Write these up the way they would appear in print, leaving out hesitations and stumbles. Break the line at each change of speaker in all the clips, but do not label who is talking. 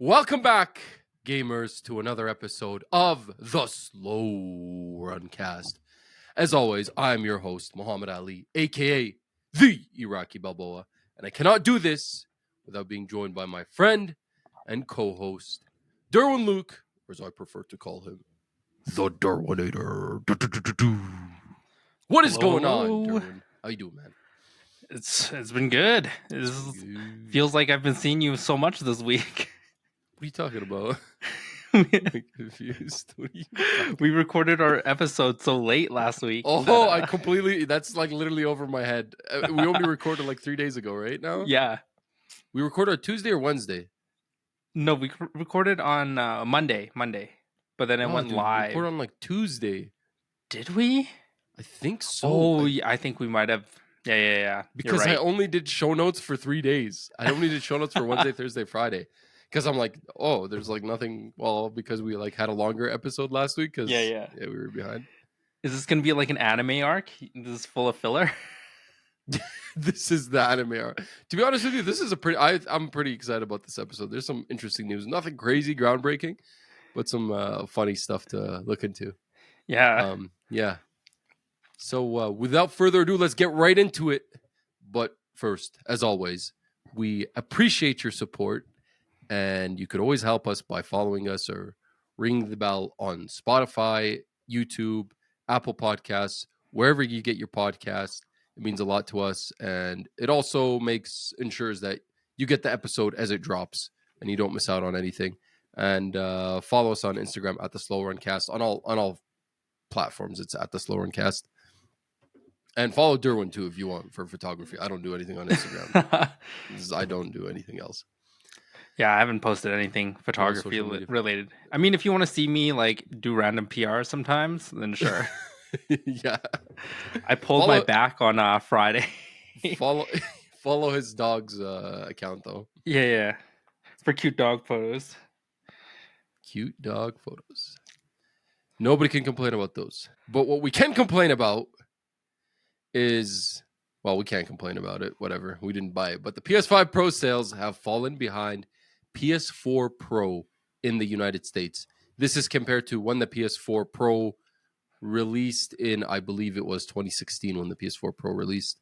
Welcome back, gamers, to another episode of the Slow Runcast. As always, I'm your host, Muhammad Ali, aka the Iraqi Balboa, and I cannot do this without being joined by my friend and co-host, Derwin Luke, or as I prefer to call him, the Derwinator. What is going on,
Hello.
Derwin? How you doing, man?
It's been good. Feels like I've been seeing you so much this week.
What are you talking about? I'm confused. What are you talking
We recorded our episode so late last week.
Oh, I completely. That's like literally over my head. We only recorded like 3 days ago, right now?
Yeah.
We recorded on Tuesday or Wednesday?
No, we recorded on Monday, but then it went
We
live.
recorded on like Tuesday.
Did we?
I think so.
Oh, yeah, I think we might have. Yeah.
Because
You're right.
I only did show notes for 3 days. I only did show notes for Wednesday, Thursday, Friday. Because I'm like, oh, there's like nothing. Well, because we like had a longer episode last week. Because
Yeah,
we were behind.
Is this gonna be like an anime arc? This is full of filler.
This is the anime art. To be honest with you, this is a pretty. I'm pretty excited about this episode. There's some interesting news. Nothing crazy, groundbreaking, but some funny stuff to look into.
Yeah.
Yeah. So without further ado, let's get right into it. But first, as always, we appreciate your support, and you could always help us by following us or ringing the bell on Spotify, YouTube, Apple Podcasts, wherever you get your podcasts. It means a lot to us, and it also ensures that you get the episode as it drops, and you don't miss out on anything. And follow us on Instagram at the Slow Runcast on all platforms. It's at the Slow Runcast, and follow Derwin too if you want for photography. I don't do anything on Instagram. I don't do anything else.
Yeah, I haven't posted anything photography related. I mean, if you want to see me like do random PR sometimes, then sure.
Yeah,
I pulled my back on Friday.
follow his dog's account though.
Yeah, for cute dog photos.
Cute dog photos. Nobody can complain about those. But what we can complain about is, well, we can't complain about it. Whatever, we didn't buy it. But the PS5 Pro sales have fallen behind PS4 Pro in the United States. This is compared to when the PS4 Pro released in, I believe it was 2016 when the PS4 Pro released.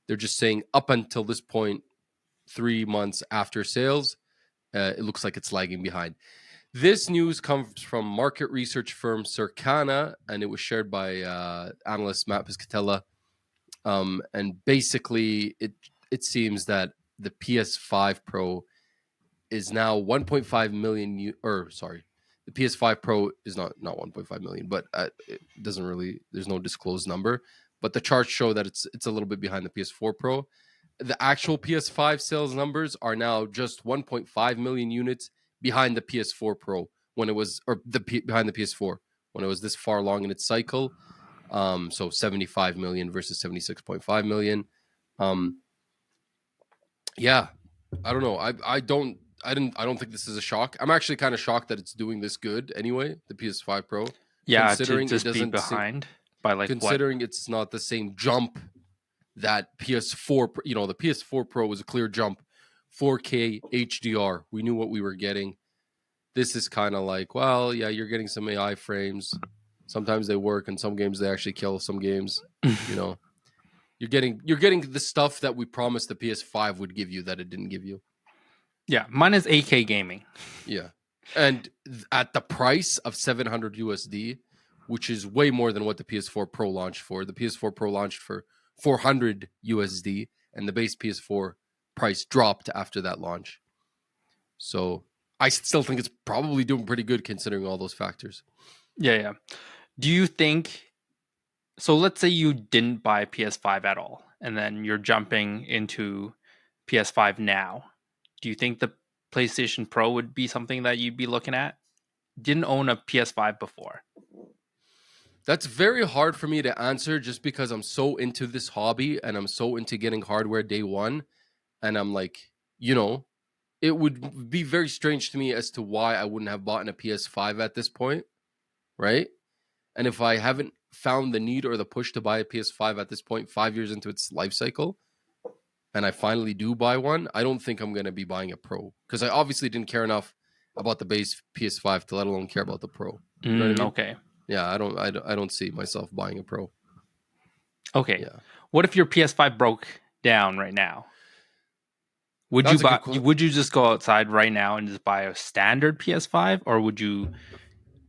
They're just saying up until this point, 3 months after sales, it looks like it's lagging behind. This news comes from market research firm Circana, and it was shared by analyst Matt Piscatella. And basically, it seems that the PS5 Pro is now 1.5 million. The PS5 Pro is not 1.5 million, but it doesn't really. There's no disclosed number, but the charts show that it's a little bit behind the PS4 Pro. The actual PS5 sales numbers are now just 1.5 million units behind the PS4 Pro behind the PS4 when it was this far along in its cycle. So 75 million versus 76.5 million. Yeah, I don't know. I don't think this is a shock. I'm actually kind of shocked that it's doing this good anyway, the PS5 Pro.
Yeah, considering to just be behind by like
considering it's not the same jump that PS4, the PS4 Pro was a clear jump, 4K HDR. We knew what we were getting. This is kind of like, well, yeah, you're getting some AI frames. Sometimes they work, and some games they actually kill. Some games, you're getting the stuff that we promised the PS5 would give you that it didn't give you.
Yeah, mine is 8K gaming.
Yeah, and at the price of $700 USD, which is way more than what the PS4 Pro launched for. The PS4 Pro launched for $400 USD, and the base PS4 price dropped after that launch. So I still think it's probably doing pretty good considering all those factors.
Yeah. Do you think, so let's say you didn't buy PS5 at all, and then you're jumping into PS5 now. Do you think the PlayStation Pro would be something that you'd be looking at? Didn't own a PS5 before.
That's very hard for me to answer just because I'm so into this hobby and I'm so into getting hardware day one. And I'm like, it would be very strange to me as to why I wouldn't have bought a PS5 at this point, right? And if I haven't found the need or the push to buy a PS5 at this point, 5 years into its life cycle, and I finally do buy one, I don't think I'm going to be buying a Pro because I obviously didn't care enough about the base PS5 to let alone care about the Pro. You know what I mean?
Okay.
Yeah, I don't see myself buying a Pro.
Okay.
Yeah,
What if your PS5 broke down right now? Would you
that's a
buy?
good question.
Would you just go outside right now and just buy a standard PS5, or would you?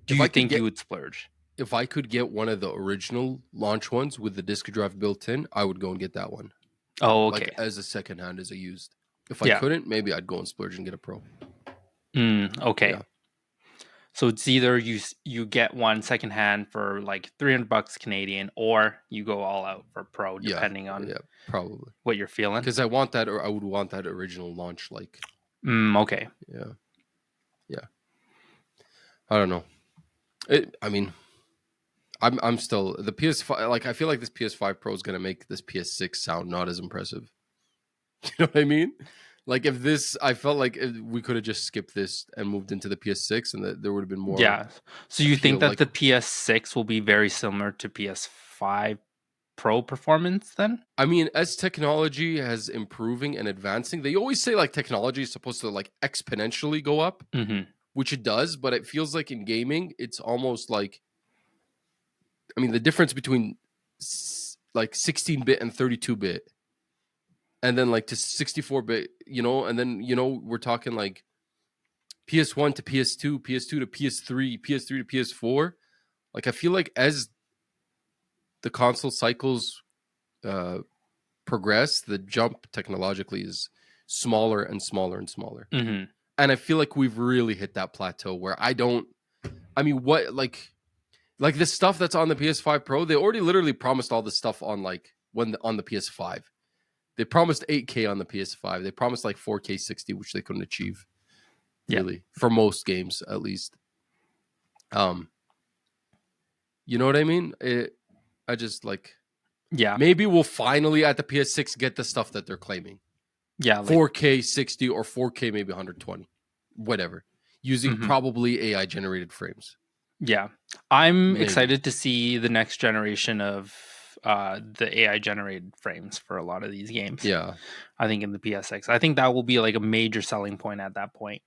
Do
If
you
I could
think you
get
would splurge?
if I could get one of the original launch ones with the disc drive built in, I would go and get that one,
Oh,
like
okay.
as a second hand, as a used. If I
Yeah.
couldn't, maybe I'd go and splurge and get a Pro.
Okay.
Yeah,
So it's either you get one secondhand for like $300 Canadian, or you go all out for Pro,
yeah,
depending on
yeah, probably.
what you're feeling.
Because I want that, or I would want that original launch. Like,
Okay.
yeah, yeah. I don't know. I mean, I'm still the PS5. Like, I feel like this PS5 Pro is gonna make this PS6 sound not as impressive. You know what I mean? Like, if this, I felt like we could have just skipped this and moved into the PS6, and that there would have been more
Yeah. So you think
appeal.
that
Like,
the PS6 will be very similar to PS5 Pro performance then?
I mean, as technology has improving and advancing, they always say like technology is supposed to like exponentially go up,
Mm-hmm.
which it does, but it feels like in gaming, it's almost like, I mean, the difference between like 16-bit and 32-bit, and then like to 64-bit, and then we're talking like PS1 to PS2, PS2 to PS3, PS3 to PS4. Like, I feel like as the console cycles uh progress, the jump technologically is smaller and smaller and smaller.
Mm-hmm.
And I feel like we've really hit that plateau where I mean, what, like the stuff that's on the PS5 Pro, they already literally promised all this stuff on like on the PS5. They promised 8K on the PS5. They promised like 4K 60, which they couldn't achieve,
Yeah.
really, for most games at least. Um, you know what I mean? I just like,
Yeah.
maybe we'll finally at the PS6 get the stuff that they're claiming.
Yeah. Like,
4K 60 or 4K maybe 120, whatever, using
mm-hmm.
probably AI generated frames.
Yeah. I'm
Maybe.
excited to see the next generation of the AI generated frames for a lot of these games.
Yeah.
I think in the PSX. I think that will be like a major selling point at that point.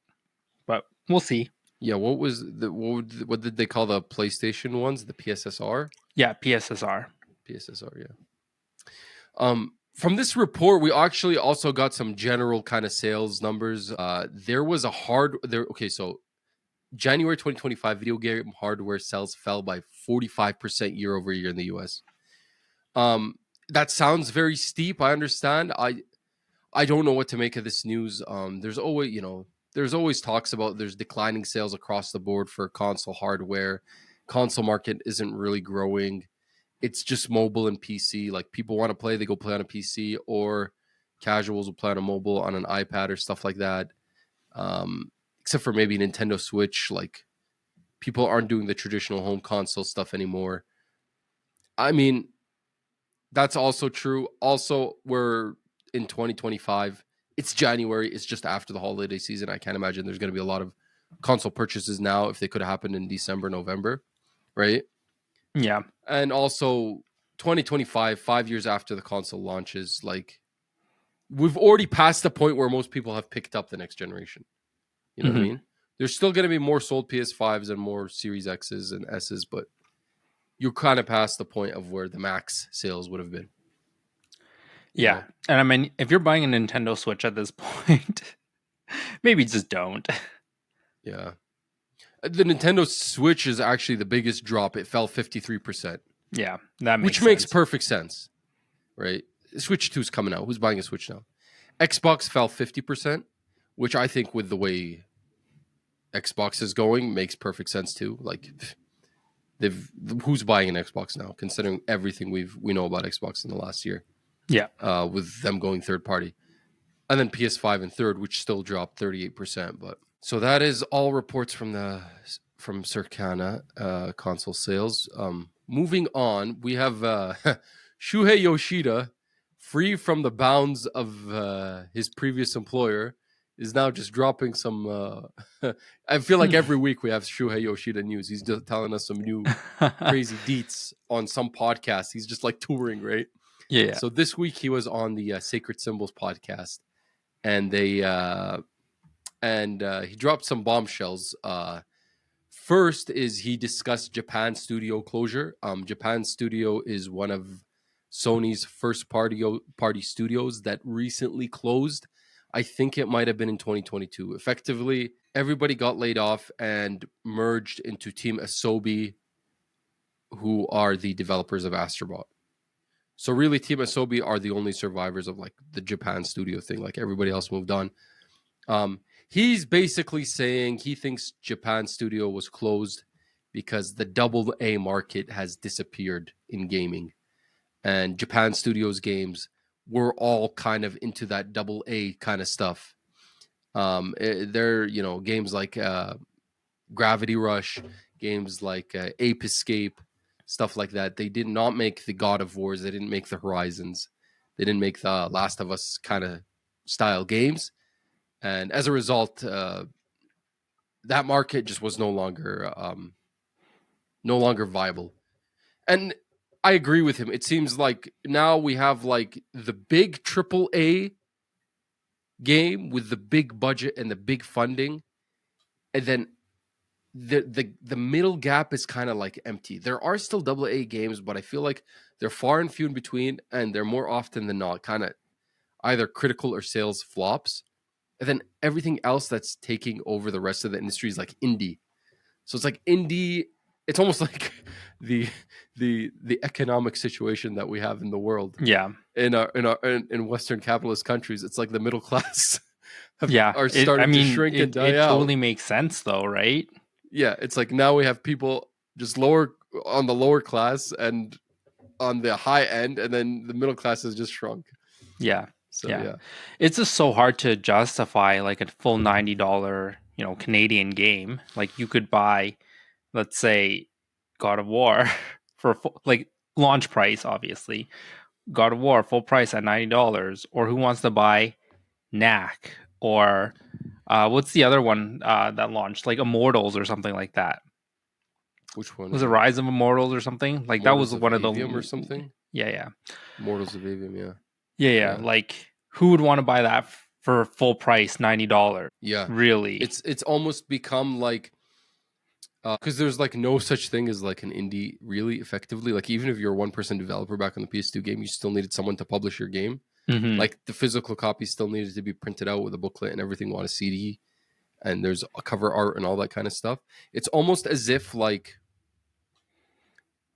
But we'll see.
Yeah. What did they call the PlayStation ones? The PSSR?
Yeah, PSSR.
PSSR, yeah. From this report, we actually also got some general kind of sales numbers. There was a okay, so January 2025 video game hardware sales fell by 45% year over year in the US. That sounds very steep. I understand. I don't know what to make of this news. There's always talks about there's declining sales across the board for console hardware. Console market isn't really growing. It's just mobile and PC. Like, people want to play, they go play on a PC, or casuals will play on a mobile on an iPad or stuff like that. Except for maybe Nintendo Switch. Like, people aren't doing the traditional home console stuff anymore. I mean, that's also true. Also, we're in 2025. It's January. It's just after the holiday season. I can't imagine there's going to be a lot of console purchases now if they could have happened in December, November, right?
Yeah.
And also 2025, 5 years after the console launches, like, we've already passed the point where most people have picked up the next generation. You know what I
Mm-hmm.
mean? There's still going to be more sold PS5s and more Series X's and S's, but you're kind of past the point of where the max sales would have been.
Yeah. And I mean, if you're buying a Nintendo Switch at this point, maybe just don't.
Yeah. The Nintendo Switch is actually the biggest drop. It fell 53%,
Yeah, that
which
makes
makes
sense.
perfect sense, right? Switch 2 is coming out. Who's buying a Switch now? Xbox fell 50%, which I think with the way Xbox is going makes perfect sense too. Like, who's buying an Xbox now, considering everything we know about Xbox in the last year,
Yeah.
with them going third party. And then PS5 in third, which still dropped 38%. But so that is all reports from Circana console sales. Moving on, we have Shuhei Yoshida, free from the bounds of his previous employer, is now just dropping some. I feel like every week we have Shuhei Yoshida news. He's just telling us some new crazy deets on some podcast. He's just like touring, right?
Yeah.
So this week he was on the Sacred Symbols podcast, and and he dropped some bombshells. First is he discussed Japan studio closure. Japan studio is one of Sony's first party studios that recently closed. I think it might have been in 2022. Effectively, everybody got laid off and merged into Team Asobi, who are the developers of Astrobot. So really, Team Asobi are the only survivors of like the Japan studio thing. Like everybody else moved on. He's basically saying he thinks Japan studio was closed because the double A market has disappeared in gaming, and Japan studios games were all kind of into that double A kind of stuff. They're games like Gravity Rush, games like Ape Escape, stuff like that. They did not make the God of Wars. They didn't make the Horizons. They didn't make the Last of Us kind of style games. And as a result, that market just was no longer viable. And I agree with him. It seems like now we have like the big triple A game with the big budget and the big funding, and then the middle gap is kind of like empty. There are still double A games, but I feel like they're far and few in between, and they're more often than not kind of either critical or sales flops. And then everything else that's taking over the rest of the industry is like indie. So it's like indie. It's almost like the the economic situation that we have in the world
Yeah.
in Western capitalist countries. It's like the middle class
Yeah.
are
I
starting to
mean,
shrink and die
it
out.
totally makes sense though, right?
Yeah, it's like now we have people just lower on the lower class and on the high end, and then the middle class has just shrunk.
Yeah.
So
Yeah.
yeah,
It's just so hard to justify like a full $90, Canadian game. Like you could buy, let's say, God of War for like launch price, obviously. God of War full price at $90, or who wants to buy Knack, or what's the other one that launched, like Immortals or something like that?
which one
Was
is
it
it?
Rise of Immortals or something? Like that was
Mortals of
one of
Avium or
the
something?
yeah, yeah.
Mortals of Avium, yeah,
Yeah.
yeah,
Like who would want to buy that for full price $90?
yeah.
Really?
It's almost become like because there's like no such thing as like an indie really effectively. Like even if you're a one-person developer back on the PS2 game, you still needed someone to publish your game.
Hmm.
Like the physical copy still needed to be printed out with a booklet and everything on a CD, and there's a cover art and all that kind of stuff. It's almost as if like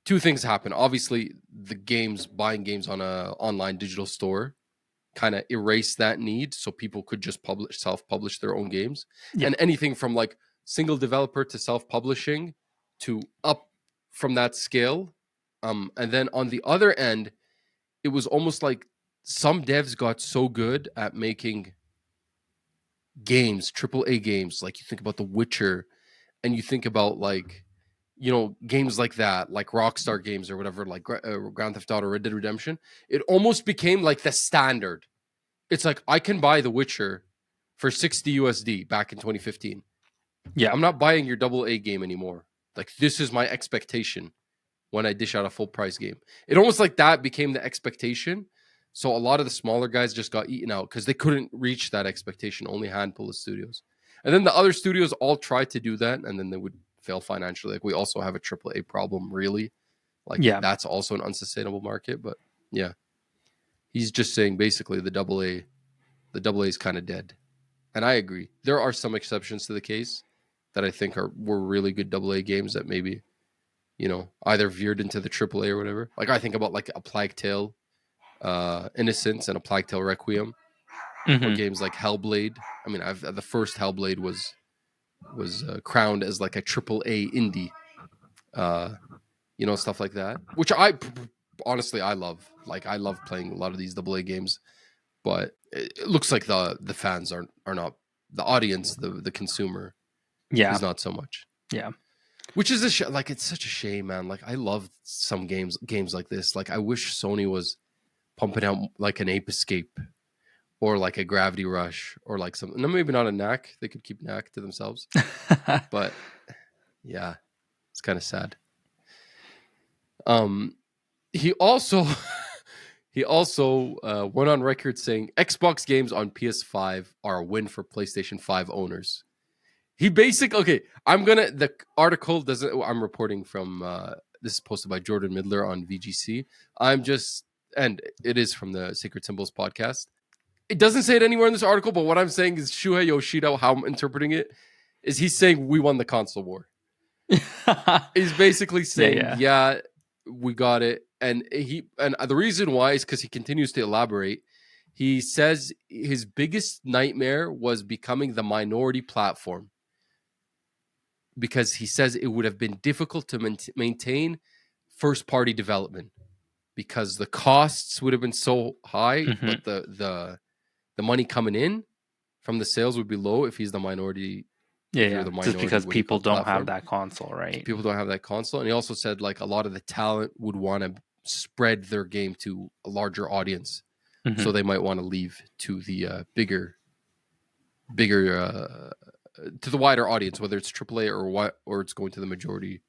two things happen. Obviously, the games buying games on a online digital store kind of erase that need, so people could just self-publish their own games,
Yeah.
and anything from like single developer to self-publishing to up from that scale. And then on the other end, it was almost like some devs got so good at making games, triple A games, like you think about The Witcher, and you think about like games like that, like Rockstar games or whatever, like Grand Theft Auto, Red Dead Redemption. It almost became like the standard. It's like I can buy The Witcher for 60 USD back in 2015.
Yeah.
I'm not buying your double A game anymore. Like this is my expectation when I dish out a full price game. It almost like that became the expectation. So a lot of the smaller guys just got eaten out because they couldn't reach that expectation. Only a handful of studios. And then the other studios all tried to do that, and then they would fail financially. Like we also have a triple A problem, really. Like
Yeah.
that's also an unsustainable market. But yeah, he's just saying basically the double A is kind of dead. And I agree. There are some exceptions to the case that I think were really good double A games that maybe either veered into the triple A or whatever. Like I think about like a Plague Tale, Innocence, and a Plague Tale Requiem, or
Hmm.
games like Hellblade. I mean, the first Hellblade was crowned as like a triple A indie, uh, stuff like that. Which honestly I love. Like I love playing a lot of these double A games, but it looks like the fans are not the audience, the consumer
Yeah.
is not so much.
Yeah.
Which is like it's such a shame, man. Like I love some games like this. Like I wish Sony was pumping out like an Ape Escape or like a Gravity Rush or like something. No, maybe not a Knack. They could keep Knack to themselves. But yeah, it's kind of sad. He also He also went on record saying Xbox games on PS5 are a win for PlayStation 5 owners. He the article doesn't, I'm reporting from, this is posted by Jordan Midler on VGC. And it is from the Sacred Symbols podcast. It doesn't say it anywhere in this article, but what I'm saying is Shuhei Yoshida, how I'm interpreting it, is he's saying we won the console war. He's basically saying, yeah, we got it. And the reason why is because he continues to elaborate. He says his biggest nightmare was becoming the minority platform, because he says it would have been difficult to maintain first party development because the costs would have been so high, but the money coming in from the sales would be low if he's the minority.
Yeah, just because people don't have that console, right?
People don't have that console. And he also said like a lot of the talent would want to spread their game to a larger audience. So they might want to leave to the bigger to the wider audience, whether it's AAA or it's going to the majority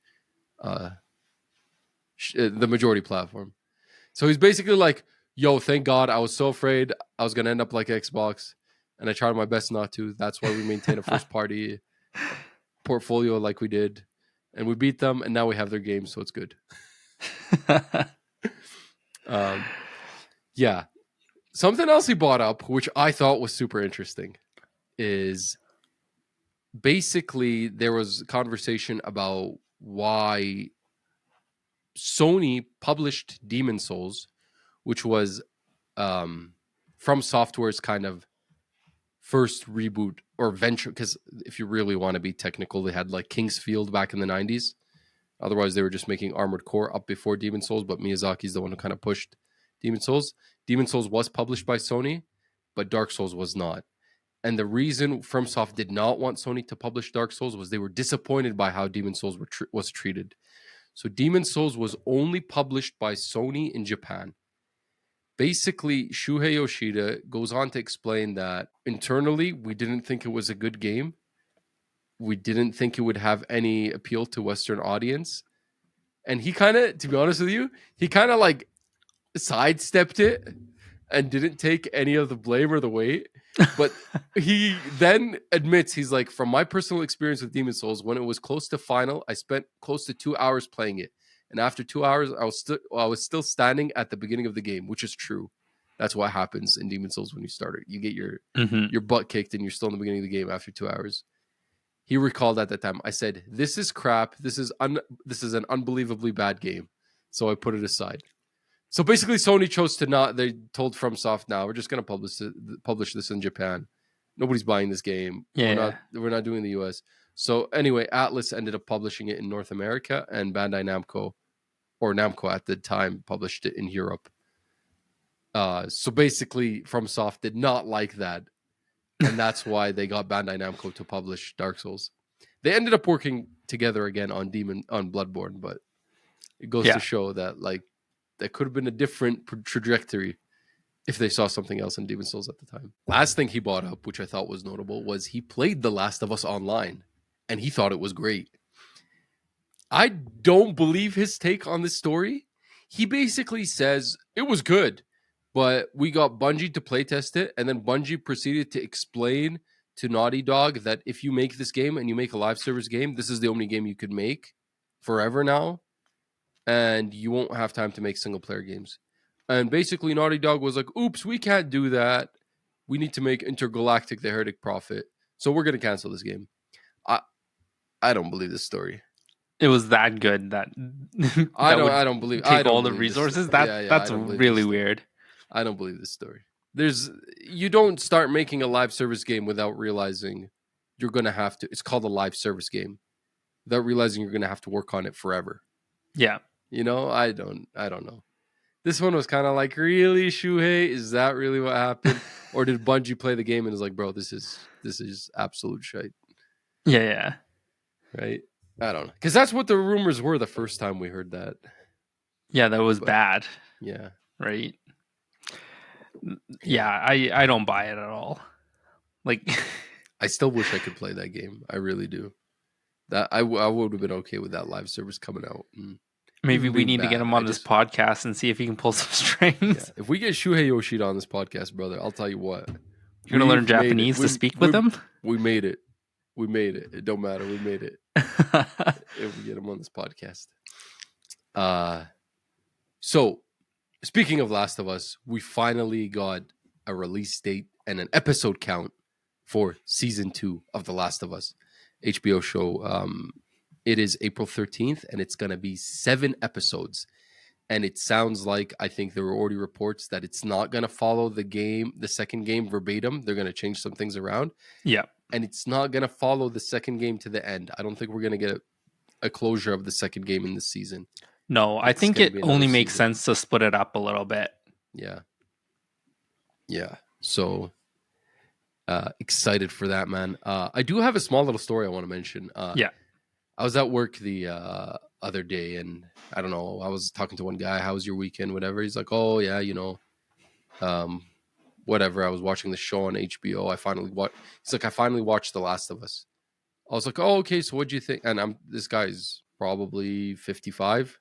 platform. So he's basically like, yo, thank God, I was so afraid I was going to end up like Xbox, and I tried my best not to. That's why we maintain a first party portfolio like we did, and we beat them, and now we have their games, so it's good. Yeah. Something else he brought up, which I thought was super interesting, is basically there was a conversation about why Sony published Demon Souls, which was From Software's kind of first reboot or venture, because if you really want to be technical, they had like Kingsfield back in the 90s. Otherwise, they were just making Armored Core up before Demon Souls, but Miyazaki's the one who kind of pushed Demon Souls. Demon Souls was published by Sony, but Dark Souls was not. And the reason FromSoft did not want Sony to publish Dark Souls was they were disappointed by how Demon Souls was treated. So Demon Souls was only published by Sony in Japan. Basically, Shuhei Yoshida goes on to explain that internally, we didn't think it was a good game. We didn't think it would have any appeal to Western audience. And he kind of, to be honest with you, he kind of like sidestepped it and didn't take any of the blame or the weight. But he then admits, he's like, from my personal experience with Demon Souls, when it was close to final, I spent close to 2 hours playing it. And after 2 hours, I was still standing at the beginning of the game, which is true. That's what happens in Demon Souls when you start it. You get your butt kicked and you're still in the beginning of the game after 2 hours. He recalled at that time, I said, this is crap. This is an unbelievably bad game. So I put it aside. So basically, Sony chose to not. They told FromSoft, now we're just going to publish this in Japan. Nobody's buying this game.
Yeah,
we're not doing the US. So anyway, Atlas ended up publishing it in North America, and Bandai Namco, or Namco at the time, published it in Europe. So basically, FromSoft did not like that, and that's why they got Bandai Namco to publish Dark Souls. They ended up working together again on Bloodborne, but it goes to show that like, that could have been a different trajectory if they saw something else in Demon Souls at the time. Last thing he brought up, which I thought was notable, was he played The Last of Us Online, and he thought it was great. I don't believe his take on this story. He basically says it was good, but we got Bungie to playtest it, and then Bungie proceeded to explain to Naughty Dog that if you make this game and you make a live service game, this is the only game you could make forever now. And you won't have time to make single player games. And basically, Naughty Dog was like, oops, we can't do that. We need to make Intergalactic the Heretic Prophet. So we're going to cancel this game. I don't believe this story.
It was that good that
I don't believe.
Take all the resources. That's really weird.
I don't believe this story. You don't start making a live service game without realizing you're going to have to. It's called a live service game. Without realizing you're going to have to work on it forever.
Yeah.
You know, I don't know. This one was kind of like, really, Shuhei? Is that really what happened? Or did Bungie play the game and is like, bro, this is absolute shite?
Yeah.
Right? I don't know. Because that's what the rumors were the first time we heard that.
Yeah, that was bad.
Yeah.
Right? Yeah, I don't buy it at all. Like,
I still wish I could play that game. I really do. That I would have been okay with that live service coming out.
Maybe
even
we
being
need to get
bad.
him on this podcast and see if he can pull some strings.
Yeah, if we get Shuhei Yoshida on this podcast, brother, I'll tell you what.
You're gonna learn
We've made it.
Japanese to speak with him.
We made it. We made it. It don't matter. We made it. If we get him on this podcast. So speaking of Last of Us, we finally got a release date and an episode count for season 2 of The Last of Us HBO show. It is April 13th, and it's going to be 7 episodes. And it sounds like, I think there were already reports that it's not going to follow the second game verbatim. They're going to change some things around.
Yeah.
And it's not going to follow the second game to the end. I don't think we're going to get a closure of the second game in this season.
No, I think it only makes sense to split it up a little bit.
Yeah. Yeah. So excited for that, man. I do have a small little story I want to mention.
Yeah.
I was at work the other day, and I don't know, I was talking to one guy, how was your weekend, whatever. He's like, oh, yeah, whatever. I was watching the show on HBO. He's like, I finally watched The Last of Us. I was like, oh, okay, so what'd you think? And this guy's probably 55.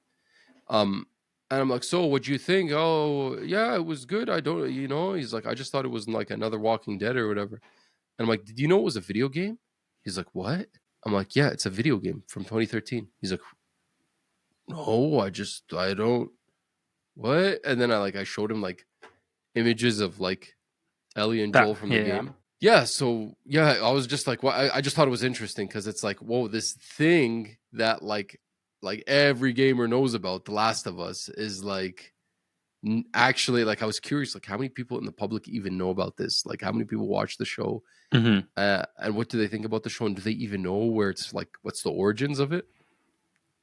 And I'm like, so what'd you think? Oh, yeah, it was good. He's like, I just thought it was like another Walking Dead or whatever. And I'm like, did you know it was a video game? He's like, what? I'm like, yeah, it's a video game from 2013. He's like, no, I don't. What? And then I showed him like images of like Ellie and Joel from the game. Yeah, so yeah, I was just like, well, I just thought it was interesting because it's like, whoa, this thing that like every gamer knows about, The Last of Us, is like actually, like, I was curious, like, how many people in the public even know about this? Like, how many people watch the show?
Mm-hmm.
And what do they think about the show? And do they even know where it's like, what's the origins of it?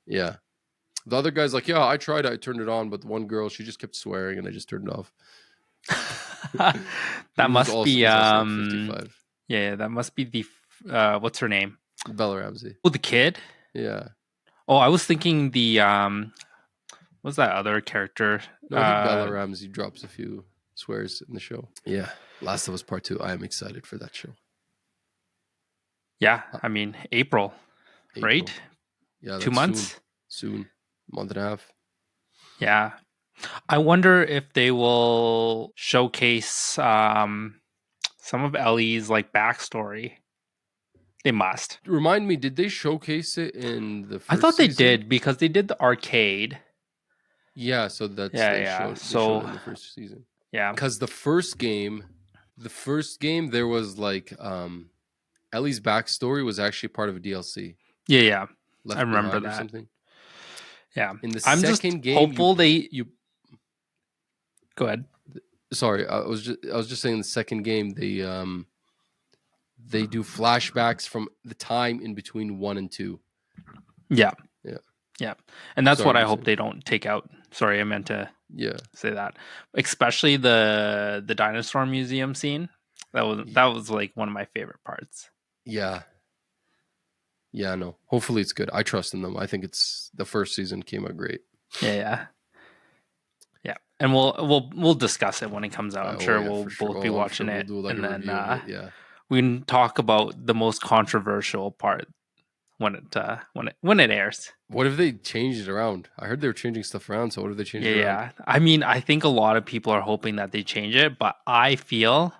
Yeah. The other guy's like, yeah, I tried it. I turned it on, but the one girl, she just kept swearing and I just turned it off.
That must be,
55.
Yeah, that must be the, what's her name?
Bella Ramsey.
Oh, the kid?
Yeah.
Oh, I was thinking the, what's that other character?
No, I think Bella Ramsey drops a few swears in the show. Yeah. Last of Us Part 2. I am excited for that show.
Yeah. I mean, April. Right?
Yeah.
2 months?
Soon. Month and a half.
Yeah. I wonder if they will showcase some of Ellie's like backstory. They must.
Remind me, did they showcase it in the first
I thought they
season?
did because they did the arcade.
Yeah, so that's
they
showed in the first season.
Yeah.
Because the first game there was like Ellie's backstory was actually part of a DLC.
Yeah.
Left
I remember
Behind
that.
or something.
Yeah.
In the
I'm
second
just
game,
hopeful Go ahead.
Sorry, I was just saying the second game they do flashbacks from the time in between 1 and 2.
Yeah. And that's what I hope
saying.
they don't take out. Sorry, I meant to say that. Especially the dinosaur museum scene. That was like one of my favorite parts.
Yeah. Yeah, no. Hopefully it's good. I trust in them. I think the first season came out great.
Yeah. And we'll discuss it when it comes out. I'm sure we'll both be watching it,
we'll do
and then
yeah,
we can talk about the most controversial part when it airs.
What if they changed it around? I heard they were changing stuff around. So what if they changed it around?
Yeah. I mean, I think a lot of people are hoping that they change it, but I feel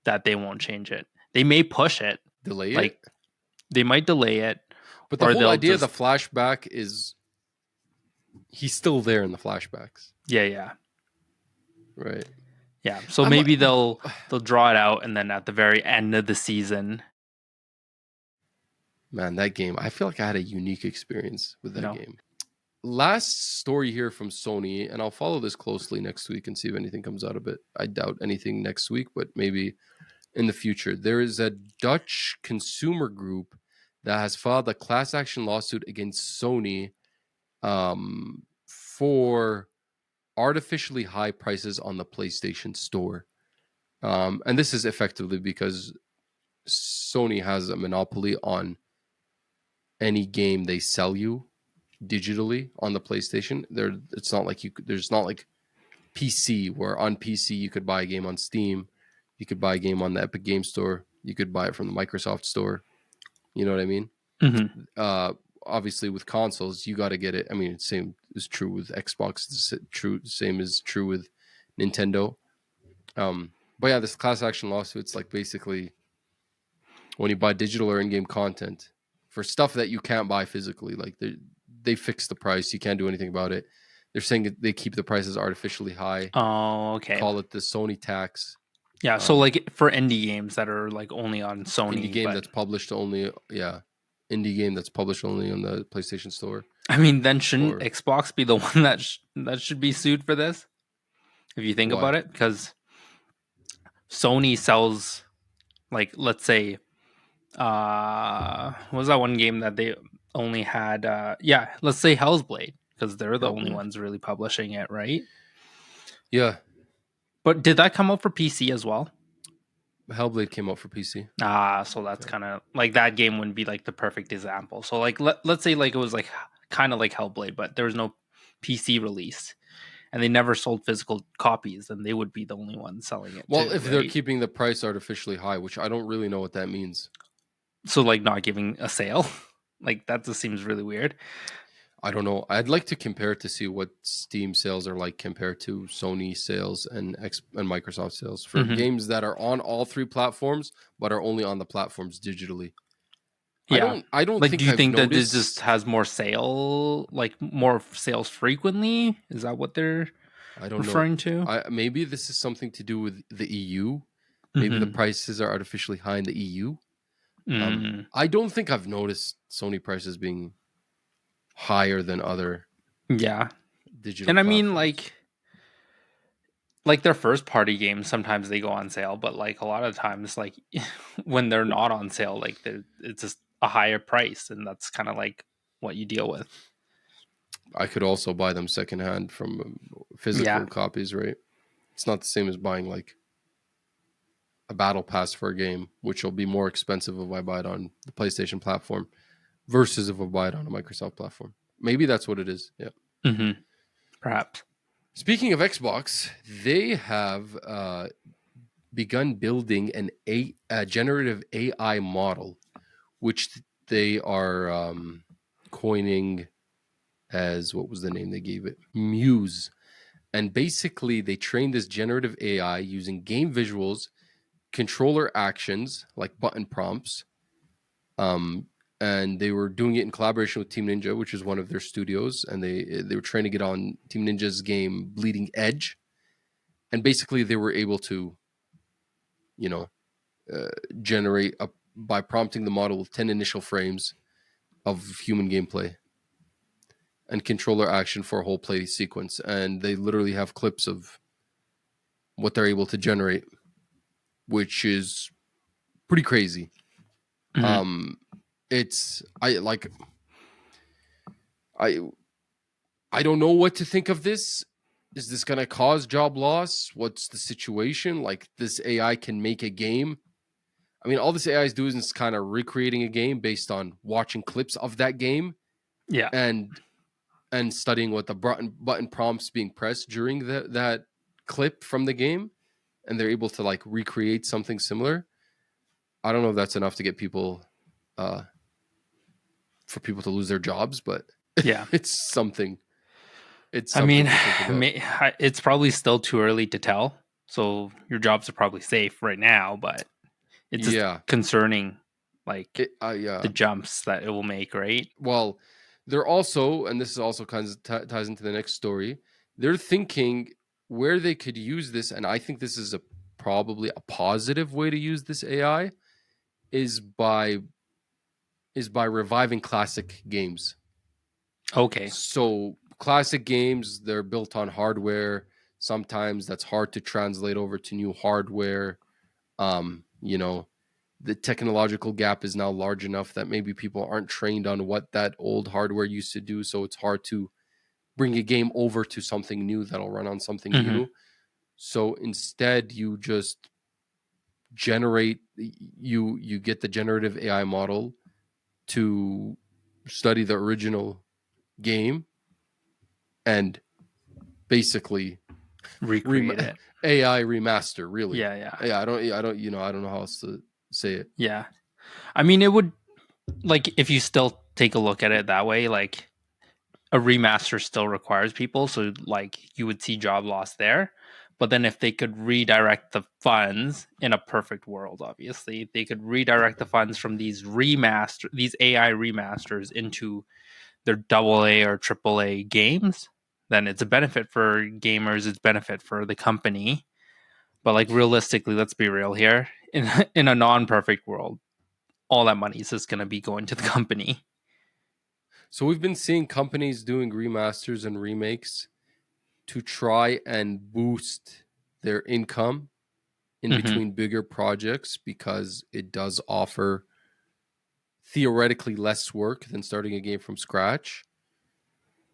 that they won't change it. They may push it,
delay it.
They might delay it.
But the whole idea of the flashback is he's still there in the flashbacks.
Yeah.
Right.
Yeah. So maybe they'll draw it out, and then at the very end of the season.
Man, that game, I feel like I had a unique experience with that game. Last story here from Sony, and I'll follow this closely next week and see if anything comes out of it. I doubt anything next week, but maybe in the future. There is a Dutch consumer group that has filed a class action lawsuit against Sony for artificially high prices on the PlayStation Store. And this is effectively because Sony has a monopoly on any game they sell you digitally on the PlayStation. It's not like there's not like PC, where on PC you could buy a game on Steam, you could buy a game on the Epic Game Store, you could buy it from the Microsoft Store. You know what I mean?
Mm-hmm.
obviously with consoles, you got to get it. I mean, same is true with Xbox. Same is true with Nintendo. But yeah, this class action lawsuit, it's like basically when you buy digital or in-game content for stuff that you can't buy physically, like they fix the price. You can't do anything about it. They're saying they keep the prices artificially high.
Oh, okay.
Call it the Sony tax.
Yeah, so like for indie games that are like only on Sony,
Indie game
but
that's published only, indie game that's published only on the PlayStation Store.
I mean, then shouldn't
Or
Xbox be the one that should be sued for this? If you think
why?
about it, because Sony sells, like, let's say, what was that one game that they only had? Yeah, let's say Hell's Blade, because they're the only
Hellblade?
ones really publishing it, right?
Yeah,
But did that come out for PC as well?
Hellblade came out for PC.
So that's
Yeah.
kind of like that game wouldn't be like the perfect example. So like let's say like it was like kind of like Hellblade, but there was no PC release and they never sold physical copies, then they would be the only ones selling it
Well,
too,
if they're
right?
keeping the price artificially high, which I don't really know what that means.
So like not giving a sale. Like that just seems really weird.
I don't know. I'd like to compare it to see what Steam sales are like compared to Sony sales and Microsoft sales for
Hmm.
games that are on all three platforms but are only on the platforms digitally.
Yeah.
I don't
Like do
think
you
I've
think that this just
noticed.
has more sale, like more sales frequently? Is that what they're
I don't know.
referring to?
Maybe this is something to do with the EU. Maybe the
Hmm.
prices are artificially high in the EU.
Mm,
I don't think I've noticed Sony prices being higher than other
yeah.
digital
And I mean
platforms.
like their first party games sometimes they go on sale, but like a lot of times like when they're not on sale, like it's just a higher price, and that's kind of like what you deal with.
I could also buy them secondhand from
Yeah.
physical copies, right? It's not the same as buying like a battle pass for a game, which will be more expensive if I buy it on the PlayStation platform versus if I buy it on a Microsoft platform. Maybe that's what it is. Yeah.
Hmm. Perhaps.
Speaking of Xbox, they have begun building a generative AI model, which they are coining as, what was the name they gave it? Muse. And basically, they trained this generative AI using game visuals, controller actions like button prompts, and they were doing it in collaboration with Team Ninja, which is one of their studios, and they were training it on Team Ninja's game Bleeding Edge, and basically they were able to, you know, generate by prompting the model with 10 initial frames of human gameplay and controller action for a whole play sequence, and they literally have clips of what they're able to generate, which is pretty crazy.
Hmm.
It's I I don't know what to think of this. Is this going to cause job loss? What's the situation? Like, this AI can make a game. I mean, all this AI is doing is kind of recreating a game based on watching clips of that game
Yeah.
and studying what the button prompts being pressed during that clip from the game, and they're able to like recreate something similar. I don't know if that's enough to get people uh, for people to lose their jobs, but
Yeah.
it's something. It's
I
something
mean,
to think about.
it's probably still too early to tell. So your jobs are probably safe right now, but it's just
Yeah,
concerning, like
yeah.
the jumps that it will make, right?
Well, they're also, and this is also kind of ties into the next story. They're thinking where they could use this, and I think this is a probably a positive way to use this AI is by reviving classic games.
Okay.
So classic games, they're built on hardware. Sometimes that's hard to translate over to new hardware. You know, the technological gap is now large enough that maybe people aren't trained on what that old hardware used to do. So it's hard to bring a game over to something new that'll run on something
Hmm.
new. So instead, you just you get the generative AI model to study the original game and basically
Recreate it.
AI remaster. Really,
Yeah, yeah.
yeah. I don't know how else to say it.
Yeah. I mean, it would, like, if you still take a look at it that way, like a remaster still requires people, so like you would see job loss there. But then if they could redirect the funds in a perfect world, obviously, they could redirect the funds from these AI remasters into their AA or AAA games, then it's a benefit for gamers, it's benefit for the company. But like realistically, let's be real here. In a non-perfect world, all that money is just going to be going to the company.
So we've been seeing companies doing remasters and remakes to try and boost their income in between bigger projects because it does offer theoretically less work than starting a game from scratch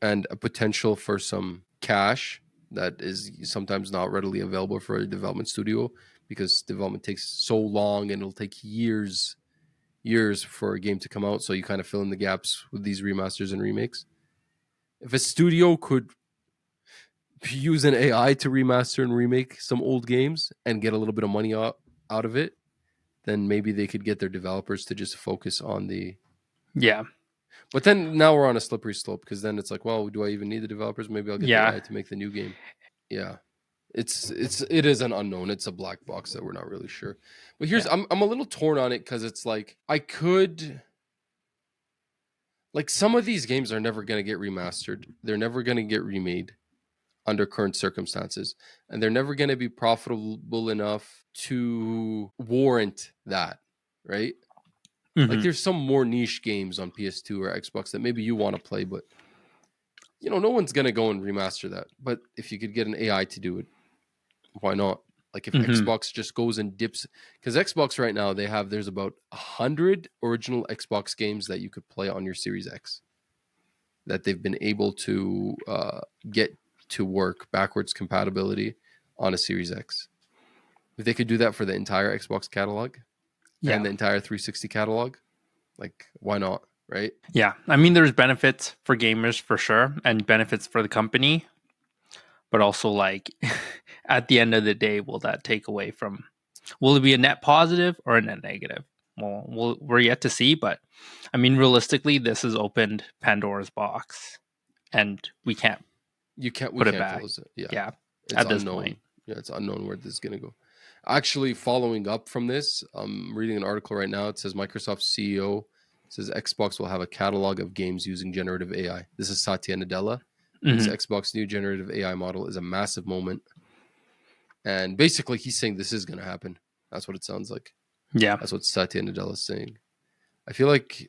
and a potential for some cash that is sometimes not readily available for a development studio because development takes so long and it'll take years for a game to come out, so you kind of fill in the gaps with these remasters and remakes. If a studio could use an AI to remaster and remake some old games and get a little bit of money out of it, then maybe they could get their developers to just focus on the.
Yeah.
But then now we're on a slippery slope because then it's like, well, do I even need the developers? Maybe I'll get the
Yeah.
AI to make the new game. Yeah. It is an unknown. It's a black box that we're not really sure. But here's I'm a little torn on it because it's like I could like some of these games are never going to get remastered. They're never going to get remade under current circumstances, and they're never going to be profitable enough to warrant that, right? Like there's some more niche games on PS2 or Xbox that maybe you want to play, but no one's going to go and remaster that. But if you could get an AI to do it, why not? Like if Xbox just goes and dips, because Xbox right now there's about 100 original Xbox games that you could play on your Series X that they've been able to get to work backwards compatibility on a Series X. If they could do that for the entire Xbox catalog and the entire 360 catalog, like why not, right?
Yeah. I mean, there's benefits for gamers for sure and benefits for the company, but also like at the end of the day, will it be a net positive or a net negative? Well, we're yet to see, but I mean, realistically, this has opened Pandora's box and we can't
we
put it
can't
back.
close it.
Yeah.
It's
At this
unknown.
point.
Yeah, it's unknown where this is going to go. Actually, following up from this, I'm reading an article right now. It says Microsoft CEO says Xbox will have a catalog of games using generative AI. This is Satya Nadella. Thinks Xbox new generative AI model is a massive moment. And basically, he's saying this is going to happen. That's what it sounds like.
Yeah.
That's what Satya Nadella is saying. I feel like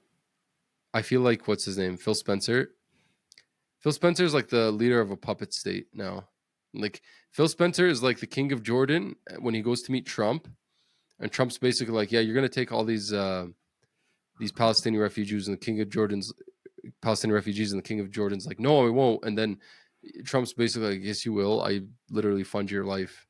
what's his name? Phil Spencer. Phil Spencer is like the leader of a puppet state now. Like Phil Spencer is like the king of Jordan when he goes to meet Trump, and Trump's basically like, "Yeah, you're going to take all these Palestinian refugees," and the king of Jordan's Palestinian refugees, and the king of Jordan's like, "No, I won't." And then Trump's basically like, "Yes, you will. I literally fund your life."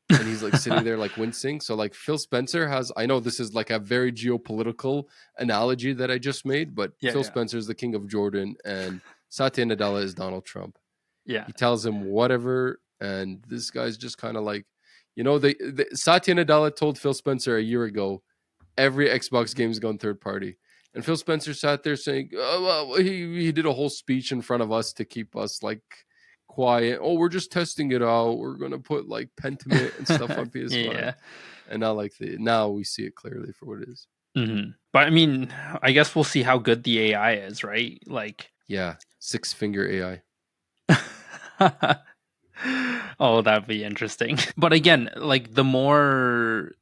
And he's like sitting there like wincing. So like Phil Spencer has, I know this is like a very geopolitical analogy that I just made, but Phil Spencer is the king of Jordan and Satya Nadella is Donald Trump.
Yeah.
He tells him whatever, and this guy's just kind of like, Satya Nadella told Phil Spencer a year ago, every Xbox game is going third party. And Phil Spencer sat there saying, oh, well, he did a whole speech in front of us to keep us like quiet. Oh, we're just testing it out. We're gonna put like Pentiment and stuff on PS5.
Yeah.
And now we see it clearly for what it is.
But I mean, I guess we'll see how good the AI is, right? Like,
yeah, 6-finger AI.
Oh, that'd be interesting. But again, like the more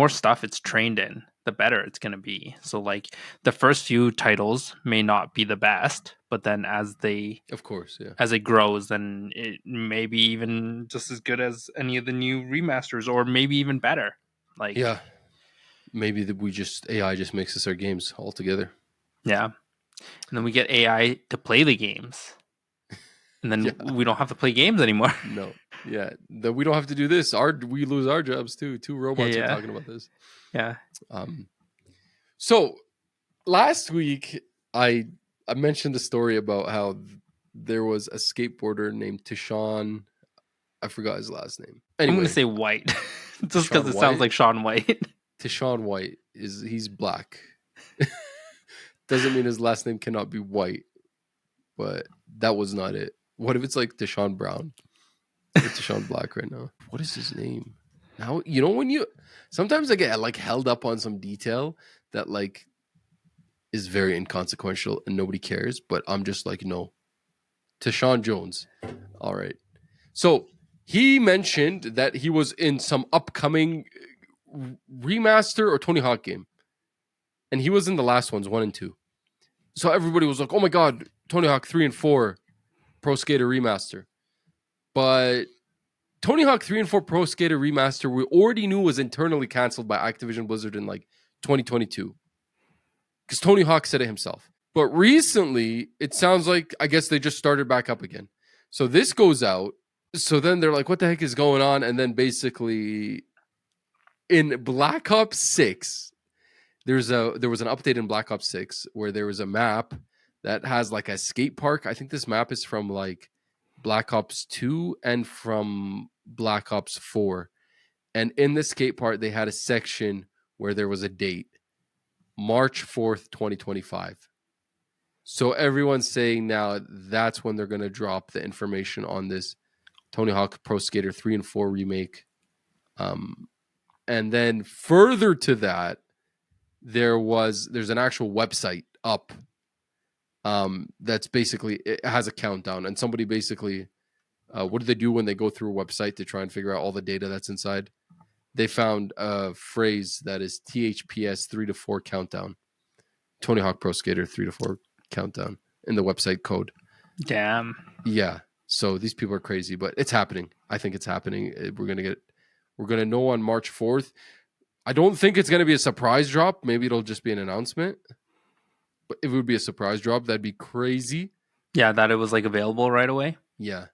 stuff it's trained in, the better it's going to be. So like the first few titles may not be the best, but then
of course, yeah,
as it grows, then it may be even just as good as any of the new remasters, or maybe even better. Like,
yeah, maybe AI just makes us our games altogether.
Yeah, and then we get AI to play the games, and then we don't have to play games anymore.
No, yeah, we don't have to do this. We lose our jobs too. 2 robots are talking about this.
Yeah.
So last week I mentioned a story about how there was a skateboarder named Tishon. I forgot his last name. Anyway,
I'm going to say White, just because it sounds like Sean White.
Tishon White he's black. Doesn't mean his last name cannot be White, but that was not it. What if it's like Deshaun Brown or Deshaun Black right now? What is his name? Now, you know, when you sometimes I get like held up on some detail that like is very inconsequential and nobody cares, but I'm just like, no. Deshaun Jones. All right. So he mentioned that he was in some upcoming remaster or Tony Hawk game. And he was in the last ones, 1 and 2. So everybody was like, oh my God, Tony Hawk 3 and 4 Pro Skater Remaster. But Tony Hawk 3 and 4 Pro Skater Remaster, we already knew was internally canceled by Activision Blizzard in like 2022. Because Tony Hawk said it himself. But recently, it sounds like, I guess they just started back up again. So this goes out. So then they're like, what the heck is going on? And then basically in Black Ops 6, there was an update in Black Ops 6 where there was a map that has like a skate park. I think this map is from like Black Ops 2 and from Black Ops 4. And in the skate park, they had a section where there was a date, March 4th, 2025. So everyone's saying now that's when they're going to drop the information on this Tony Hawk Pro Skater 3 and 4 remake. And then further to that, there's an actual website up that's basically, it has a countdown. And somebody basically, what do they do when they go through a website to try and figure out all the data that's inside? They found a phrase that is THPS 3 to 4 countdown. Tony Hawk Pro Skater 3 to 4 countdown in the website code.
Damn.
Yeah. So these people are crazy, but it's happening. I think it's happening. We're going to know on March 4th. I don't think it's going to be a surprise drop. Maybe it'll just be an announcement. But if it would be a surprise drop, that'd be crazy.
Yeah, that it was like available right away.
Yeah.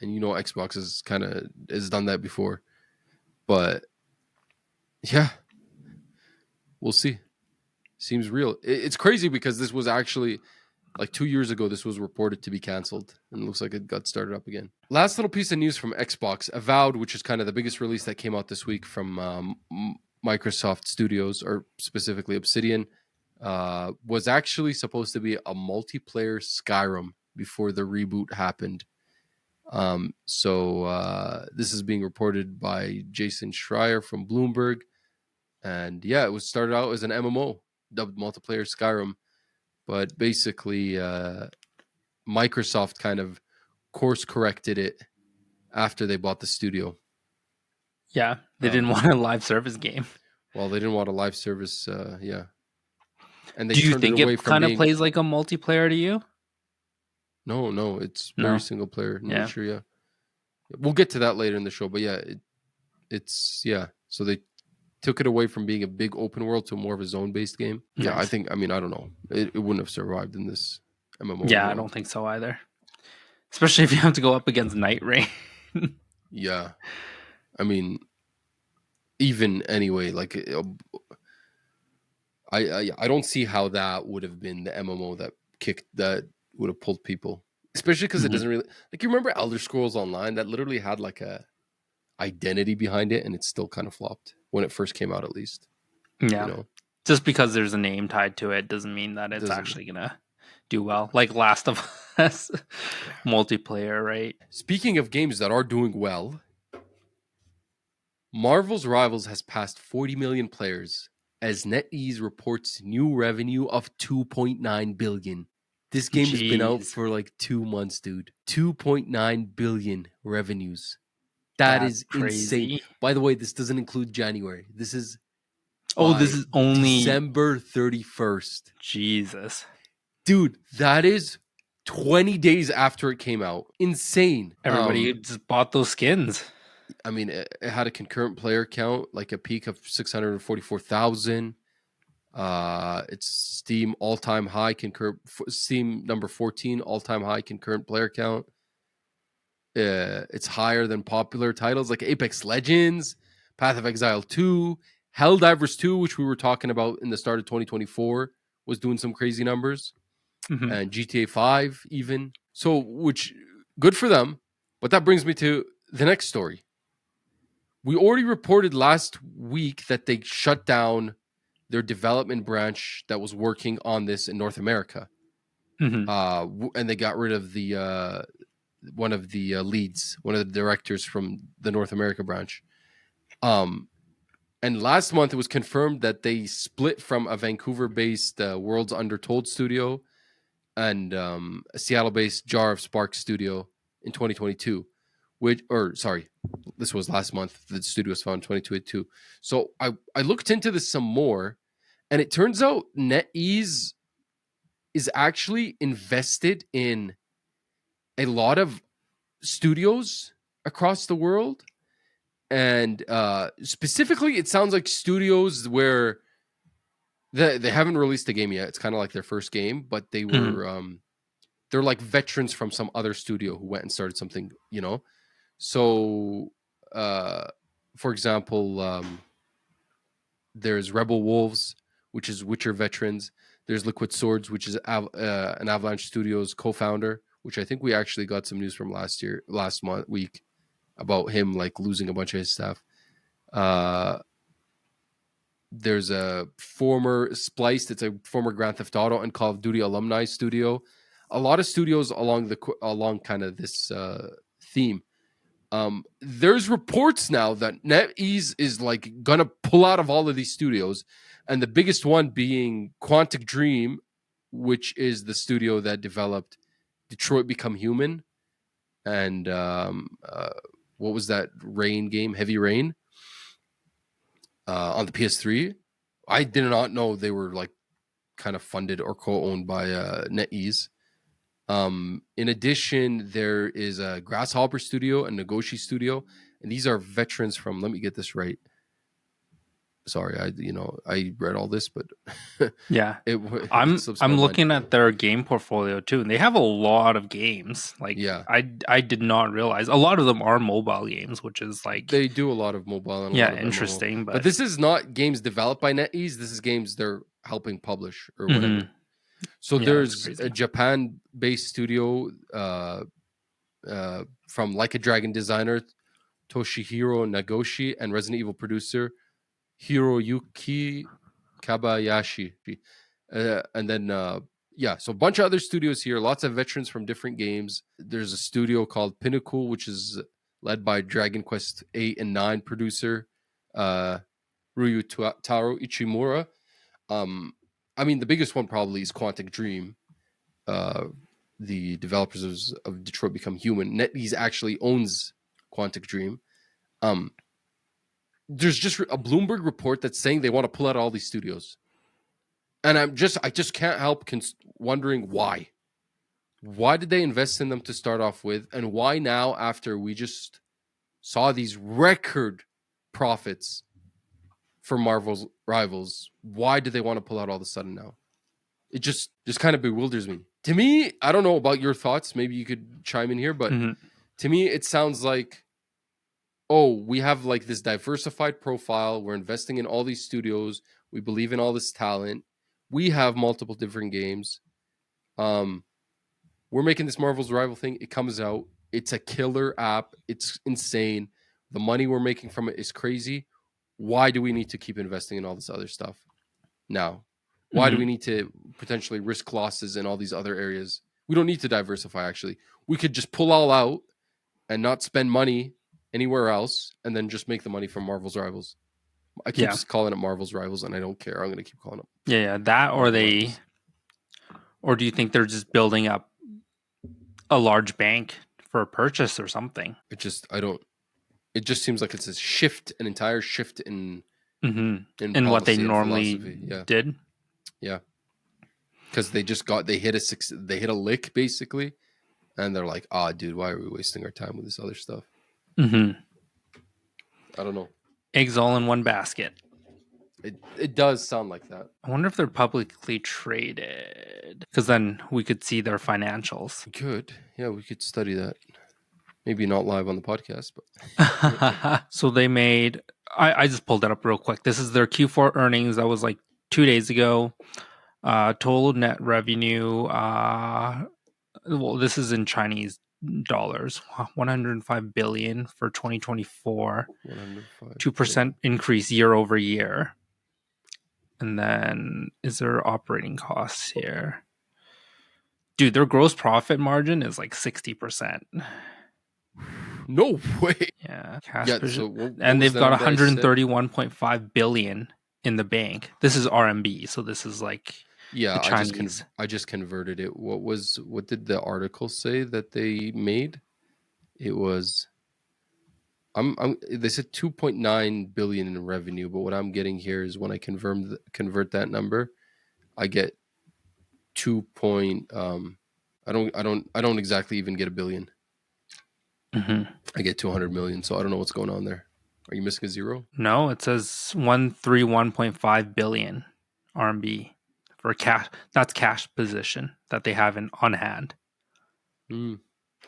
And you know, Xbox has done that before. But yeah, we'll see. Seems real. It's crazy because this was actually like 2 years ago, this was reported to be canceled, and it looks like it got started up again. Last little piece of news from Xbox, Avowed, which is kind of the biggest release that came out this week from Microsoft Studios, or specifically Obsidian, was actually supposed to be a multiplayer Skyrim before the reboot happened. So this is being reported by Jason Schreier from Bloomberg. And yeah, it was started out as an MMO, dubbed multiplayer Skyrim. But basically, Microsoft kind of course corrected it after they bought the studio.
Yeah, they didn't want a live service game.
Well, they didn't want a live service, yeah. And they
Do you
turned
think
it away
it
from
kind of
being...
plays like a multiplayer to you?
No, it's very
No.
single player
Yeah.
nature, yeah. We'll get to that later in the show, but yeah, it's yeah. So they took it away from being a big open world to more of a zone-based game. Yeah,
Nice.
I don't know. It wouldn't have survived in this MMO.
Yeah,
world.
I don't think so either. Especially if you have to go up against Night Rain.
Yeah. I mean, even anyway, like I don't see how that would have been the MMO that would have pulled people, especially because it doesn't really, like, you remember Elder Scrolls Online that literally had like a identity behind it, and it still kind of flopped when it first came out, at least.
Yeah.
You know?
Just because there's a name tied to it doesn't mean that it's actually gonna do well. Like Last of Us multiplayer, right?
Speaking of games that are doing well, Marvel's Rivals has passed 40 million players as NetEase reports new revenue of 2.9 billion. This game has been out for like 2 months, dude. 2.9 billion revenues. That's crazy. Insane. By the way, this doesn't include January. This is
this is only
December 31st.
Jesus.
Dude, that is 20 days after it came out. Insane.
Everybody just bought those skins.
I mean, it had a concurrent player count, like a peak of 644,000. It's Steam all-time high Steam number 14 all-time high concurrent player count. It's higher than popular titles like Apex Legends, Path of Exile 2, Helldivers 2, which we were talking about in the start of 2024, was doing some crazy numbers, and GTA 5 even. So, which, good for them. But that brings me to the next story. We already reported last week that they shut down their development branch that was working on this in North America. And they got rid of the one of the leads, one of the directors from the North America branch. And last month it was confirmed that they split from a Vancouver-based Worlds Undertold studio and a Seattle-based Jar of Sparks studio in 2022. This was last month. The studio was found in 2022. So I looked into this some more, and it turns out NetEase is actually invested in a lot of studios across the world. And specifically, it sounds like studios where they haven't released a game yet. It's kind of like their first game, but they were they're like veterans from some other studio who went and started something, you know. So, for example, there's Rebel Wolves, which is Witcher veterans. There's Liquid Swords, which is an Avalanche Studios co-founder, which I think we actually got some news from last week about him like losing a bunch of his staff. There's a former Spliced. It's a former Grand Theft Auto and Call of Duty alumni studio. A lot of studios along kind of this theme. There's reports now that NetEase is like gonna pull out of all of these studios, and the biggest one being Quantic Dream, which is the studio that developed Detroit Become Human, and what was that Rain game, Heavy Rain, on the PS3. I did not know they were like kind of funded or co-owned by NetEase. In addition, there is a Grasshopper Studio and Nagoshi Studio, and these are veterans from. Let me get this right. Sorry, I read all this, but
yeah,
it
I'm
slips my mind.
looking at their game portfolio too, and they have a lot of games. Like,
Yeah.
I did not realize a lot of them are mobile games, which is like
They do a lot of mobile and a
yeah,
lot of MMO.
interesting.
But this is not games developed by NetEase. This is games they're helping publish or whatever. So
Yeah,
there's
that's
a
crazy.
Japan-based studio from Like a Dragon designer Toshihiro Nagoshi and Resident Evil producer Hiroyuki Kabayashi. And then, so a bunch of other studios here, lots of veterans from different games. There's a studio called Pinnacle, which is led by Dragon Quest 8 and 9 producer Ryutaro Ichimura. I mean, the biggest one probably is Quantic Dream, the developers of Detroit Become Human. NetEase actually owns Quantic Dream. There's just a Bloomberg report that's saying they want to pull out all these studios, and I just can't help wondering why. Why did they invest in them to start off with, and why now after we just saw these record profits for Marvel's rivals? Why do they want to pull out all of a sudden now? It just kind of bewilders me. To me, I don't know about your thoughts. Maybe you could chime in here, but to me, it sounds like, oh, we have like this diversified profile. We're investing in all these studios. We believe in all this talent. We have multiple different games. We're making this Marvel's Rival thing. It comes out. It's a killer app. It's insane. The money we're making from it is crazy. Why do we need to keep investing in all this other stuff now? Why do we need to potentially risk losses in all these other areas? We don't need to diversify, actually. We could just pull all out and not spend money anywhere else and then just make the money from Marvel's Rivals. I keep just calling it Marvel's Rivals, and I don't care. I'm going to keep calling it.
Yeah, that or they, or do you think they're just building up a large bank for a purchase or something?
It just seems like it's an entire shift in
what they normally did.
Yeah, because they hit a lick basically, and they're like, dude, why are we wasting our time with this other stuff? I don't know.
Eggs all in one basket.
It does sound like that.
I wonder if they're publicly traded, because then we could see their financials.
We could, yeah, we could study that. Maybe not live on the podcast, but
so they made. I just pulled that up real quick. This is their Q4 earnings. That was like 2 days ago. Total net revenue. Well, this is in Chinese dollars. 105 billion for 2024. 2% increase year over year. And then is there operating costs here? Dude, their gross profit margin is like 60%.
No way.
Yeah, cash
Yeah.
position.
So what
And
was
they've
the
got
number I said?
131.5 billion in the bank. This is RMB, so this is like
Yeah,
the Chinese.
I just converted it. What did the article say that they made? It was I'm they said 2.9 billion in revenue, but what I'm getting here is when I convert that number, I get 2 point I don't exactly even get a billion.
Mm-hmm.
I get 200 million, so I don't know what's going on there. Are you missing a zero?
No, it says 131.5 billion RMB for cash. That's cash position that they have in on hand.
Mm.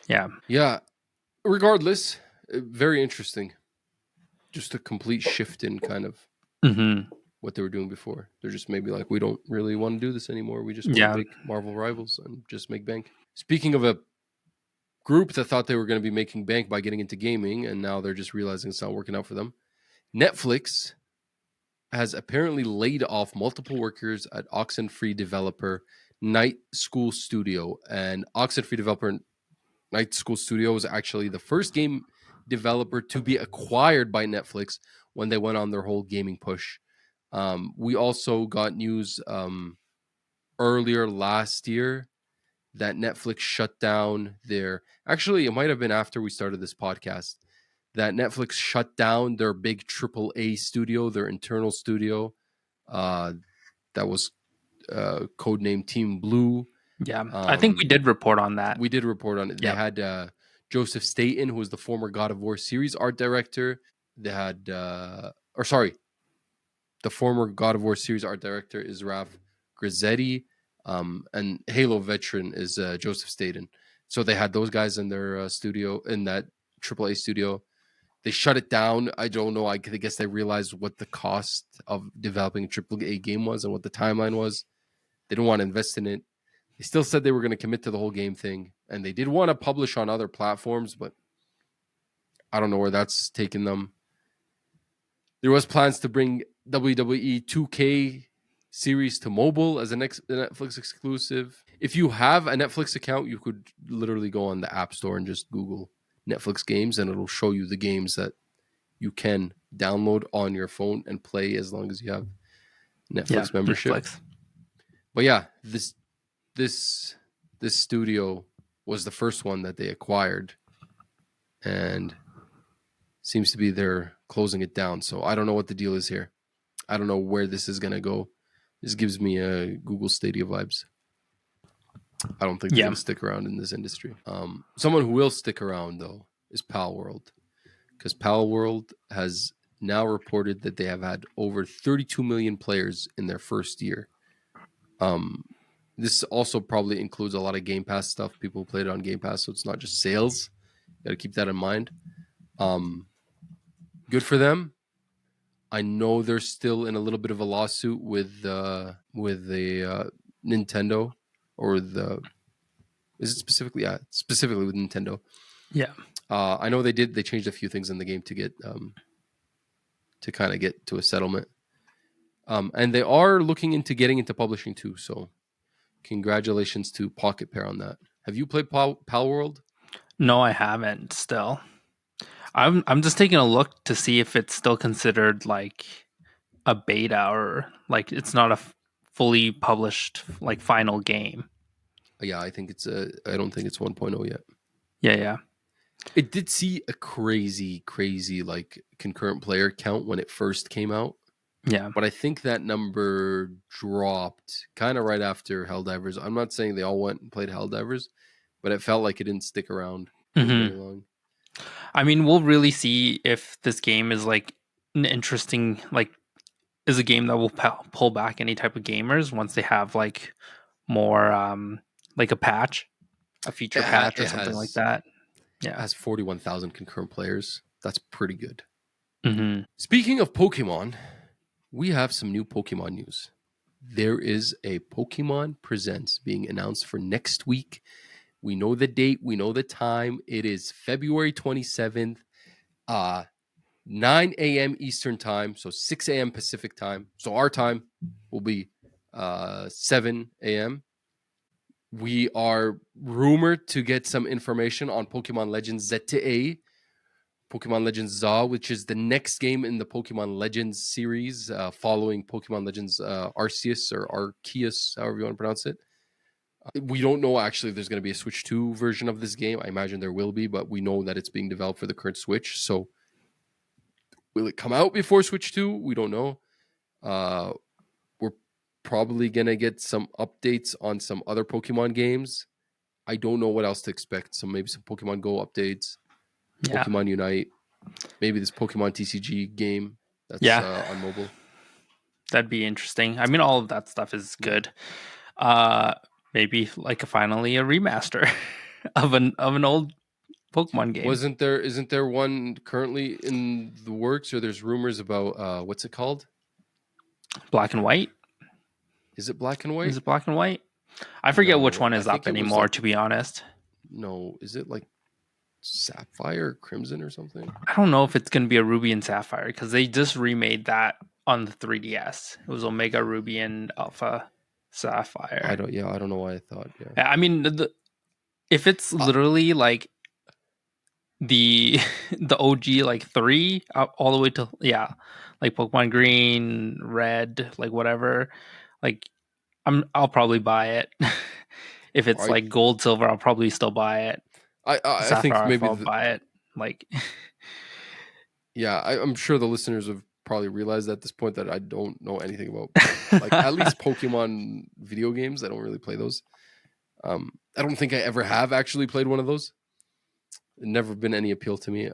Yeah.
Yeah, regardless, very interesting. Just a complete shift in kind of
Mm-hmm.
what they were doing before. They're just maybe like, we don't really want to do this anymore. We just want to
Yeah.
make Marvel Rivals and just make bank. Speaking of a group that thought they were going to be making bank by getting into gaming, and now they're just realizing it's not working out for them. Netflix has apparently laid off multiple workers at Oxenfree developer Night School Studio. And Oxenfree developer Night School Studio was actually the first game developer to be acquired by Netflix when they went on their whole gaming push. We also got news earlier last year that Netflix shut down their. Actually, it might have been after we started this podcast that Netflix shut down their big AAA studio, their internal studio. Uh, that was codenamed Team Blue.
Yeah. I think we did report on that.
We did report on it. They
Yep.
had Joseph Staten, who was the former God of War series art director. They had, the former God of War series art director is Raf Grizzetti, and Halo veteran is Joseph Staten. So they had those guys in their studio, in that AAA studio. They shut it down. I don't know. I guess they realized what the cost of developing a AAA game was and what the timeline was. They didn't want to invest in it. They still said they were going to commit to the whole game thing, and they did want to publish on other platforms, but I don't know where that's taken them. There was plans to bring WWE 2K series to mobile as a next Netflix exclusive. If you have a Netflix account, you could literally go on the App Store and just Google Netflix games, and it'll show you the games that you can download on your phone and play as long as you have
Yeah.
Netflix membership.
Netflix.
But yeah, this studio was the first one that they acquired, and seems to be they're closing it down. So I don't know what the deal is here. I don't know where this is gonna go. This gives me Google Stadia vibes. I don't think they're
Yeah.
gonna stick around in this industry. Someone who will stick around though is Pal World, because Pal World has now reported that they have had over 32 million players in their first year. This also probably includes a lot of Game Pass stuff. People who played it on Game Pass, so it's not just sales. Got to keep that in mind. Good for them. I know they're still in a little bit of a lawsuit with the Nintendo, or the is it specifically specifically with Nintendo.
Yeah.
I know they changed a few things in the game to get to kind of get to a settlement. And they are looking into getting into publishing too. So congratulations to Pocket Pair on that. Have you played Pal World?
No, I haven't still. I'm just taking a look to see if it's still considered like a beta, or like it's not a fully published like final game.
Yeah, I think I don't think it's 1.0 yet.
Yeah, yeah.
It did see a crazy like concurrent player count when it first came out,
Yeah.
but I think that number dropped kind of right after Helldivers. I'm not saying they all went and played Helldivers, but it felt like it didn't stick around for very long.
I mean, we'll really see if this game is like an interesting, like, is a game that will pull back any type of gamers once they have like more, like a patch, a feature patch or
It
something like
has
that. Yeah.
41,000 concurrent players. That's pretty good.
Mm-hmm.
Speaking of Pokemon, we have some new Pokemon news. There is a Pokemon Presents being announced for next week. We know the date, we know the time. It is February 27th. 9 a.m. Eastern time, so 6 a.m. Pacific time. So our time will be 7 a.m. We are rumored to get some information on Pokemon Legends ZA, Pokemon Legends ZA, which is the next game in the Pokemon Legends series, following Pokemon Legends Arceus or Arceus, however you want to pronounce it. We don't know actually if there's going to be a Switch 2 version of this game. I imagine there will be, but we know that it's being developed for the current Switch. So will it come out before Switch 2? We don't know. We're probably going to get some updates on some other Pokemon games. I don't know what else to expect. So maybe some Pokemon Go updates,
Yeah.
Pokemon Unite, maybe this Pokemon TCG game that's on mobile.
That'd be interesting. I mean, all of that stuff is good. Maybe like finally a remaster of an old Pokemon game.
Isn't there one currently in the works, or there's rumors about what's it called?
Black and White?
Is it Black and White?
Is it Black and White? I forget which
No,
one
I
is
think
up
it was
anymore,
like,
to be honest.
no, is it like Sapphire or Crimson or something?
I don't know if it's going to be a Ruby and Sapphire because they just remade that on the 3DS. It was Omega Ruby and Alpha Sapphire.
I don't know why I thought. Yeah.
I mean, if it's literally like the OG like 3 all the way to like Pokemon Green, Red, like whatever, like I'll probably buy it. If it's like Gold, Silver, I'll probably still buy it.
I think maybe
I'll buy it. Like,
yeah, I'm sure the listeners have probably realized at this point that I don't know anything about like at least Pokemon video games. I don't really play those. I don't think I ever have actually played one of those. Never been any appeal to me.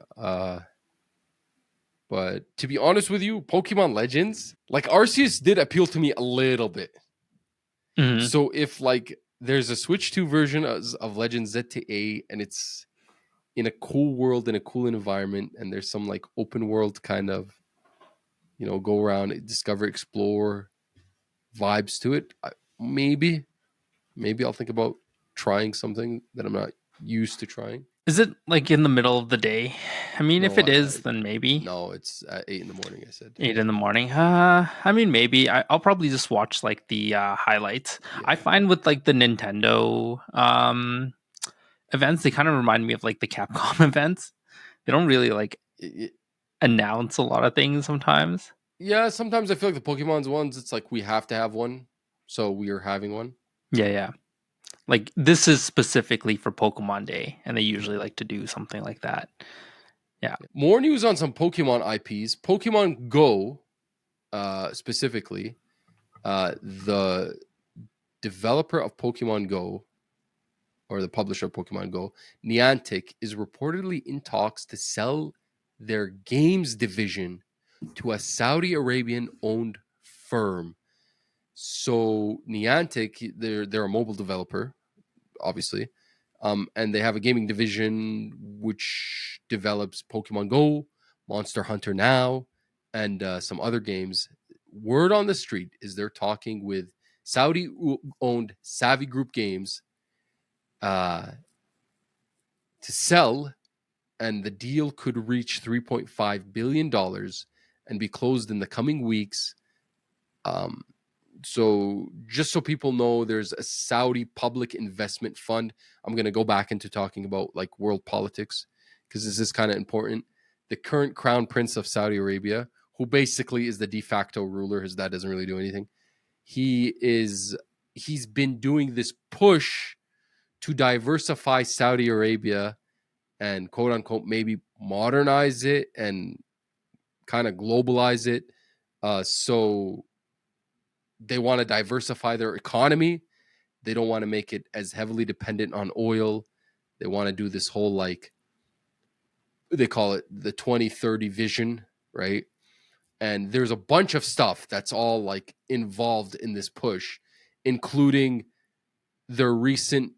But to be honest with you, Pokemon Legends, like Arceus did appeal to me a little bit.
mm-hmm.
So if like there's a Switch 2 version of Legends ZA and it's in a cool world, in a cool environment, and there's some like open world kind of, go around, discover, explore vibes to it, maybe I'll think about trying something that I'm not used to trying.
Is it like in the middle of the day? I mean, if it is, then maybe.
No, it's at 8 a.m. I said
8 a.m. I mean, maybe I'll probably just watch like the highlights. Yeah. I find with like the Nintendo events, they kind of remind me of like the Capcom events. They don't really like announce a lot of things sometimes.
Yeah, sometimes I feel like the Pokemon's ones, it's like we have to have one, so we are having one.
Yeah. Like this is specifically for Pokemon Day, and they usually like to do something like that. Yeah.
More news on some Pokemon IPs. Pokemon Go, specifically, the developer of Pokemon Go, or the publisher of Pokemon Go, Niantic, is reportedly in talks to sell their games division to a Saudi Arabian-owned firm. So Niantic, they're a mobile developer, obviously, and they have a gaming division which develops Pokemon Go, Monster Hunter Now, and some other games. Word on the street is they're talking with Saudi-owned Savvy Group Games to sell, and the deal could reach $3.5 billion and be closed in the coming weeks. So just so people know, there's a Saudi public investment fund. I'm going to go back into talking about like world politics because this is kind of important. The current crown prince of Saudi Arabia, who basically is the de facto ruler, his dad doesn't really do anything. He's been doing this push to diversify Saudi Arabia and quote unquote maybe modernize it and kind of globalize it. So they want to diversify their economy. They don't want to make it as heavily dependent on oil. They want to do this whole, like, they call it the 2030 vision, right? And there's a bunch of stuff that's all like involved in this push, including their recent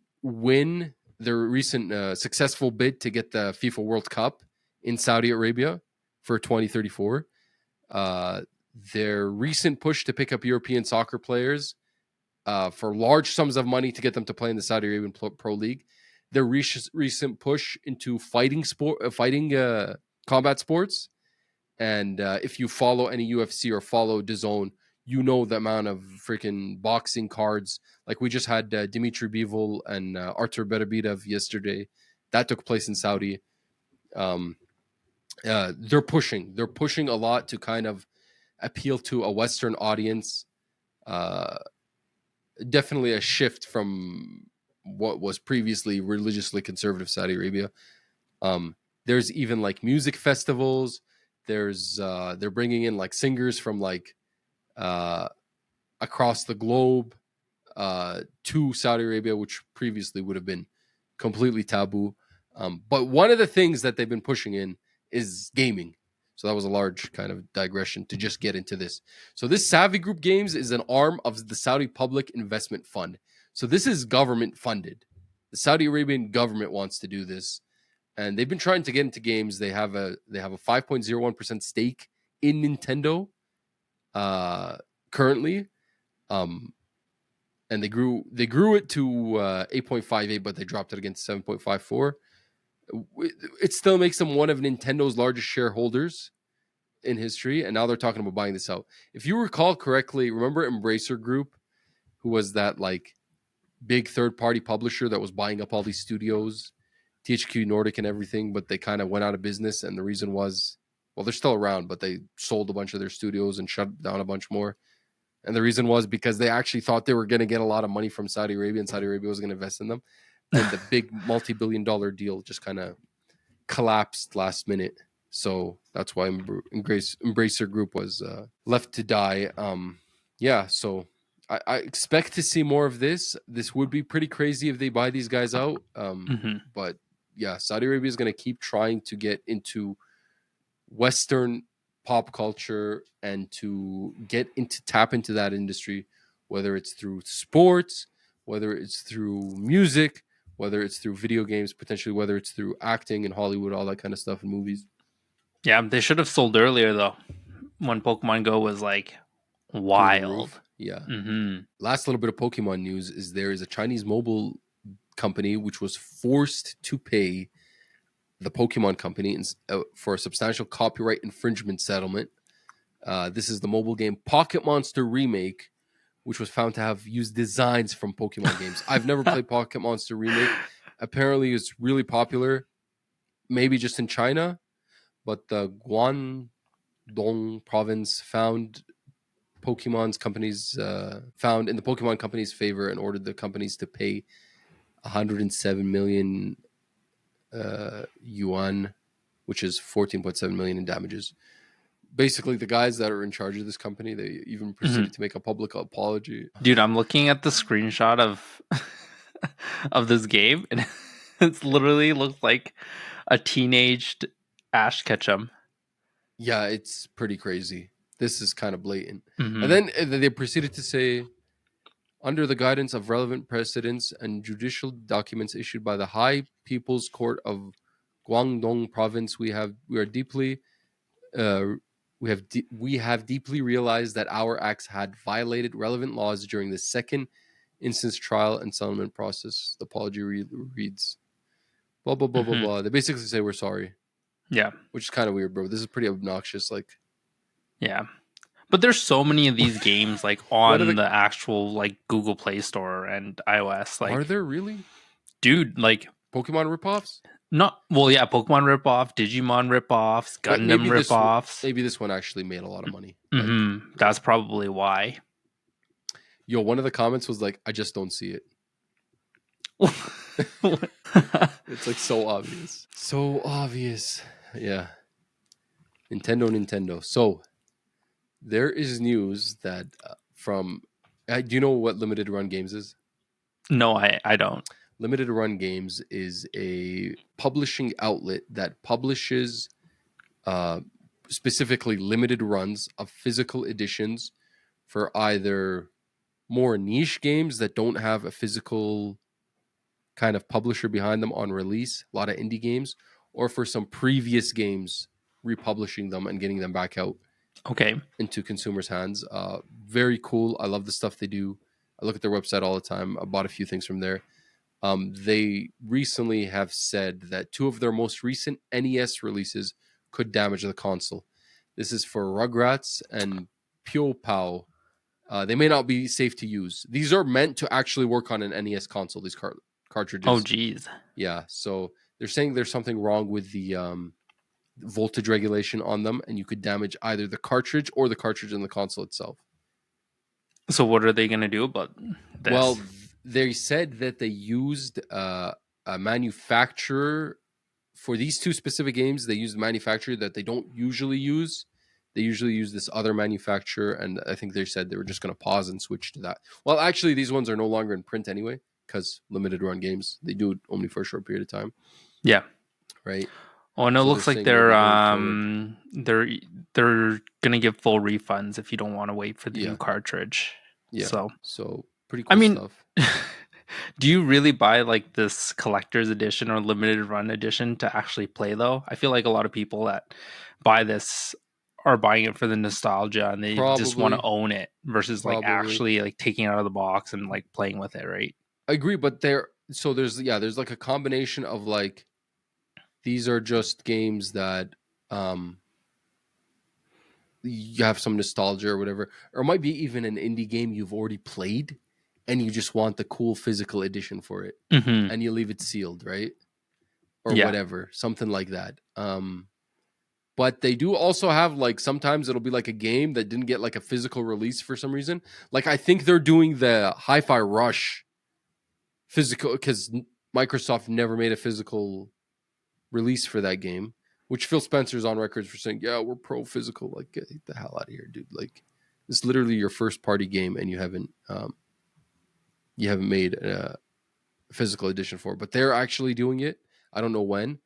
successful bid to get the FIFA World Cup in Saudi Arabia for 2034. Their recent push to pick up European soccer players for large sums of money to get them to play in the Saudi Arabian Pro League. Their recent push into fighting combat sports, And if you follow any UFC or follow DAZN, you know the amount of freaking boxing cards. Like we just had Dimitri Bivol and Artur Beterbiev yesterday. That took place in Saudi. Um, they're pushing. They're pushing a lot to kind of appeal to a Western audience. Uh, Definitely a shift from what was previously religiously conservative Saudi Arabia. There's even like music festivals. There's they're bringing in like singers from like uh, across the globe to Saudi Arabia, which previously would have been completely taboo. But one of the things that they've been pushing in is gaming. So that was a large kind of digression to just get into this. So this Savvy Group Games is an arm of the Saudi Public Investment Fund. So this is government funded. The Saudi Arabian government wants to do this, and they've been trying to get into games. They have a 5.01% stake in Nintendo currently. Um, and they grew it to 8.58, but they dropped it again to 7.54. It still makes them one of Nintendo's largest shareholders in history, and now they're talking about buying this out. If you recall correctly, remember Embracer Group, who was that like big third party publisher that was buying up all these studios, THQ Nordic and everything, but they kind of went out of business, and the reason was, well, they're still around, but they sold a bunch of their studios and shut down a bunch more. And the reason was because they actually thought they were going to get a lot of money from Saudi Arabia, and Saudi Arabia was going to invest in them. And the big multi-billion-dollar deal just kind of collapsed last minute. So that's why Embracer Group was left to die. Yeah, so I expect to see more of this. This would be pretty crazy if they buy these guys out.
Mm-hmm.
But yeah, Saudi Arabia is going to keep trying to get into Western pop culture and to tap into that industry, whether it's through sports, whether it's through music, whether it's through video games, potentially whether it's through acting in Hollywood, all that kind of stuff in movies.
Yeah, they should have sold earlier though, when Pokemon Go was like
Through the
wild.
roof. Yeah.
Mm-hmm.
Last little bit of Pokemon news is there is a Chinese mobile company which was forced to pay the Pokemon company for a substantial copyright infringement settlement. This is the mobile game Pocket Monster Remake, which was found to have used designs from Pokemon games. I've never played Pocket Monster Remake. Apparently, it's really popular, maybe just in China, but the Guangdong province found found in the Pokemon company's favor and ordered the companies to pay 107 million yuan, which is 14.7 million in damages. Basically, the guys that are in charge of this company, they even proceeded to make a public apology.
Dude, I'm looking at the screenshot of of this game, and it's literally looks like a teenaged Ash Ketchum.
Yeah, it's pretty crazy. This is kind of blatant.
Mm-hmm.
And then they proceeded to say, under the guidance of relevant precedents and judicial documents issued by the High People's Court of Guangdong Province, we are deeply we have deeply realized that our acts had violated relevant laws during the second instance trial and settlement process. The apology reads, blah blah blah blah blah. They basically say we're sorry.
Yeah,
which is kind of weird, bro. This is pretty obnoxious. Like,
yeah. But there's so many of these games like on the actual like Google Play Store and iOS. Like,
are there really,
dude? Like
Pokemon ripoffs?
Not well, yeah. Pokemon ripoff, Digimon ripoffs, Gundam ripoffs.
Maybe this one actually made a lot of money.
Mm-hmm. That's probably why.
Yo, one of the comments was like, "I just don't see it." It's like so obvious. So obvious. Yeah. Nintendo. So there is news that from do you know what limited run games is?
No, I don't.
Limited Run Games is a publishing outlet that publishes specifically limited runs of physical editions for either more niche games that don't have a physical kind of publisher behind them on release, a lot of indie games, or for some previous games, republishing them and getting them back out into consumers' hands. Very cool. I love the stuff they do. I look at their website all the time. I bought a few things from there. They recently have said that two of their most recent NES releases could damage the console. This is for Rugrats and Pyo Pow. They may not be safe to use. These are meant to actually work on an NES console. These
Oh,
cartridges.
geez.
Yeah. So they're saying there's something wrong with the voltage regulation on them, and you could damage either the cartridge or the cartridge in the console itself.
So what are they going to do about this?
Well, they said that they used a manufacturer for these two specific games. They used a manufacturer that they don't usually use. They usually use this other manufacturer, and I think they said they were just going to pause and switch to that. Well, actually, these ones are no longer in print anyway because limited run games. They do it only for a short period of time.
Yeah.
Right.
Oh, and it
So
looks
they're
like
saying
they're gonna give full refunds if you don't want to wait for the
Yeah.
new cartridge.
Yeah.
So
pretty cool
I mean,
stuff.
do you really buy like this collector's edition or limited run edition to actually play though? I feel like a lot of people that buy this are buying it for the nostalgia and they just want to
Probably.
own it versus like
Probably.
actually like taking it out of the box and like playing with it, right?
I agree, but there's like a combination of like these are just games that you have some nostalgia or whatever, or it might be even an indie game you've already played and you just want the cool physical edition for it
Mm-hmm.
and you leave it sealed, right? Or
Yeah.
whatever, something like that. But they do also have like sometimes it'll be like a game that didn't get like a physical release for some reason. Like I think they're doing the Hi-Fi Rush physical because Microsoft never made a physical release for that game, which Phil Spencer's on records for saying, "Yeah, we're pro physical." Like, get the hell out of here, dude! Like, it's literally your first party game, and you haven't made a physical edition for it. But they're actually doing it. I don't know when.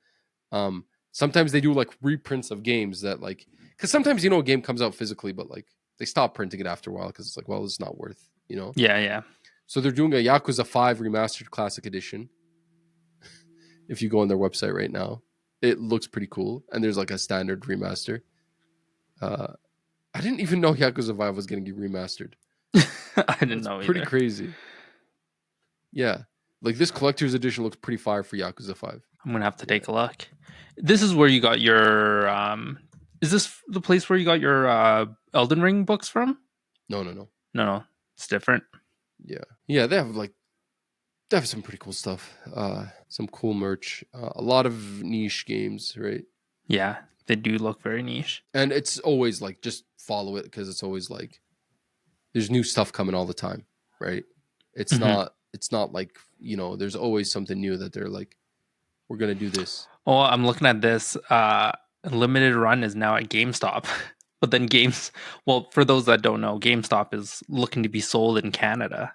Sometimes they do like reprints of games that like because sometimes a game comes out physically, but like they stop printing it after a while because it's like, well, it's not worth,
Yeah.
So they're doing a Yakuuza 5 remastered classic edition. If you go on their website right now, it looks pretty cool. And there's like a standard remaster. I didn't even know Yakuza 5 was getting remastered.
I didn't
That's
know
pretty
either.
crazy. Yeah. Like this collector's edition looks pretty fire for Yakuza 5.
I'm gonna have to take a look. This is where you got your is this the place where you got your Elden Ring books from?
No.
No, it's different.
Yeah. Yeah, they have some pretty cool stuff. Some cool merch. A lot of niche games, right?
Yeah, they do look very niche.
And it's always like just follow it because it's always like there's new stuff coming all the time, right? It's not like, there's always something new that they're like, we're gonna do this.
Oh, I'm looking at this. Limited run is now at GameStop. But then for those that don't know, GameStop is looking to be sold in Canada.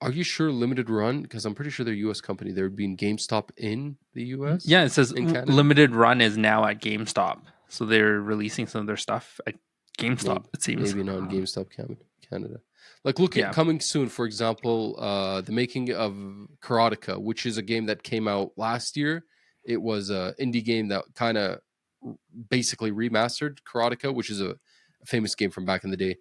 Are you sure limited run? Because I'm pretty sure they're a US company. They're being GameStop in the US.
Yeah, it says
in Canada.
limited run is now at GameStop. So they're releasing some of their stuff at GameStop, it seems.
Maybe not in GameStop Canada. Like look at coming soon, for example, the making of Karateka, which is a game that came out last year. It was an indie game that kind of basically remastered Karateka, which is a famous game from back in the day.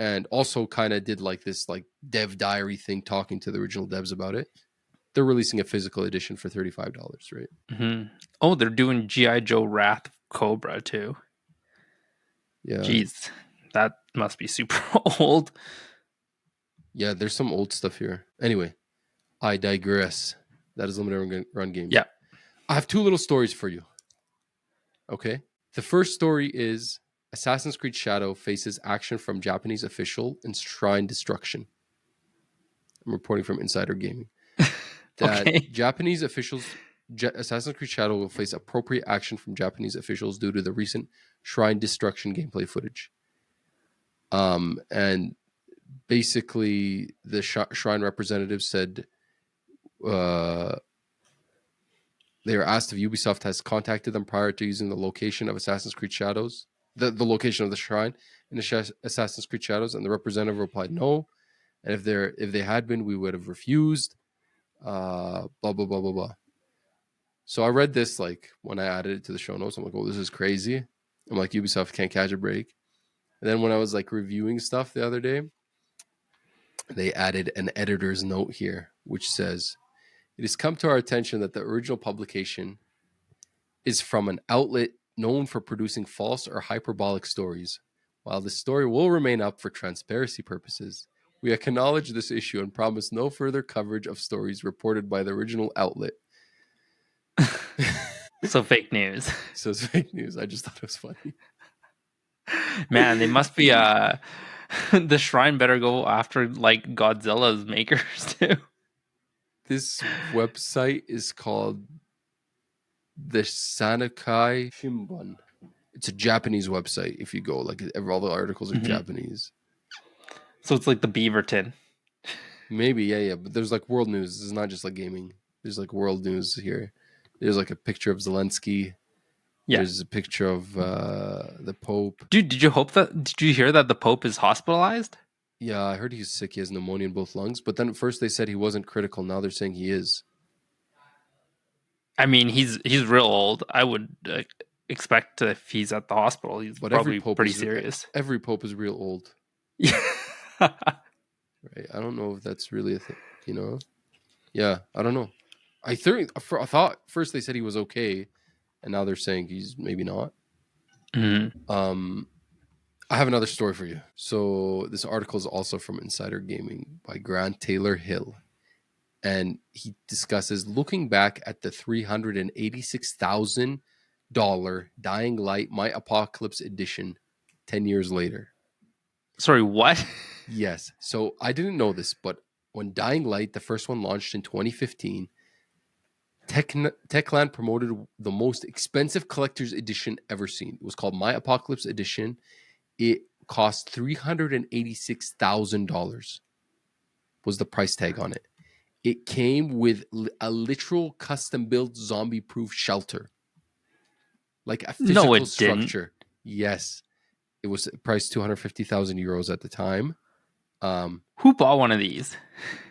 And also kind of did like this like dev diary thing, talking to the original devs about it. They're releasing a physical edition for $35, right?
Mm-hmm. Oh, they're doing G.I. Joe Wrath of Cobra too.
Yeah.
Jeez, that must be super old.
Yeah, there's some old stuff here. Anyway, I digress. That is limited run games.
Yeah.
I have two little stories for you. Okay. The first story is Assassin's Creed Shadow faces action from Japanese official in shrine destruction. I'm reporting from Insider Gaming. That
Okay.
Japanese officials, Assassin's Creed Shadow will face appropriate action from Japanese officials due to the recent shrine destruction gameplay footage. And basically, the shrine representative said they were asked if Ubisoft has contacted them prior to using the location of Assassin's Creed Shadows, the location of the shrine in Assassin's Creed Shadows, and the representative replied no. And if they had been, we would have refused. Blah blah blah blah blah. So I read this like when I added it to the show notes. I'm like, oh, this is crazy. I'm like, Ubisoft can't catch a break. And then when I was like reviewing stuff the other day, they added an editor's note here, which says, "It has come to our attention that the original publication is from an outlet known for producing false or hyperbolic stories. While this story will remain up for transparency purposes, we acknowledge this issue and promise no further coverage of stories reported by the original outlet.
So fake news.
So it's fake news. I just thought it was funny.
Man, they must be the shrine better go after like Godzilla's makers too.
This website is called the Sanakai Shimbun. It's a Japanese website. If you go, like all the articles are
Mhm.
Japanese.
So it's like the Beaverton.
Maybe, yeah. But there's like world news. This is not just like gaming. There's like world news here. There's like a picture of Zelensky.
Yeah.
There's a picture of the Pope.
Dude, did you hear that the Pope is hospitalized?
Yeah, I heard he's sick. He has pneumonia in both lungs. But then at first they said he wasn't critical. Now they're saying he is.
I mean, he's real old. I would expect if he's at the hospital, he's
But
probably pretty serious.
every Pope is real old,
Yeah.
right? I don't know if that's really a thing. You know? Yeah, I don't know. I thought first they said he was okay, and now they're saying he's maybe not.
Mhm.
I have another story for you. So this article is also from Insider Gaming by Grant Taylor Hill, and he discusses looking back at the $386,000 Dying Light My Apocalypse edition 10 years later.
Sorry, what?
Yes. So I didn't know this, but when Dying Light, the first one, launched in 2015, Techland promoted the most expensive collector's edition ever seen. It was called My Apocalypse Edition. It cost $386,000 was the price tag on it. It came with a literal custom-built zombie-proof shelter, like a
No,
physical
it didn't.
structure. Yes, it was priced 250,000 euros at the time.
Who bought one of these?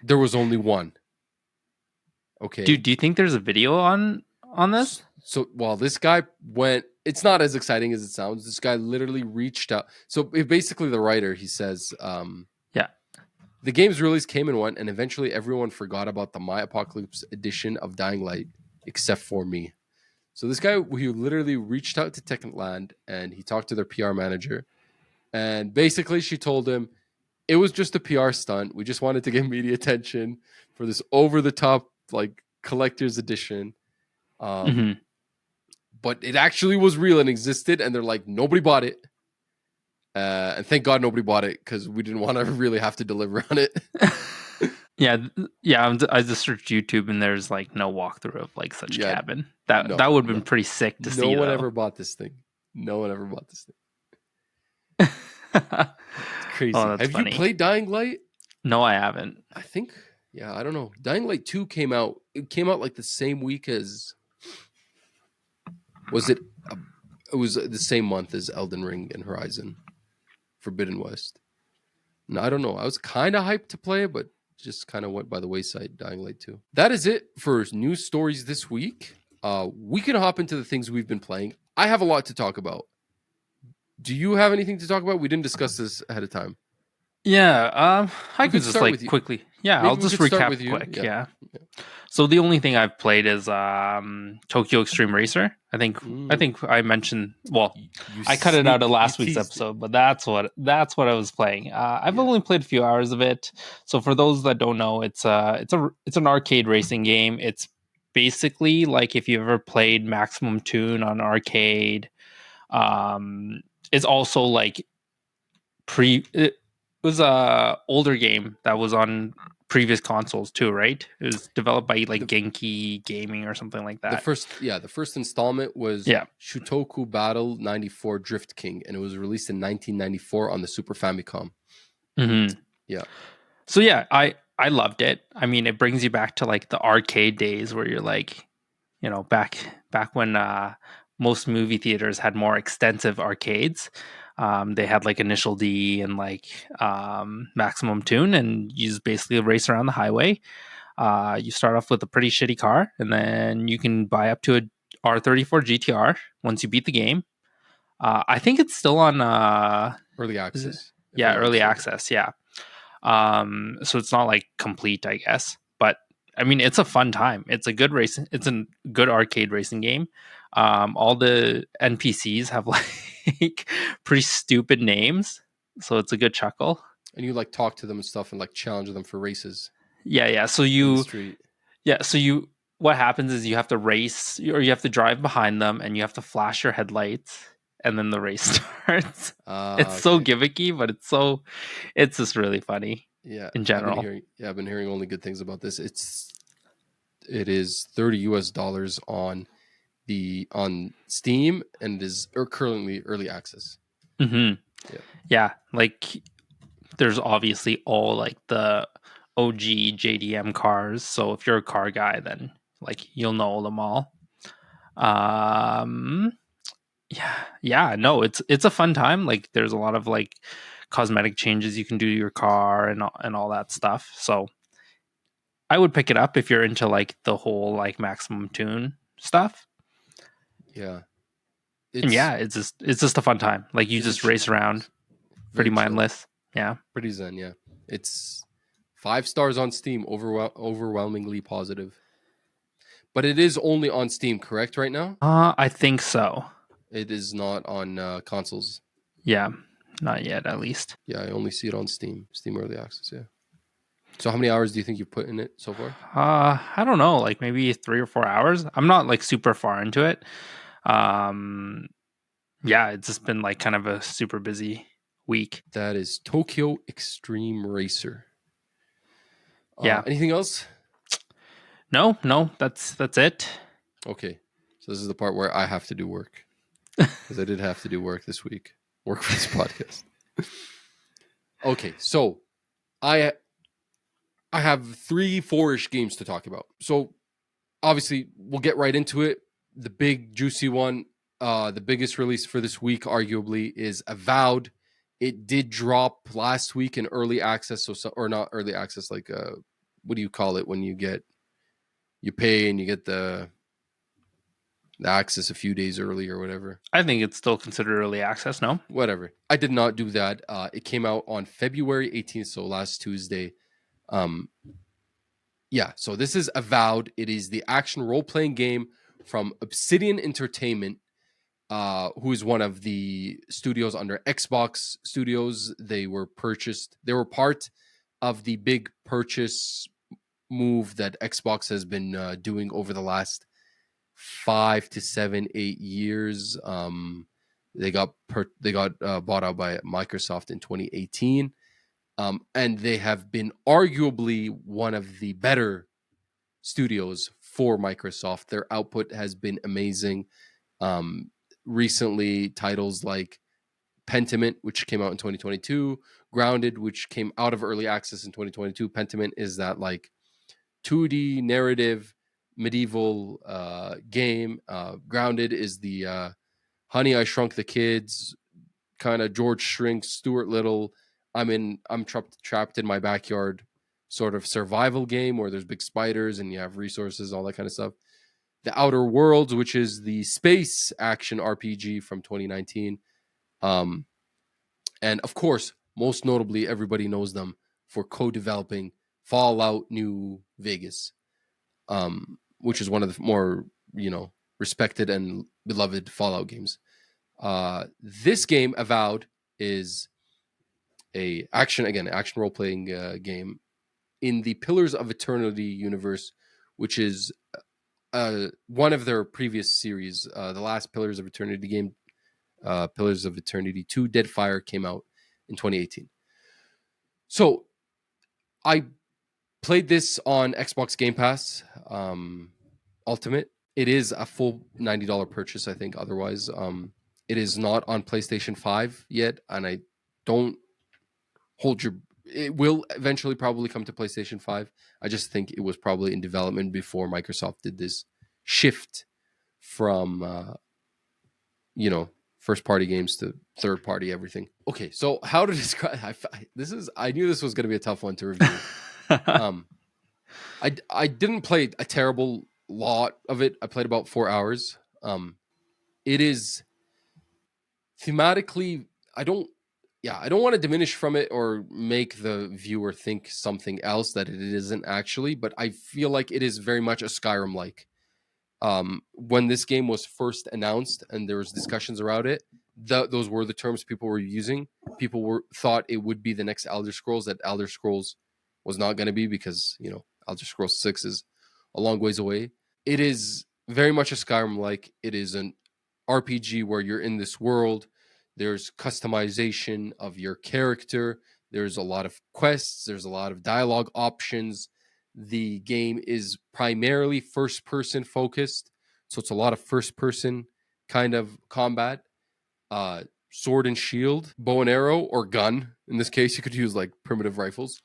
There was only one. Okay.
Dude, do you think there's a video on this?
So while this guy went, it's not as exciting as it sounds. This guy literally reached out. So basically, the writer, he says,
Yeah.
the game's release came and went, and eventually everyone forgot about the My Apocalypse edition of Dying Light, except for me. So this guy, he literally reached out to Techland and he talked to their PR manager, and basically she told him it was just a PR stunt. We just wanted to get media attention for this over the top like collector's edition.
Hmm.
But it actually was real and existed, and they're like, nobody bought it. And thank God nobody bought it because we didn't want to really have to deliver on it.
Yeah, yeah. I just searched YouTube and there's like no walkthrough of like such
Yeah,
cabin. That
no,
would have been
no.
pretty sick to
No
see
one
though.
ever bought this thing. No one ever bought this thing.
Oh,
It's crazy.
that's
Have you
funny.
played Dying Light?
No, I haven't.
I think, yeah, I don't know. Dying Light 2 came out. It came out like the same week as, was it? It was the same month as Elden Ring and Horizon Forbidden West. No, I don't know. I was kind of hyped to play it, but just kind of went by the wayside. Dying Light 2. That is it for news stories this week. We can hop into the things we've been playing. I have a lot to talk about. Do you have anything to talk about? We didn't discuss this ahead of time.
Yeah, I
We
could
could
just
start
like
with you.
quickly. Yeah, I'll
Maybe we
just
could start
recap
with you.
quick.
Yeah.
Yeah. So the only thing I've played is Tokyo Extreme Racer. I think I mentioned. Well,
You
I cut it out of
you
last week's
teased it.
episode, but that's what I was playing. I've
Yeah.
only played a few hours of it. So for those that don't know, it's an arcade racing game. It's basically like if you ever played Maximum Tune on arcade. It's also like it was a older game that was on previous consoles too, right? It was developed by like
The
Genki Gaming or something like
the
that.
first the first installment was
Yeah.
Shutoku Battle 94 Drift King, and it was released in 1994 on the Super Famicom.
Mm-hmm.
Yeah.
So yeah, I loved it. I mean, it brings you back to like the arcade days where you're like, back when most movie theaters had more extensive arcades. They had like Initial D and like Maximum Tune, and you just basically race around the highway. You start off with a pretty shitty car, and then you can buy up to a R34 GTR once you beat the game. I think it's still on.
Early
Is it?
access, if I'm
Yeah,
not
early
mistaken.
access. Yeah. So it's not like complete, I guess, but I mean, it's a fun time. It's a good race. It's a good arcade racing game. All the NPCs have like pretty stupid names, so it's a good chuckle.
And you like talk to them and stuff and like challenge them for races
Yeah. So
in the
you
street.
Yeah, so what happens is you have to race or you have to drive behind them and you have to flash your headlights and then the race starts. It's so
Okay.
gimmicky, but it's just really funny
Yeah,
in general.
I've been hearing only good things about this. It is $30 on on Steam and it is currently early access.
Hmm.
Yeah.
Yeah, like there's obviously all like the OG JDM cars. So if you're a car guy, then like you'll know them all. Um, yeah, no, it's a fun time. Like there's a lot of like cosmetic changes you can do to your car and all that stuff. So I would pick it up if you're into like the whole like maximum tune stuff.
Yeah.
And
It's
yeah, it's just a fun time. Like you
it's a
just race around, pretty
very chill.
mindless. Yeah.
Pretty zen, yeah. It's 5 stars on Steam, overwhelmingly positive. But it is only on Steam, correct, right now?
I think so.
It is not on consoles.
Yeah, not yet at least.
Yeah, I only see it on Steam. Steam Early Access, yeah. So how many hours do you think you've put in it so far?
I don't know, like maybe 3 or 4 hours. I'm not like super far into it. Um, yeah, it's just been like kind of a super busy week.
That is Tokyo Extreme Racer.
Yeah.
Anything else?
No, that's it.
Okay. So this is the part where I have to do work. Because I did have to do work this week. Work for this podcast. Okay, so I have 3 4-ish games to talk about. So obviously we'll get right into it. The big juicy one, the biggest release for this week, arguably, is Avowed. It did drop last week in early access, or not early access, like what do you call it when you pay and you get the access a few days early or whatever.
I think it's still considered early access. No.
Whatever. I did not do that. It came out on February 18th, so last Tuesday. Um, yeah, so this is Avowed. It is the action role playing game from Obsidian Entertainment, who is one of the studios under Xbox Studios. They were purchased. They were part of the big purchase move that Xbox has been doing over the last 5 to 7, 8 years. They got bought out by Microsoft in 2018, and they have been arguably one of the better studios for Microsoft. Their output has been amazing. Recently, titles like Pentiment, which came out in 2022, Grounded, which came out of early access in 2022. Pentiment is that like 2D narrative medieval game. Grounded is the Honey I Shrunk the Kids kind of George Shrinks, Stuart Little. I'm trapped in my backyard sort of survival game where there's big spiders and you have resources, all that kind of stuff. The Outer Worlds, which is the space action RPG from 2019. Um, and of course, most notably, everybody knows them for co-developing Fallout New Vegas, which is one of the more respected and beloved Fallout games. This game, Avowed, is action role playing game in the Pillars of Eternity universe, which is one of their previous series. The last Pillars of Eternity game, Pillars of Eternity 2 Deadfire, came out in 2018. So I played this on Xbox Game Pass Ultimate. It is a full $90 purchase, I think. Otherwise, it is not on PlayStation 5 yet, and I don't hold your. It will eventually probably come to PlayStation 5. I just think it was probably in development before Microsoft did this shift from first party games to third party everything. Okay, so how to describe I knew this was going to be a tough one to review. I didn't play a terrible lot of it. I played about 4 hours. It is thematically, I don't want to diminish from it or make the viewer think something else that it isn't actually, but I feel like it is very much a Skyrim like. When this game was first announced and there was discussions around it, those were the terms people were using. People thought it would be the next Elder Scrolls. That Elder Scrolls was not going to be, because Elder Scrolls 6 is a long ways away. It is very much a Skyrim like. It is an RPG where you're in this world. There's customization of your character. There's a lot of quests. There's a lot of dialogue options. The game is primarily first person focused. So it's a lot of first person kind of combat. Sword and shield, bow and arrow, or gun. In this case, you could use like primitive rifles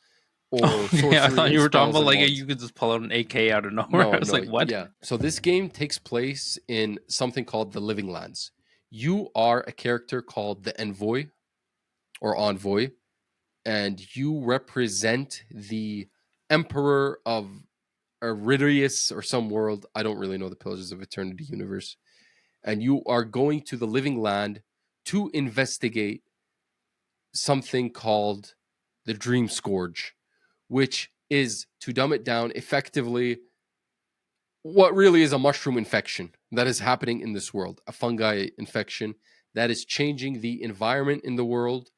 or
Okay, I
sorcery
thought
and
you were talking
spells
about
and
like
wands.
you could just pull out an AK out of nowhere. I
No,
was
no,
like, what?
yeah. So this game takes place in something called the Living Lands. You are a character called the Envoy or Envoy, and you represent the Emperor of Iridius or some world. I don't really know the Pillars of Eternity universe. And you are going to the Living Land to investigate something called the Dream Scourge, which is, to dumb it down, effectively what really is a mushroom infection that is happening in this world, a fungi infection that is changing the environment in the world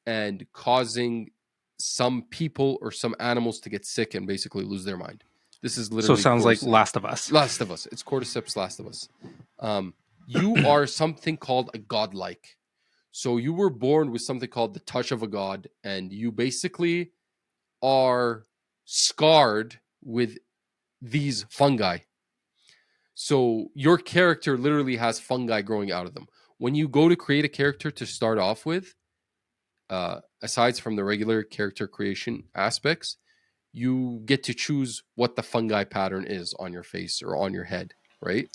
and causing some people or some animals to get sick and basically lose their mind. This is
So it
literally
sounds like Last of Us.
Last of Us. It's Cordyceps Last of Us. You are something called a godlike. So you were born with something called the touch of a god, and you basically are scarred with these fungi. So your character literally has fungi growing out of them. When you go to create a character to start off with, aside from the regular character creation aspects, you get to choose what the fungi pattern is on your face or on your head, right?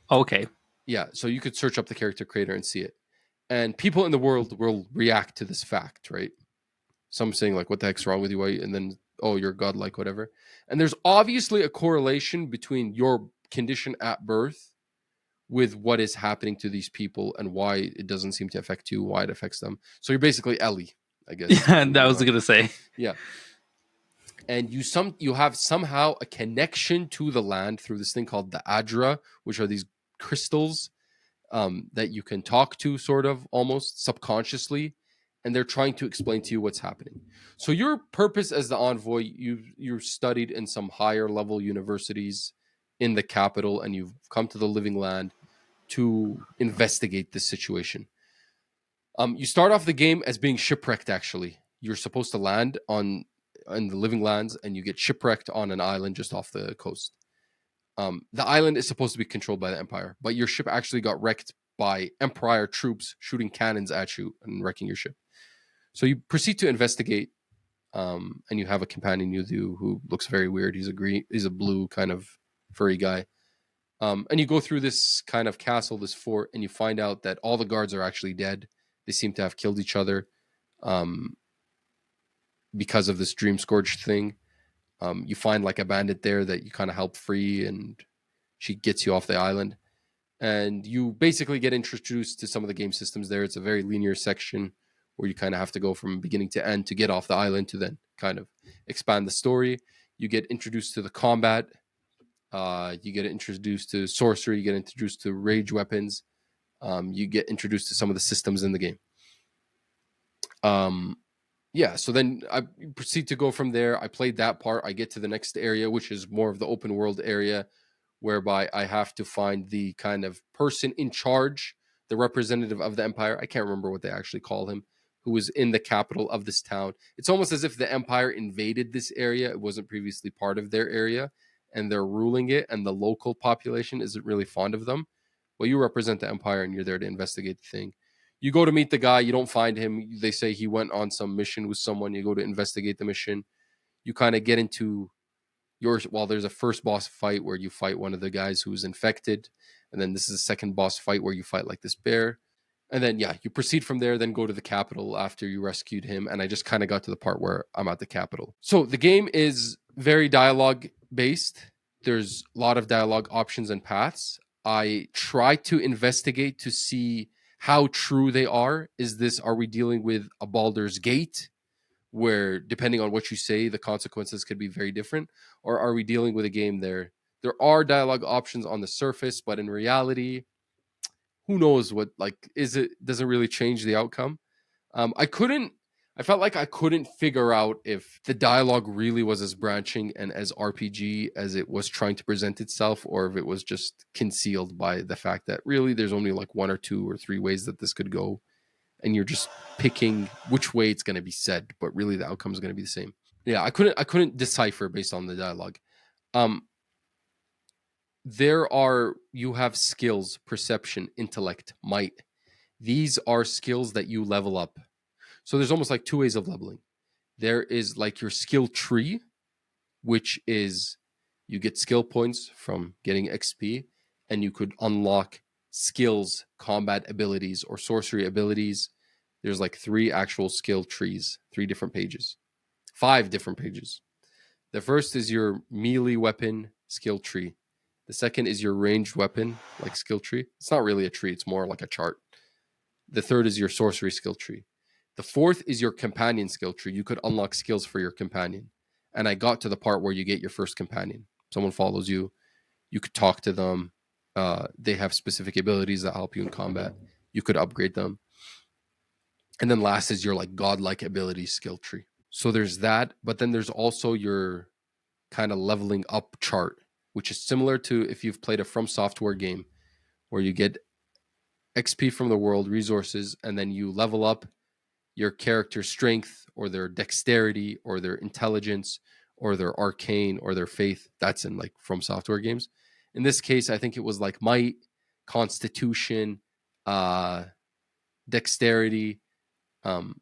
Okay.
Yeah, so you could search up the character creator and see it. And people in the world will react to this fact, right? Some saying like, "What the heck's wrong with you?" Why? And then, "Oh, you're godlike, whatever." And there's obviously a correlation between your condition at birth with what is happening to these people and why it doesn't seem to affect you, why it affects them. So you're basically Ellie, I guess.
Yeah, that was gonna say.
Yeah. And you have somehow a connection to the land through this thing called the Adra, which are these crystals that you can talk to, sort of almost subconsciously, and they're trying to explain to you what's happening. So your purpose as the envoy, you studied in some higher level universities in the capital, and you've come to the Living Land to investigate this situation. You start off the game as being shipwrecked. Actually, you're supposed to land on the Living Lands, and you get shipwrecked on an island just off the coast. The island is supposed to be controlled by the Empire, but your ship actually got wrecked by Empire troops shooting cannons at you and wrecking your ship. So you proceed to investigate, and you have a companion with you who looks very weird. He's a blue kind of furry guy. And you go through this kind of castle, this fort, and you find out that all the guards are actually dead. They seem to have killed each other um, because of this Dream Scourge thing. You find like a bandit there that you kind of help free, and she gets you off the island. And you basically get introduced to some of the game systems there. It's a very linear section where you kind of have to go from beginning to end to get off the island to then kind of expand the story. You get introduced to the combat. You get introduced to sorcery. You get introduced to rage weapons. You get introduced to some of the systems in the game. Yeah, so then I proceed to go from there. I played that part. I get to the next area, which is more of the open world area, whereby I have to find the kind of person in charge, the representative of the Empire. I can't remember what they actually call him, who was in the capital of this town. It's almost as if the Empire invaded this area. It wasn't previously part of their area, and they're ruling it, and the local population isn't really fond of them. Well, you represent the Empire, and you're there to investigate the thing. You go to meet the guy, you don't find him. They say he went on some mission with someone. You go to investigate the mission. You kind of get into there's a first boss fight where you fight one of the guys who's infected, and then this is a second boss fight where you fight like this bear, and then yeah, you proceed from there, then go to the capital after you rescued him. And I just kind of got to the part where I'm at the capital. So the game is very dialogue based. There's a lot of dialogue options and paths. I try to investigate to see how true they are. Are we dealing with a Baldur's Gate where, depending on what you say, the consequences could be very different? Or are we dealing with a game there There are dialogue options on the surface, but in reality, who knows what like is it doesn't really change the outcome. I couldn't. I felt like I couldn't figure out if the dialogue really was as branching and as RPG as it was trying to present itself, or if it was just concealed by the fact that really there's only like one or two or three ways that this could go, and you're just picking which way it's going to be said, but really the outcome is going to be the same. Yeah, I couldn't decipher based on the dialogue. Um, you have skills, perception, intellect, might. These are skills that you level up. So there's almost like two ways of leveling. There is like your skill tree, which is you get skill points from getting XP, and you could unlock skills, combat abilities, or sorcery abilities. There's like three actual skill trees, three different pages, five different pages. The first is your melee weapon skill tree. The second is your ranged weapon, like skill tree. It's not really a tree, it's more like a chart. The third is your sorcery skill tree. The fourth is your companion skill tree. You could unlock skills for your companion. And I got to the part where you get your first companion. Someone follows you. You could talk to them. They have specific abilities that help you in combat. You could upgrade them. And then last is your like godlike ability skill tree. So there's that, but then there's also your kind of leveling up chart, which is similar to if you've played a From Software game where you get XP from the world, resources, and then you level up your character's strength or their dexterity or their intelligence or their arcane or their faith. That's in like From Software games. In this case, I think it was like might, constitution, uh, dexterity, um,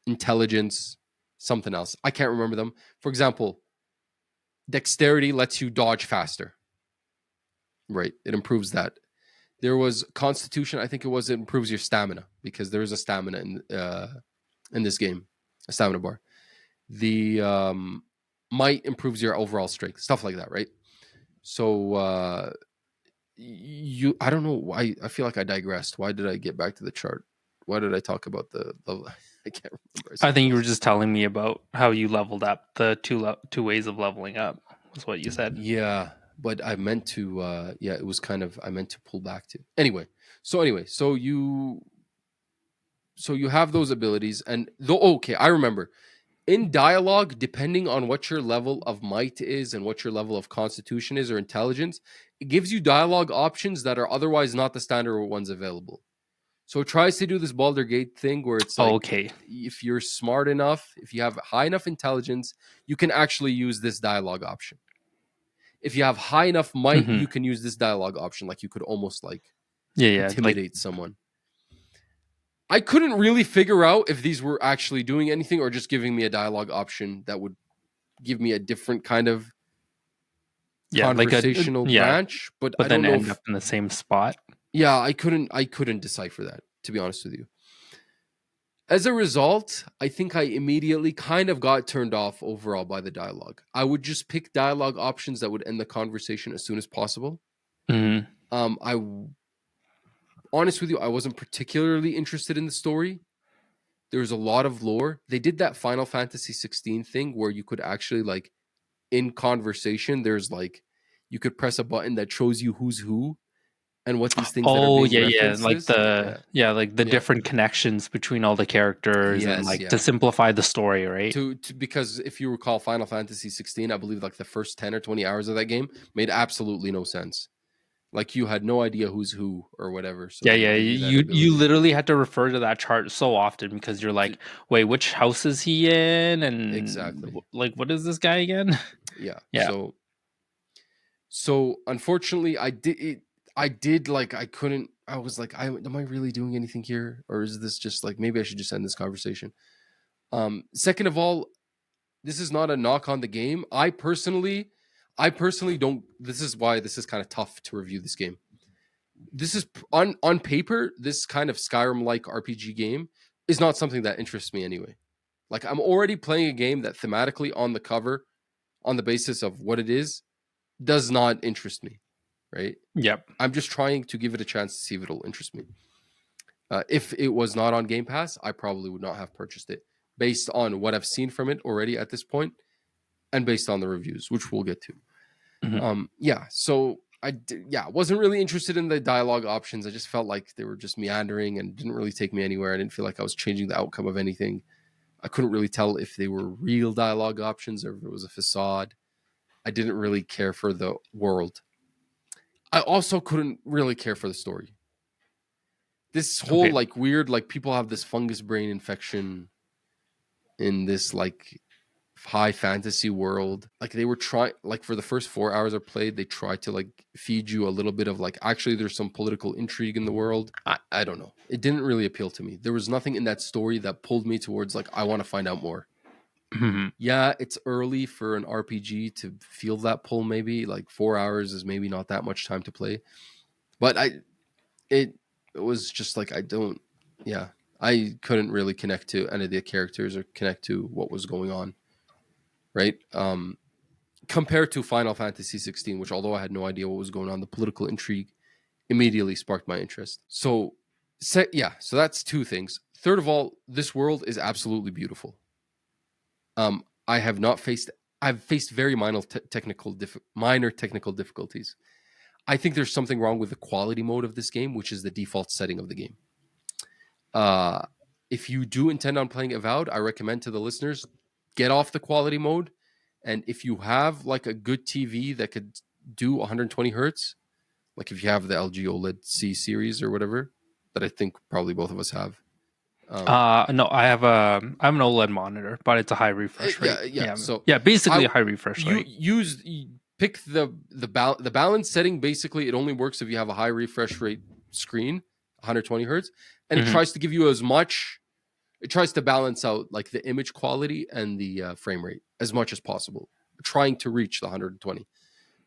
intelligence, something else. I can't remember them. For example, dexterity lets you dodge faster. Right. It improves that. There was constitution. I think it improves your stamina because there is a stamina in this game, a stamina bar. The might improves your overall strength, stuff like that, right? So I don't know why. I feel like I digressed. Why did I get back to the chart? Why did I talk about the I can't remember.
I think you were just telling me about how you leveled up. The two ways of leveling up was what you said.
Yeah, but I meant to. Yeah, it was kind of I meant to pull back to. So you have those abilities, and though okay, I remember in dialogue, depending on what your level of might is and what your level of constitution is or intelligence, it gives you dialogue options that are otherwise not the standard ones available. So it tries to do this Baldur Gate thing where it's like
Okay.
if you're smart enough, if you have high enough intelligence, you can actually use this dialogue option. If you have high enough might,
Mm-hmm.
you can use this dialogue option. Like you could almost like
Yeah, like
intimidate someone. I couldn't really figure out if these were actually doing anything or just giving me a dialogue option that would give me a different kind of
like a
conversational branch, but I
but
don't
then
know
end
if
up in the same spot.
yeah, I couldn't decipher that, to be honest with you. As a result, I think I immediately kind of got turned off overall by the dialogue. I would just pick dialogue options that would end the conversation as soon as possible.
Mm-hmm.
I honest with you, I wasn't particularly interested in the story. There was a lot of lore. They did that Final Fantasy 16 thing where you could actually like in conversation, there's like you could press a button that shows you who's who and what these things that are
Oh
being
yeah,
referenced is. Yeah.
like the
Yeah.
different connections between all the characters and
Yes,
like to
yeah.
simplify the story, right?
Because if you recall Final Fantasy 16, I believe like the first 10 or 20 hours of that game made absolutely no sense. Like you had no idea who's who or whatever. So
Yeah,
they
yeah.
would give you that
You
ability
literally had to refer to that chart so often because you're
to
like, wait, which house is he in? And
exactly.
like, what is this guy again?
Yeah.
Yeah.
So unfortunately I did like I couldn't I was like am I really doing anything here or is this just like maybe I should just end this conversation. Second of all, this is not a knock on the game. I personally don't this is why this is kind of tough to review this game. This is on paper this kind of Skyrim like RPG game is not something that interests me anyway. Like I'm already playing a game that thematically on the cover on the basis of what it is does not interest me, right?
Yep.
I'm just trying to give it a chance to see if it'll interest me. If it was not on Game Pass, I probably would not have purchased it based on what I've seen from it already at this point and based on the reviews, which we'll get to.
Mhm.
Yeah. So wasn't really interested in the dialogue options. I just felt like they were just meandering and didn't really take me anywhere. I didn't feel like I was changing the outcome of anything. I couldn't really tell if they were real dialogue options or if it was a facade. I didn't really care for the world. I also couldn't really care for the story. This whole
Okay.
like weird, like people have this fungus brain infection in this like high fantasy world. Like they were trying, like for the first 4 hours I played, they tried to like feed you a little bit of like actually there's some political intrigue in the world. I don't know. It didn't really appeal to me. There was nothing in that story that pulled me towards like I want to find out more.
Mhm.
Yeah, it's early for an RPG to feel that pull. Maybe like 4 hours is maybe not that much time to play, but it was just like I don't. Yeah, I couldn't really connect to any of the characters or connect to what was going on. Right. Compared to Final Fantasy 16, which although I had no idea what was going on, the political intrigue immediately sparked my interest. So that's two things. Third of all, this world is absolutely beautiful. I have not faced. I've faced very minor technical difficulties. I think there's something wrong with the quality mode of this game, which is the default setting of the game. Uh, if you do intend on playing Avowed, I recommend to the listeners get off the quality mode, and if you have like a good TV that could do 120 hertz, like if you have the LG OLED C series or whatever, that I think probably both of us have.
No, I have an OLED monitor, but it's a high refresh rate.
Yeah.
Yeah.
So
Yeah, basically
I
a high refresh
you
rate.
use pick the balance setting. Basically, it only works if you have a high refresh rate screen, 120 hertz, and it
Mhm.
tries to give you as much. It tries to balance out like the image quality and the frame rate as much as possible, trying to reach the 120.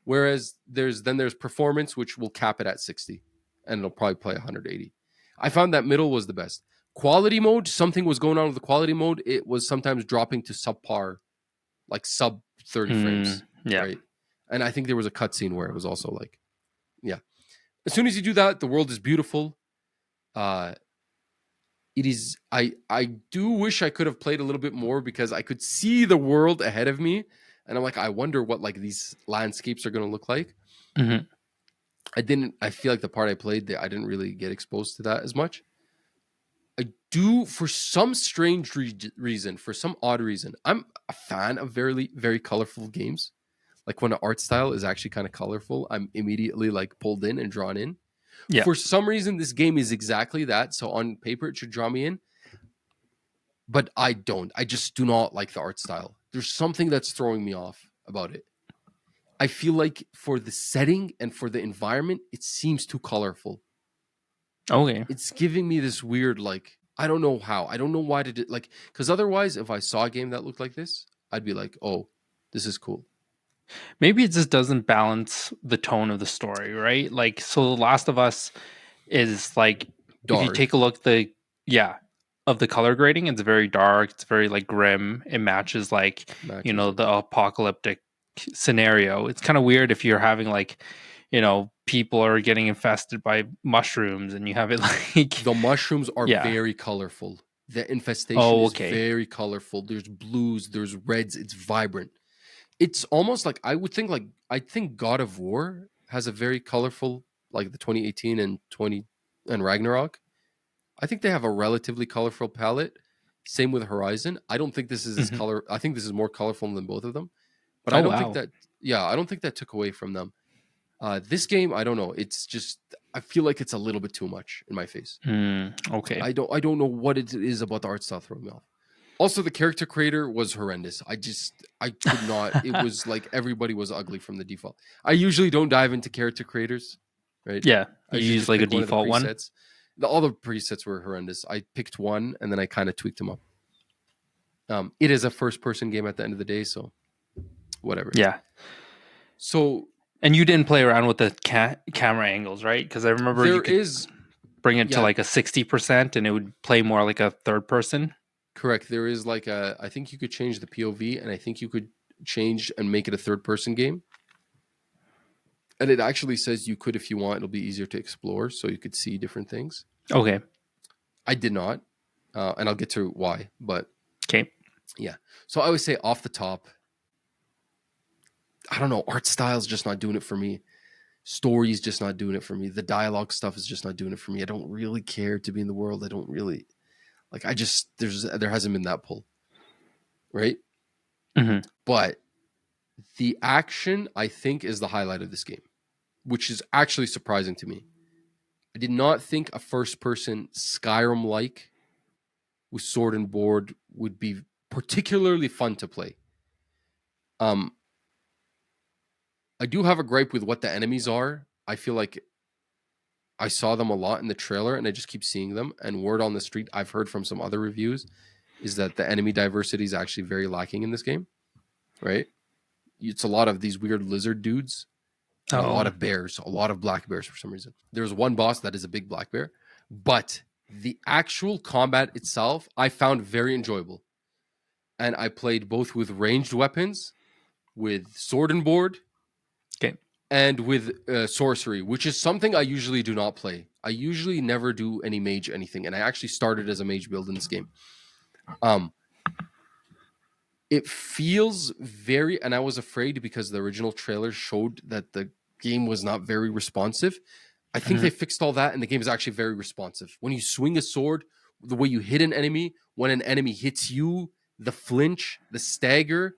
Whereas there's performance, which will cap it at 60, and it'll probably play 180. I found that middle was the best. Quality mode, something was going on with the quality mode. It was sometimes dropping to subpar, like sub 30 frames,
Yeah.
right? And I think there was a cutscene where it was also like, yeah. As soon as you do that, the world is beautiful. Uh, it is. I do wish I could have played a little bit more because I could see the world ahead of me, and I'm like, I wonder what like these landscapes are going to look like.
Mhm.
I didn't. I feel like the part I played, I didn't really get exposed to that as much. I do for some strange reason, for some odd reason. I'm a fan of very colorful games. Like when the art style is actually kind of colorful, I'm immediately like pulled in and drawn in.
Yeah.
For some reason, this game is exactly that. So on paper, it should draw me in, but I don't. I just do not like the art style. There's something that's throwing me off about it. I feel like for the setting and for the environment, it seems too colorful.
Okay.
It's giving me this weird like I don't know how. I don't know why to do like because otherwise, if I saw a game that looked like this, I'd be like, oh, this is cool.
Maybe it just doesn't balance the tone of the story, right? Like, so The Last of Us is like, if you take
Dark
a look, yeah, of the color grading, it's very dark. It's very like grim. It matches like,
matches it.
the apocalyptic scenario. It's kind of weird if you're having like, people are getting infested by mushrooms and you have it like,
The mushrooms are
yeah.
very colorful. The infestation
Oh,
is
okay.
very colorful. There's blues, there's reds. It's vibrant. It's almost like I think God of War has a very colorful like the 2018 and 20 and Ragnarok. I think they have a relatively colorful palette. Same with Horizon. I don't think this is as
Mhm.
color. I think this is more colorful than both of them. But I
Oh,
don't think
wow.
that. Yeah, I don't think that took away from them. This game, I don't know. It's just I feel like it's a little bit too much in my face.
Okay.
I don't know what it is about the art style throwing me off. Also, the character creator was horrendous. I could not. It was like everybody was ugly from the default. I usually don't dive into character creators, right?
Yeah.
I
You
usually
use
just
like a
pick one of the
default one.
presets. All the presets were horrendous. I picked one and then I kind of tweaked them up. It is a first person game at the end of the day, so whatever.
Yeah.
So
And you didn't play around with the camera angles, right? Because I remember you
there
could
is,
bring it to
yeah,
like a 60% and it would play more like a third person.
correct. There is like I think you could change the POV and I think you could change and make it a third person game. And it actually says you could if you want. It'll be easier to explore, so you could see different things.
Okay.
I did not, and I'll get to why. But
Okay.
yeah, so I would say off the top, I don't know, art style's just not doing it for me. Story's just not doing it for me. The dialogue stuff is just not doing it for me. I don't really care to be in the world. I don't really like. There hasn't been that pull, right?
Mm-hmm.
But the action, I think, is the highlight of this game, which is actually surprising to me. I did not think a first-person Skyrim-like with sword and board would be particularly fun to play. I do have a gripe with what the enemies are. I feel like I saw them a lot in the trailer, and I just keep seeing them. And word on the street, I've heard from some other reviews, is that the enemy diversity is actually very lacking in this game. Right? It's a lot of these weird lizard dudes and a lot of bears, a lot of black bears for some reason. There's one boss that is a big black bear, but the actual combat itself I found very enjoyable. And I played both with ranged weapons, with sword and board,
Okay.
and with sorcery, which is something I usually do not play. I usually never do any mage anything, and I actually started as a mage build in this game. It feels very, and I was afraid because the original trailer showed that the game was not very responsive. I think they fixed all that, and the game is actually very responsive. When you swing a sword, the way you hit an enemy, when an enemy hits you, the flinch, the stagger,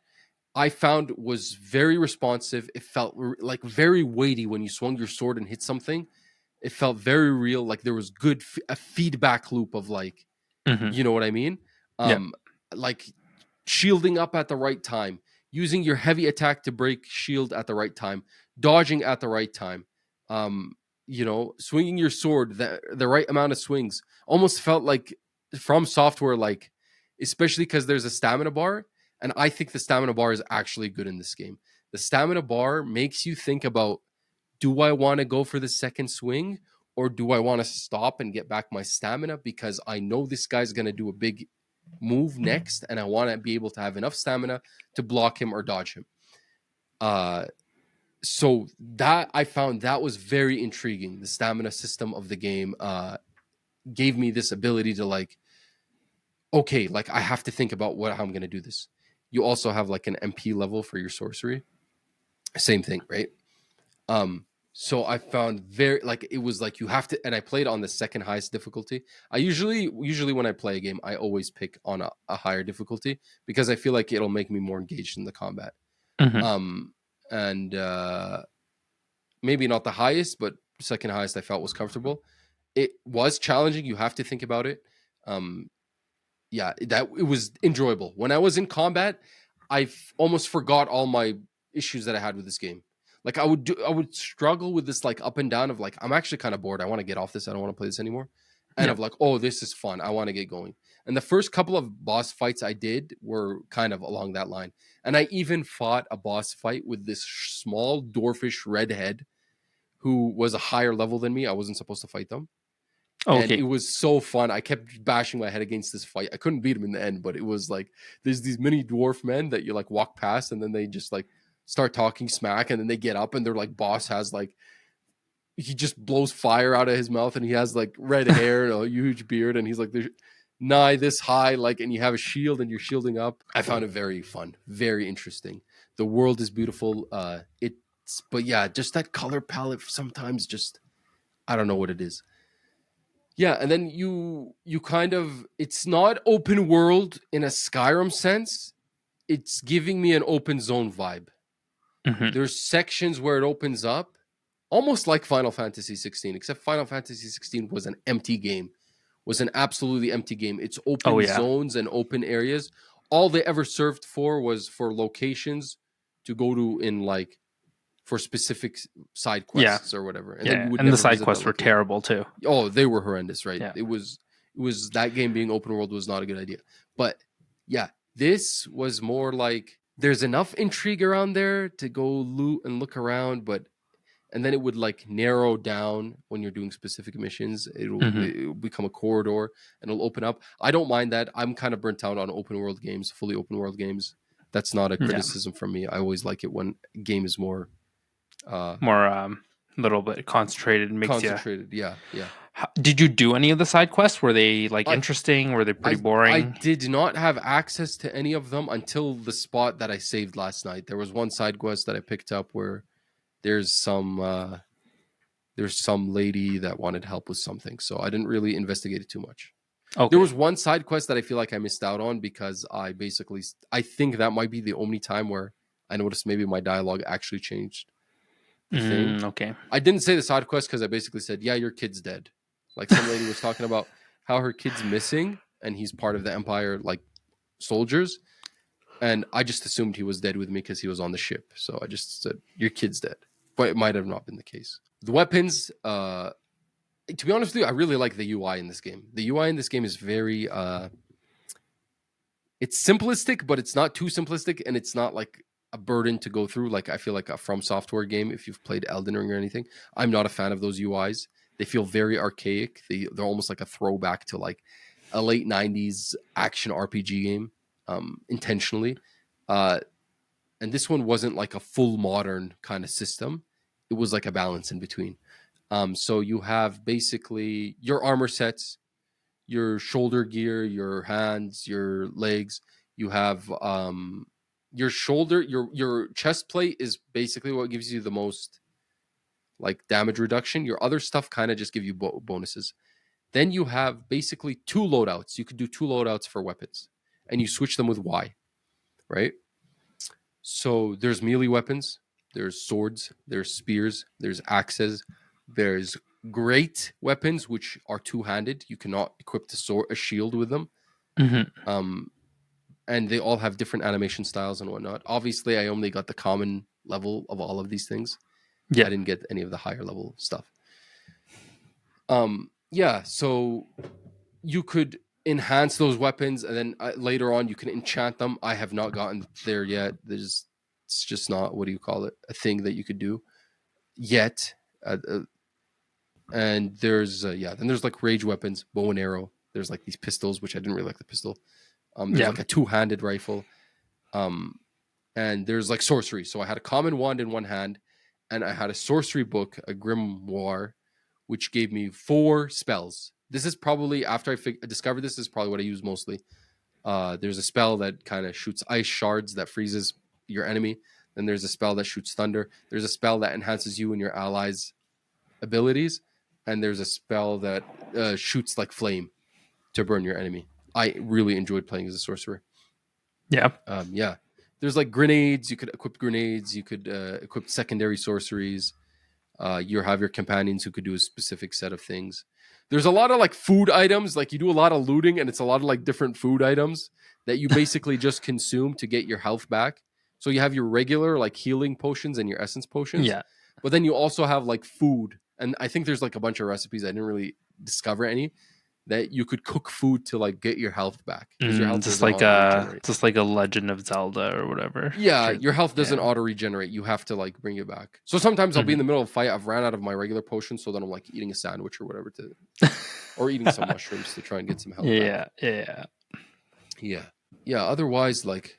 I found was very responsive. It felt like very weighty when you swung your sword and hit something. It felt very real. Like there was good a feedback loop of like, you know what I mean?
Yeah.
Like shielding up at the right time, using your heavy attack to break shield at the right time, dodging at the right time. Swinging your sword, the right amount of swings. Almost felt like From Software, like especially because there's a stamina bar, and I think the stamina bar is actually good in this game. The stamina bar makes you think about, do I want to go for the second swing, or do I want to stop and get back my stamina because I know this guy's going to do a big move next, and I want to be able to have enough stamina to block him or dodge him. So that I found that was very intriguing. The stamina system of the game gave me this ability to like, okay, like I have to think about how I'm going to do this. You also have like an MP level for your sorcery. Same thing, right? So I found very like it was like you have to, and I played on the second highest difficulty. I usually when I play a game, I always pick on a higher difficulty because I feel like it'll make me more engaged in the combat. And maybe not the highest, but second highest I felt was comfortable. It was challenging. You have to think about it. That it was enjoyable. When I was in combat, I almost forgot all my issues that I had with this game. Like I would struggle with this like up and down of like, I'm actually kind of bored. I want to get off this. I don't want to play this anymore. And of like, oh, this is fun. I want to get going. And the first couple of boss fights I did were kind of along that line. And I even fought a boss fight with this small dwarfish redhead who was a higher level than me. I wasn't supposed to fight them. And it was so fun. I kept bashing my head against this fight. I couldn't beat him in the end, but it was like there's these mini dwarf men that you like walk past, and then they just like start talking smack, and then they get up, and their like boss has like he just blows fire out of his mouth, and he has like red hair and a huge beard, and he's like there's nigh this high, like, and you have a shield, and you're shielding up. I found it very fun, very interesting. The world is beautiful. But yeah, just that color palette sometimes just I don't know what it is. Yeah, and then you kind of it's not open world in a Skyrim sense. It's giving me an open zone vibe. There's sections where it opens up, almost like Final Fantasy 16, except Final Fantasy 16 was an empty game, was an absolutely empty game. It's open zones and open areas. All they ever served for was for locations to go to in like for specific side quests or whatever. And then you would
and
never
the side
visit
quests
that
were
location.
terrible too.
Oh, they were horrendous, right?
Yeah.
It was that game being open world was not a good idea. But yeah, this was more like there's enough intrigue around there to go loot and look around, and then it would like narrow down when you're doing specific missions. It'll become a corridor and it'll open up. I don't mind that. I'm kind of burnt out on open world games, fully open world games. That's not a criticism from me. I always like it when a game is more
more little bit concentrated. Makes
concentrated. Yeah.
Did you do any of the side quests? Were they like
I
interesting? Were they pretty
I
boring?
did not have access to any of them until the spot that I saved last night. There was one side quest that I picked up where there's some lady that wanted help with something, so I didn't really investigate it too much. There
Okay.
was one side quest that I feel like I missed out on because I think that might be the only time where I noticed maybe my dialogue actually changed the thing.
Okay.
I didn't say the side quest because I basically said, "Yeah, your kid's dead." Like some lady was talking about how her kid's missing and he's part of the Empire, like soldiers, and I just assumed he was dead with me because he was on the ship. So I just said, "Your kid's dead," but it might have not been the case. The weapons, to be honest with you, I really like the UI in this game. The UI in this game is very, it's simplistic, but it's not too simplistic, and it's not like a burden to go through. Like I feel like a From Software game, if you've played Elden Ring or anything, I'm not a fan of those UIs. They feel very archaic. They're almost like a throwback to like a late '90s action RPG game, intentionally. Uh, and this one wasn't like a full modern kind of system. It was like a balance in between. So you have basically your armor sets, your shoulder gear, your hands, your legs. You have your shoulder, your chest plate is basically what gives you the most like damage reduction. Your other stuff kind of just give you bonuses. Then you have basically two loadouts. You could do two loadouts for weapons, and you switch them with Y, right? So there's melee weapons, there's swords, there's spears, there's axes, there's great weapons which are two-handed. You cannot equip a shield with them.
Hmm.
Um, and they all have different animation styles and whatnot. Obviously, I only got the common level of all of these things.
Yeah.
I didn't get any of the higher level stuff. Yeah, so you could enhance those weapons, and then later on you can enchant them. I have not gotten there yet. It's just not, what do you call it, a thing that you could do yet. And there's then there's like rage weapons, bow and arrow. There's like these pistols, which I didn't really like the pistol. There's
Yeah.
like a two-handed rifle. Um, and there's like sorcery. So I had a common wand in one hand, and I had a sorcery book, a grimoire, which gave me 4 spells. This is probably after I discovered this is probably what I use mostly. There's a spell that kind of shoots ice shards that freezes your enemy. Then there's a spell that shoots thunder. There's a spell that enhances you and your allies' abilities, and there's a spell that shoots like flame to burn your enemy. I really enjoyed playing as a sorcerer.
Yeah.
Yeah, there's like grenades. You could equip grenades. You could equip secondary sorceries. You have your companions who could do a specific set of things. There's a lot of like food items. Like you do a lot of looting, and it's a lot of like different food items that you basically just consume to get your health back. So you have your regular like healing potions and your essence potions,
Yeah.
but then you also have like food. And I think there's like a bunch of recipes. I didn't really discover any that you could cook food to like get your health back because your health doesn't auto regenerate.
Just like a Legend of Zelda or whatever.
Yeah, your health doesn't
Yeah.
auto regenerate. You have to like bring it back. So sometimes I'll be in
Mhm.
the middle of a fight. I've ran out of my regular potions, so then I'm like eating a sandwich or whatever or eating some mushrooms to try and get some health back.
Yeah. Yeah.
Yeah, yeah. Otherwise, like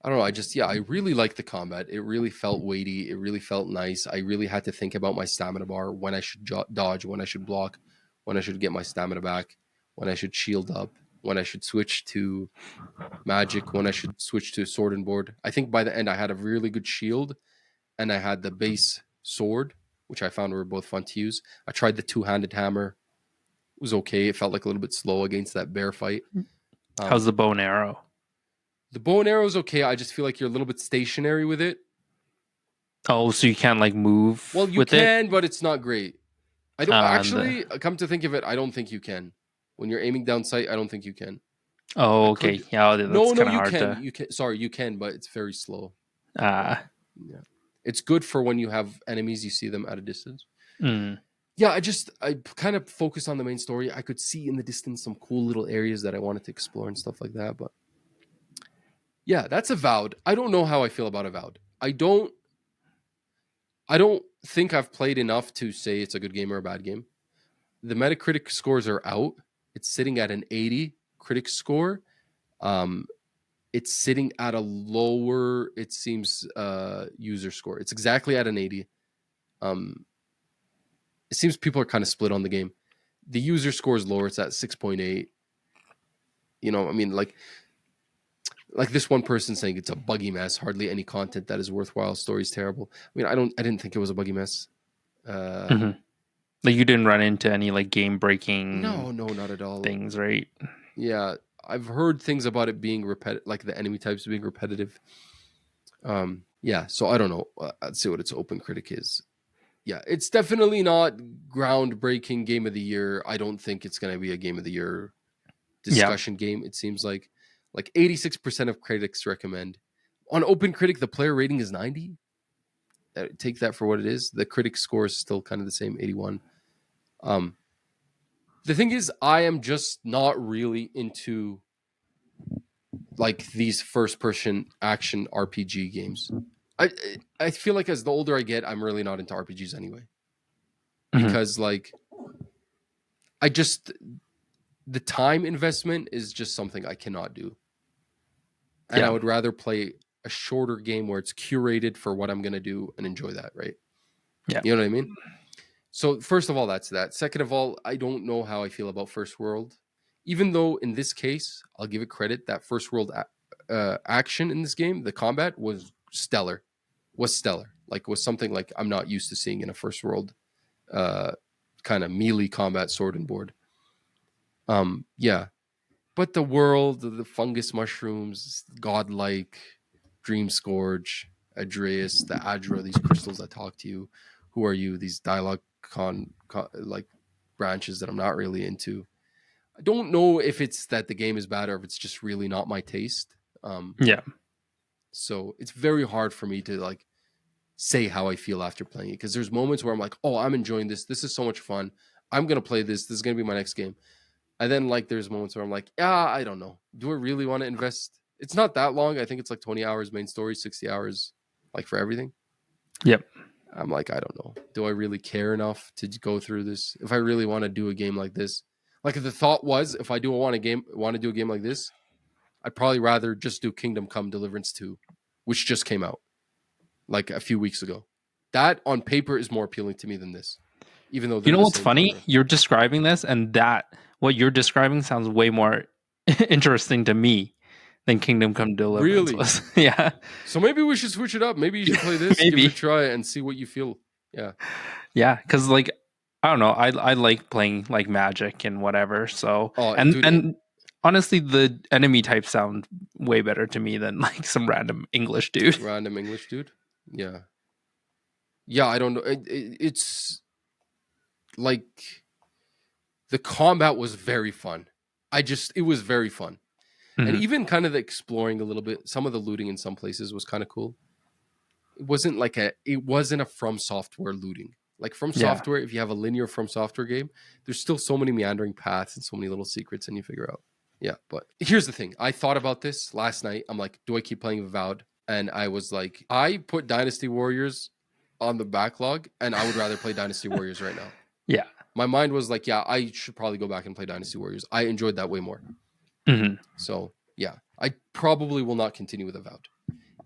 I don't know. I really like the combat. It really felt weighty. It really felt nice. I really had to think about my stamina bar, when I should dodge, when I should block, when I should get my stamina back, when I should shield up, when I should switch to magic, when I should switch to sword and board. I think by the end I had a really good shield, and I had the base sword, which I found were both fun to use. I tried the two-handed hammer. It was okay. It felt like a little bit slow against that bear fight.
How's the
Um,
bow and arrow?
the bow and arrow is okay. I just feel like you're a little bit stationary with it.
Oh, so you can't like
Well,
move
you
with it?
can, but it's not great. I don't
The
actually come to think of it. I don't think you can. When you're aiming down sight, I don't think you can. I
Oh, okay.
could.
Yeah,
No,
that's
no,
kind of
you
hard
can.
to.
You can. Sorry, you can, but it's very slow.
Uh,
Yeah, it's good for when you have enemies. You see them at a distance.
mm,
Yeah, I kind of focused on the main story. I could see in the distance some cool little areas that I wanted to explore and stuff like that. But yeah, that's Avowed. I don't know how I feel about Avowed. I don't think I've played enough to say it's a good game or a bad game. The Metacritic scores are out. It's sitting at an 80 critic score. Um, it's sitting at a lower, it seems, user score. It's exactly at an 80. Um, it seems people are kind of split on the game. The user score is lower; it's at 6.8. You know, I mean, like this one person saying it's a buggy mess, hardly any content that is worthwhile, story's terrible. I mean, I didn't think it was a buggy mess.
Mm-hmm. Like you didn't run into any like game breaking
No, not at all.
things, right?
Yeah, I've heard things about it being repetitive, like the enemy types being repetitive. Yeah, so I don't know. I'd see what its open critic is. Yeah, it's definitely not groundbreaking game of the year. I don't think it's going to be a game of the year
Yeah.
discussion game. It seems like 86% of critics recommend. On Open Critic, the player rating is 90. Take that for what it is. The critic score is still kind of the same, 81. The thing is, I am just not really into like these first person action RPG games. I I feel like as the older I get, I'm really not into RPGs anyway.
Mm-hmm.
Because like I just the time investment is just something I cannot do. And I
Yeah.
would rather play a shorter game where it's curated for what I'm going to do and enjoy that, right?
Yeah.
You know what I mean? So first of all, that's that. Second of all, I don't know how I feel about First World. Even though in this case, I'll give it credit that First World action in this game, the combat was stellar. Was stellar. Like was something like I'm not used to seeing in a First World uh, kind of melee combat sword and board. Yeah, but the world, the fungus mushrooms, godlike, dream scourge, Adreus, the Adra, these crystals that talk to you. Who are you? These dialogue like branches that I'm not really into. I don't know if it's that the game is bad or if it's just really not my taste.
Yeah.
So it's very hard for me to like say how I feel after playing it because there's moments where I'm like, oh, I'm enjoying this. This is so much fun. I'm gonna play this. This is gonna be my next game. And then like there's moments where I'm like, yeah, I don't know. Do I really want to invest? It's not that long. I think it's like 20 hours main story, 60 hours like for everything.
Yep.
I'm like, I don't know. Do I really care enough to go through this? If I really want to do a game like this, like if the thought was, if I do want to do a game like this, I'd probably rather just do Kingdom Come Deliverance 2, which just came out like a few weeks ago. That on paper is more appealing to me than this, even though
You
they're
know
the
what's
same
funny?
genre.
You're describing this, and that what you're describing sounds way more interesting to me than Kingdom Come Deliverance
Really?
was. Yeah.
So maybe we should switch it up. Maybe you should play this, give it a
Maybe.
try, and see what you feel. Yeah.
Yeah, because like I don't know, I like playing like Magic and whatever. So
Oh, dude,
and honestly, the enemy types sound way better to me than like some random English dude.
random English dude. Yeah. Yeah, I don't know. It's like the combat was very fun. It was very fun. And
Mhm.
even kind of the exploring a little bit, some of the looting in some places was kind of cool. It wasn't a From Software looting. Like From
Yeah,
Software, if you have a linear From Software game, there's still so many meandering paths and so many little secrets and you figure out. Yeah, but here's the thing. I thought about this last night. I'm like, do I keep playing Avowed? And I was like, I put Dynasty Warriors on the backlog and I would rather play Dynasty Warriors right now.
yeah,
My mind was like, yeah, I should probably go back and play Dynasty Warriors. I enjoyed that way more.
hmm
So, yeah, I probably will not continue with Avowed.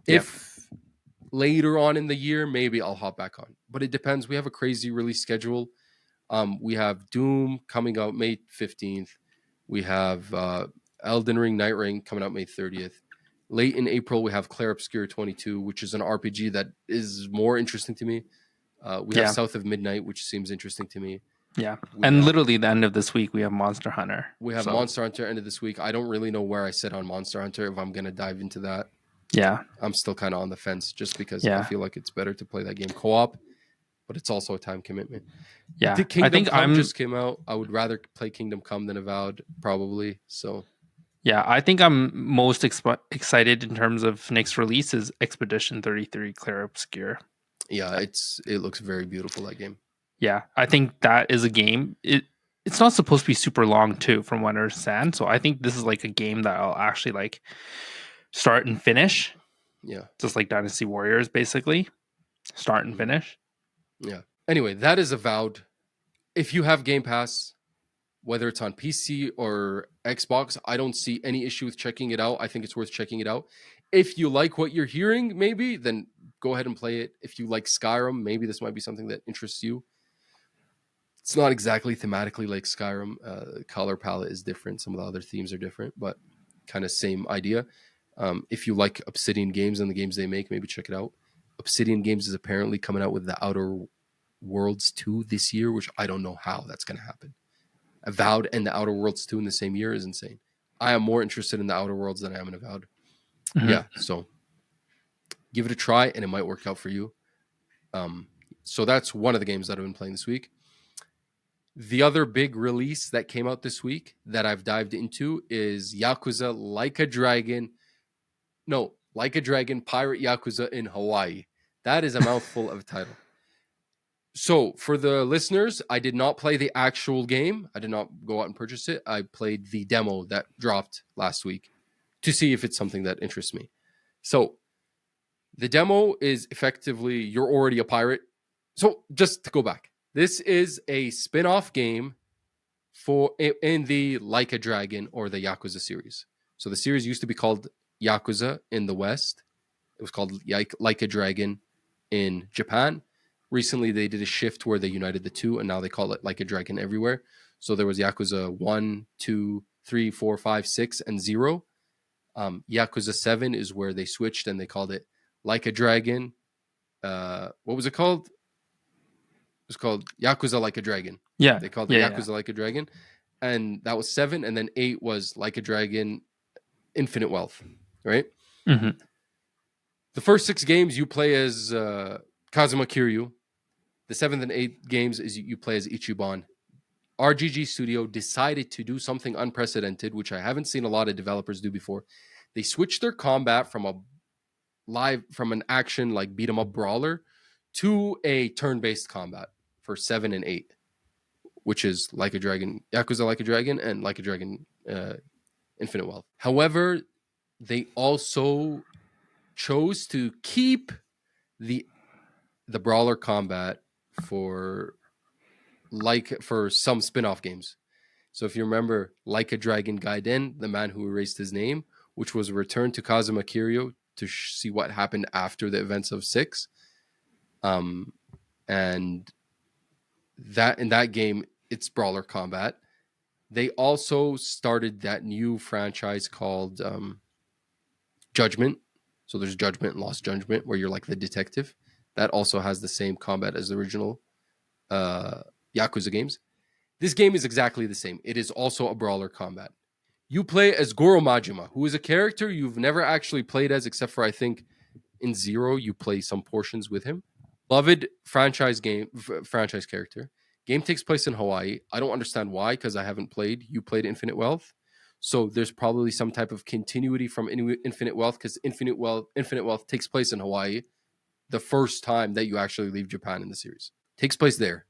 yep,
If later on in the year, maybe I'll hop back on. But it depends. We have a crazy release schedule. We have Doom coming out May 15th. We have Elden Ring Night Ring coming out May 30th. Late in April, we have Clair Obscur 22, which is an RPG that is more interesting to me. We have
yeah,
South of Midnight, which seems interesting to me.
yeah.
We
And
have
literally, the end of this week, we have Monster Hunter.
we have
So
Monster Hunter end of this week. I don't really know where I sit on Monster Hunter if I'm gonna dive into that.
yeah,
I'm still kind of on the fence just because I
yeah,
feel like it's better to play that game co-op, but it's also a time commitment.
yeah.
The
I
Kingdom
think
Come
I'm
just came out. I would rather play Kingdom Come than Avowed, probably. So
yeah, I think I'm most excited in terms of next release is Expedition 33 Clair Obscur.
yeah, it looks very beautiful, that game.
Yeah, I think that is a game. It's not supposed to be super long too, from what I understand. So I think this is like a game that I'll actually like start and finish,
Yeah.
just like Dynasty Warriors, basically start and
Mhm.
finish.
Yeah. Anyway, that is Avowed. If you have Game Pass, whether it's on PC or Xbox, I don't see any issue with checking it out. I think it's worth checking it out. If you like what you're hearing, maybe, then go ahead and play it. If you like Skyrim, maybe this might be something that interests you. It's not exactly thematically like Skyrim. Color palette is different. Some of the other themes are different, but kind of same idea. If you like Obsidian games and the games they make, maybe check it out. Obsidian Games is apparently coming out with the Outer Worlds 2 this year, which I don't know how that's going to happen. Avowed and the Outer Worlds 2 in the same year is insane. I am more interested in the Outer Worlds than I am in Avowed.
Mhm.
Yeah, so give it a try and it might work out for you. So that's one of the games that I've been playing this week. The other big release that came out this week that I've dived into is Yakuuza Like a Dragon. No, Like a Dragon Pirate Yakuza in Hawaii. That is a mouthful of a title. So for the listeners, I did not play the actual game. I did not go out and purchase it. I played the demo that dropped last week to see if it's something that interests me. So the demo is effectively you're already a pirate. So just to go back, this is a spin-off game for in the Like a Dragon or the Yakuza series. So the series used to be called Yakuza in the West. It was called Like a Dragon in Japan. Recently, they did a shift where they united the two, and now they call it Like a Dragon everywhere. So there was Yakuza 1, 2, 3, 4, 5, 6, and 0. Yakuza 7 is where they switched and they called it Like a Dragon. What was it called? It was called Yakuza Like a Dragon.
Yeah.
They called it Yakuza Like a Dragon. And that was 7. And then 8 was Like a Dragon Infinite Wealth, right?
Mm-hmm.
The first 6 games you play as Kazuma Kiryu. The 7th and 8th games is you play as Ichiban. RGG Studio decided to do something unprecedented, which I haven't seen a lot of developers do before. They switched their combat from an action like beat 'em up brawler to a turn-based combat for 7 and 8, which is Like a Dragon, Yakuza Like a Dragon, and Like a Dragon Infinite Wealth. However, they also chose to keep the brawler combat for some spin-off games. So if you remember Like a Dragon Gaiden, the man who erased his name, which was a return to Kazuma Kiryu to see what happened after the events of 6. And that in that game, it's brawler combat. They also started that new franchise called Judgment. So there's Judgment and Lost Judgment, where you're like the detective. That also has the same combat as the original Yakuza games. This game is exactly the same. It is also a brawler combat. You play as Goro Majima, who is a character you've never actually played as, except for I think in 0 you play some portions with him. Beloved franchise character. Game takes place in Hawaii. I don't understand why, because I haven't played. You played Infinite Wealth, so there's probably some type of continuity from Infinite Wealth, because Infinite Wealth takes place in Hawaii. The first time that you actually leave Japan in the series takes place there.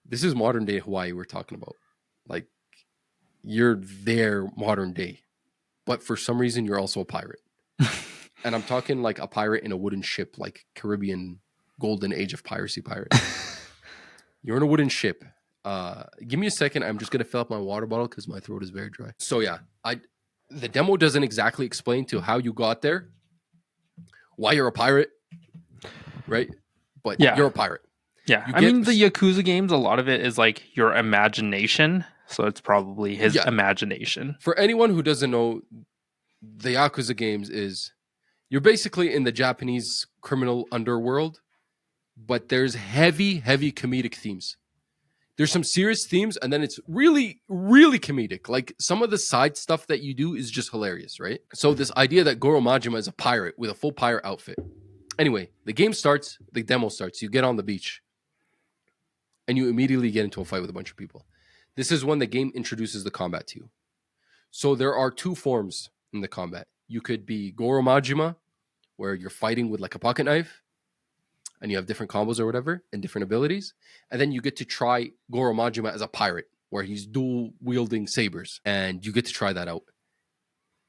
This is modern day Hawaii we're talking about. Like, you're there modern day, but for some reason you're also a pirate. And I'm talking like a pirate in a wooden ship, like Caribbean golden age of piracy pirate. You're in a wooden ship. Give me a second. I'm just gonna fill up my water bottle because my throat is very dry. So yeah, the demo doesn't exactly explain to how you got there, why you're a pirate, right? But you're a pirate.
Yeah, I mean, the Yakuza games, a lot of it is like your imagination. So it's probably his imagination.
For anyone who doesn't know, the Yakuza games is you're basically in the Japanese criminal underworld, but there's heavy comedic themes. There's some serious themes, and then it's really, really comedic. Like, some of the side stuff that you do is just hilarious, right? So this idea that Goro Majima is a pirate with a full pirate outfit. Anyway, the demo starts, you get on the beach, and you immediately get into a fight with a bunch of people. This is when the game introduces the combat to you. So there are 2 forms in the combat. You could be Goro Majima, where you're fighting with like a pocket knife, and you have different combos or whatever, and different abilities. And then you get to try Goro Majima as a pirate, where he's dual wielding sabers, and you get to try that out.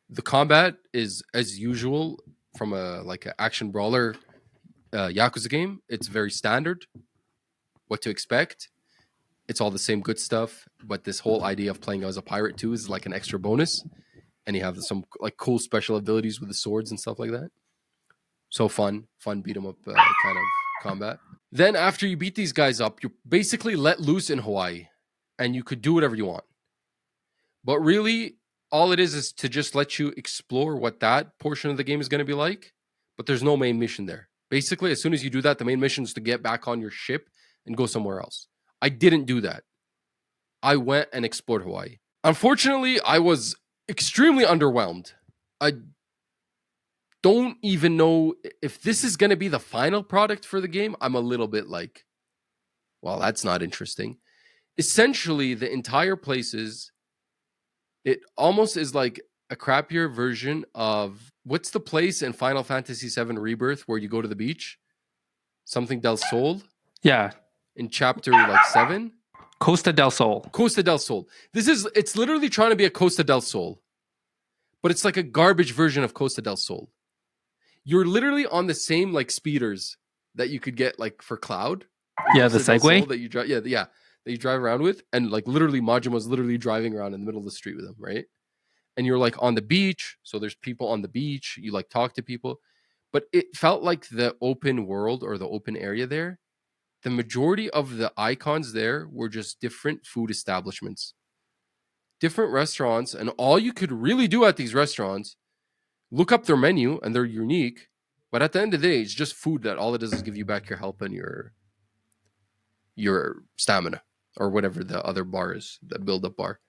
The combat is, as usual, from an action brawler Yakuza game. It's very standard. What to expect. It's all the same good stuff, but this whole idea of playing as a pirate too is like an extra bonus, and you have some like cool special abilities with the swords and stuff like that. So fun beat 'em up kind of combat. Then after you beat these guys up, you're basically let loose in Hawaii and you could do whatever you want. But really, all it is to just let you explore what that portion of the game is going to be like. But there's no main mission there. Basically, as soon as you do that, the main mission is to get back on your ship and go somewhere else. I didn't do that. I went and explored Hawaii. Unfortunately, I was extremely underwhelmed. I don't even know if this is going to be the final product for the game. I'm a little bit like, well, that's not interesting. Essentially, the entire places, it almost is like a crappier version of what's the place in Final Fantasy VII Rebirth where you go to the beach? Something del Sol
Yeah,
in chapter like 7?
Costa del Sol.
Costa del Sol. It's literally trying to be a Costa del Sol, but it's like a garbage version of Costa del Sol. You're literally on the same like speeders that you could get like for Cloud.
Yeah, the Segway
that you drive. Yeah, that you drive around with, and like literally Majima's literally driving around in the middle of the street with him, right? And you're like on the beach, so there's people on the beach. You like talk to people, but it felt like the open world or the open area there. The majority of the icons there were just different food establishments, different restaurants, and all you could really do at these restaurants, look up their menu, and they're unique. But at the end of the day, it's just food that all it does is give you back your health and your stamina or whatever the other bar is, the build up bar.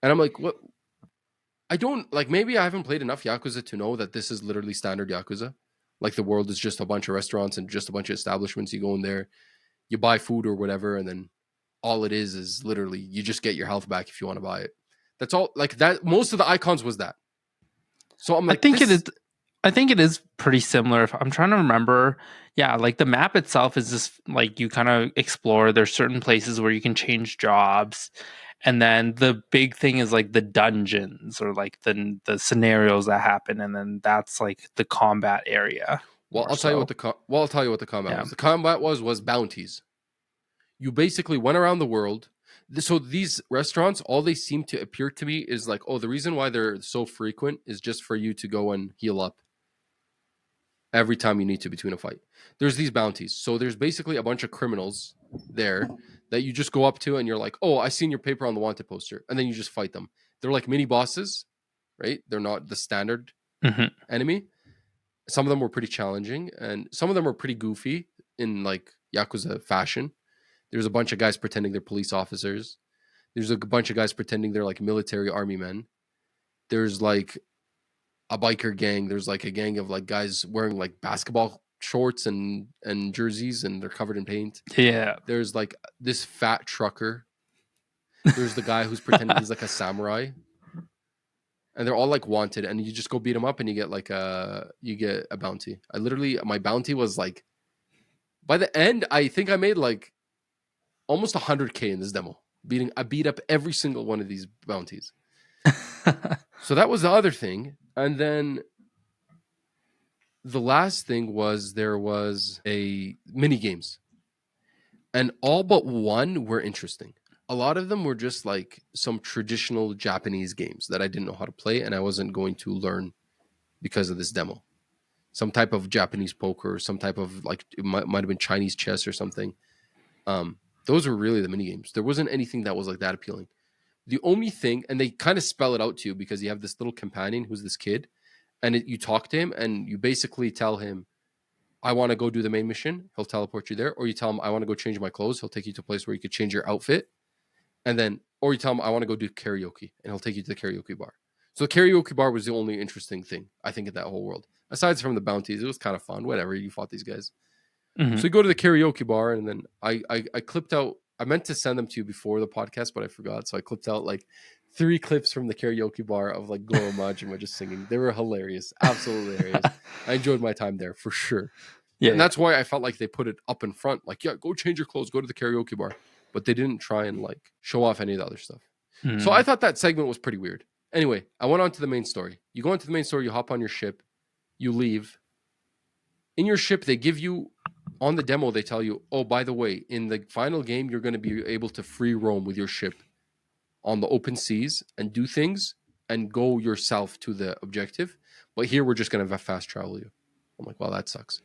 And I'm like, what? I don't like. Maybe I haven't played enough Yakuza to know that this is literally standard Yakuza. Like the world is just a bunch of restaurants and just a bunch of establishments. You go in there, you buy food or whatever, and then all it is literally you just get your health back if you want to buy it. That's all. Like that. Most of the icons was that. So I'm like,
I think it is pretty similar. If I'm trying to remember, yeah, like the map itself is just like you kind of explore. There's certain places where you can change jobs, and then the big thing is like the dungeons or like the scenarios that happen, and then that's like the combat area.
Well, I'll tell you what the combat
Yeah.
was. The combat was bounties. You basically went around the world. So these restaurants, all they seem to appear to me is like, oh, the reason why they're so frequent is just for you to go and heal up every time you need to between a fight. There's these bounties. So there's basically a bunch of criminals there that you just go up to and you're like, oh, I seen your paper on the wanted poster. And then you just fight them. They're like mini bosses, right? They're not the standard enemy. Some of them were pretty challenging and some of them were pretty goofy in like Yakuza fashion. There's a bunch of guys pretending they're police officers. There's a bunch of guys pretending they're like military army men. There's like a biker gang. There's like a gang of like guys wearing like basketball shorts and jerseys and they're covered in paint.
Yeah.
There's like this fat trucker. There's the guy who's pretending he's like a samurai. And they're all like wanted and you just go beat them up and you get a bounty. My bounty was like by the end I think I made like almost 100K in this demo. I beat up every single one of these bounties. So that was the other thing. And then the last thing was there was a mini games. And all but one were interesting. A lot of them were just like some traditional Japanese games that I didn't know how to play and I wasn't going to learn because of this demo. Some type of Japanese poker, or some type of like it might have been Chinese chess or something. Those were really the mini games. There wasn't anything that was like that appealing. The only thing, and they kind of spell it out to you because you have this little companion who's this kid, and you talk to him, and you basically tell him, "I want to go do the main mission." He'll teleport you there, or you tell him, "I want to go change my clothes." He'll take you to a place where you could change your outfit, and then, or you tell him, "I want to go do karaoke," and he'll take you to the karaoke bar. So the karaoke bar was the only interesting thing I think in that whole world. Aside from the bounties, it was kind of fun. Whatever, you fought these guys. So you go to the karaoke bar, and then I clipped out. I meant to send them to you before the podcast, but I forgot. So I clipped out like 3 clips from the karaoke bar of like Goro Majima just singing. They were hilarious, absolutely hilarious. I enjoyed my time there for sure. Yeah, and that's why I felt like they put it up in front. Like, yeah, go change your clothes, go to the karaoke bar, but they didn't try and like show off any of the other stuff. So I thought that segment was pretty weird. Anyway, I went on to the main story. You go into the main story, you hop on your ship, you leave. In your ship, they give you. On the demo, they tell you, oh, by the way, in the final game, you're going to be able to free roam with your ship on the open seas and do things and go yourself to the objective. But here, we're just going to fast travel you. I'm like, well, that sucks.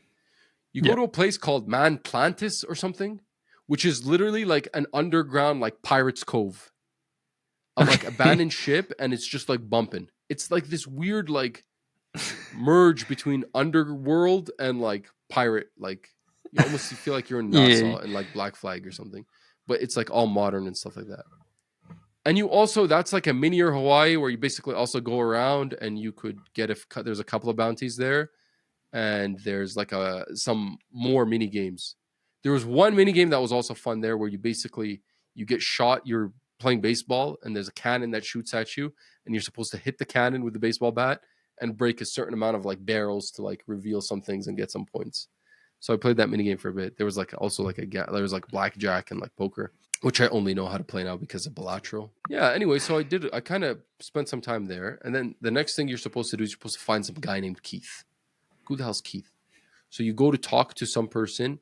You go to a place called Manplantis or something, which is literally like an underground like Pirate's Cove of like abandoned ship, and it's just like bumping. It's like this weird like merge between underworld and like pirate. Like you almost feel like you're in Nassau and like Black Flag or something, but it's like all modern and stuff like that. And you also, that's like a minier Hawaii where you basically also go around and you could get there's a couple of bounties there, and there's like some more mini games. There was one mini game that was also fun there where you get shot, you're playing baseball and there's a cannon that shoots at you and you're supposed to hit the cannon with the baseball bat and break a certain amount of like barrels to like reveal some things and get some points. So I played that mini game for a bit. There was like also like there was like blackjack and like poker, which I only know how to play now because of Balatro. Yeah, anyway, so I kind of spent some time there. And then the next thing you're supposed to do is you're supposed to find some guy named Keith. Who the hell's Keith? So you go to talk to some person,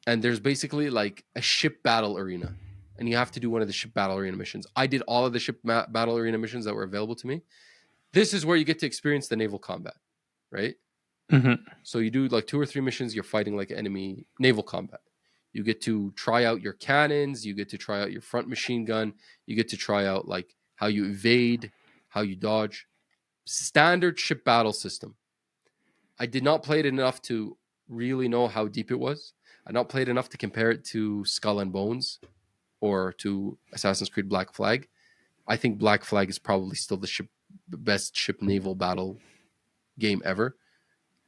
and there's basically like a ship battle arena. And you have to do one of the ship battle arena missions. I did all of the ship battle arena missions that were available to me. This is where you get to experience the naval combat, right?
Mm-hmm.
So you do like 2 or 3 missions, you're fighting like enemy naval combat. You get to try out your cannons, you get to try out your front machine gun, you get to try out like how you evade, how you dodge. Standard ship battle system. I did not play it enough to really know how deep it was. I not played enough to compare it to Skull and Bones or to Assassin's Creed Black Flag. I think Black Flag is probably still the best ship naval battle game ever.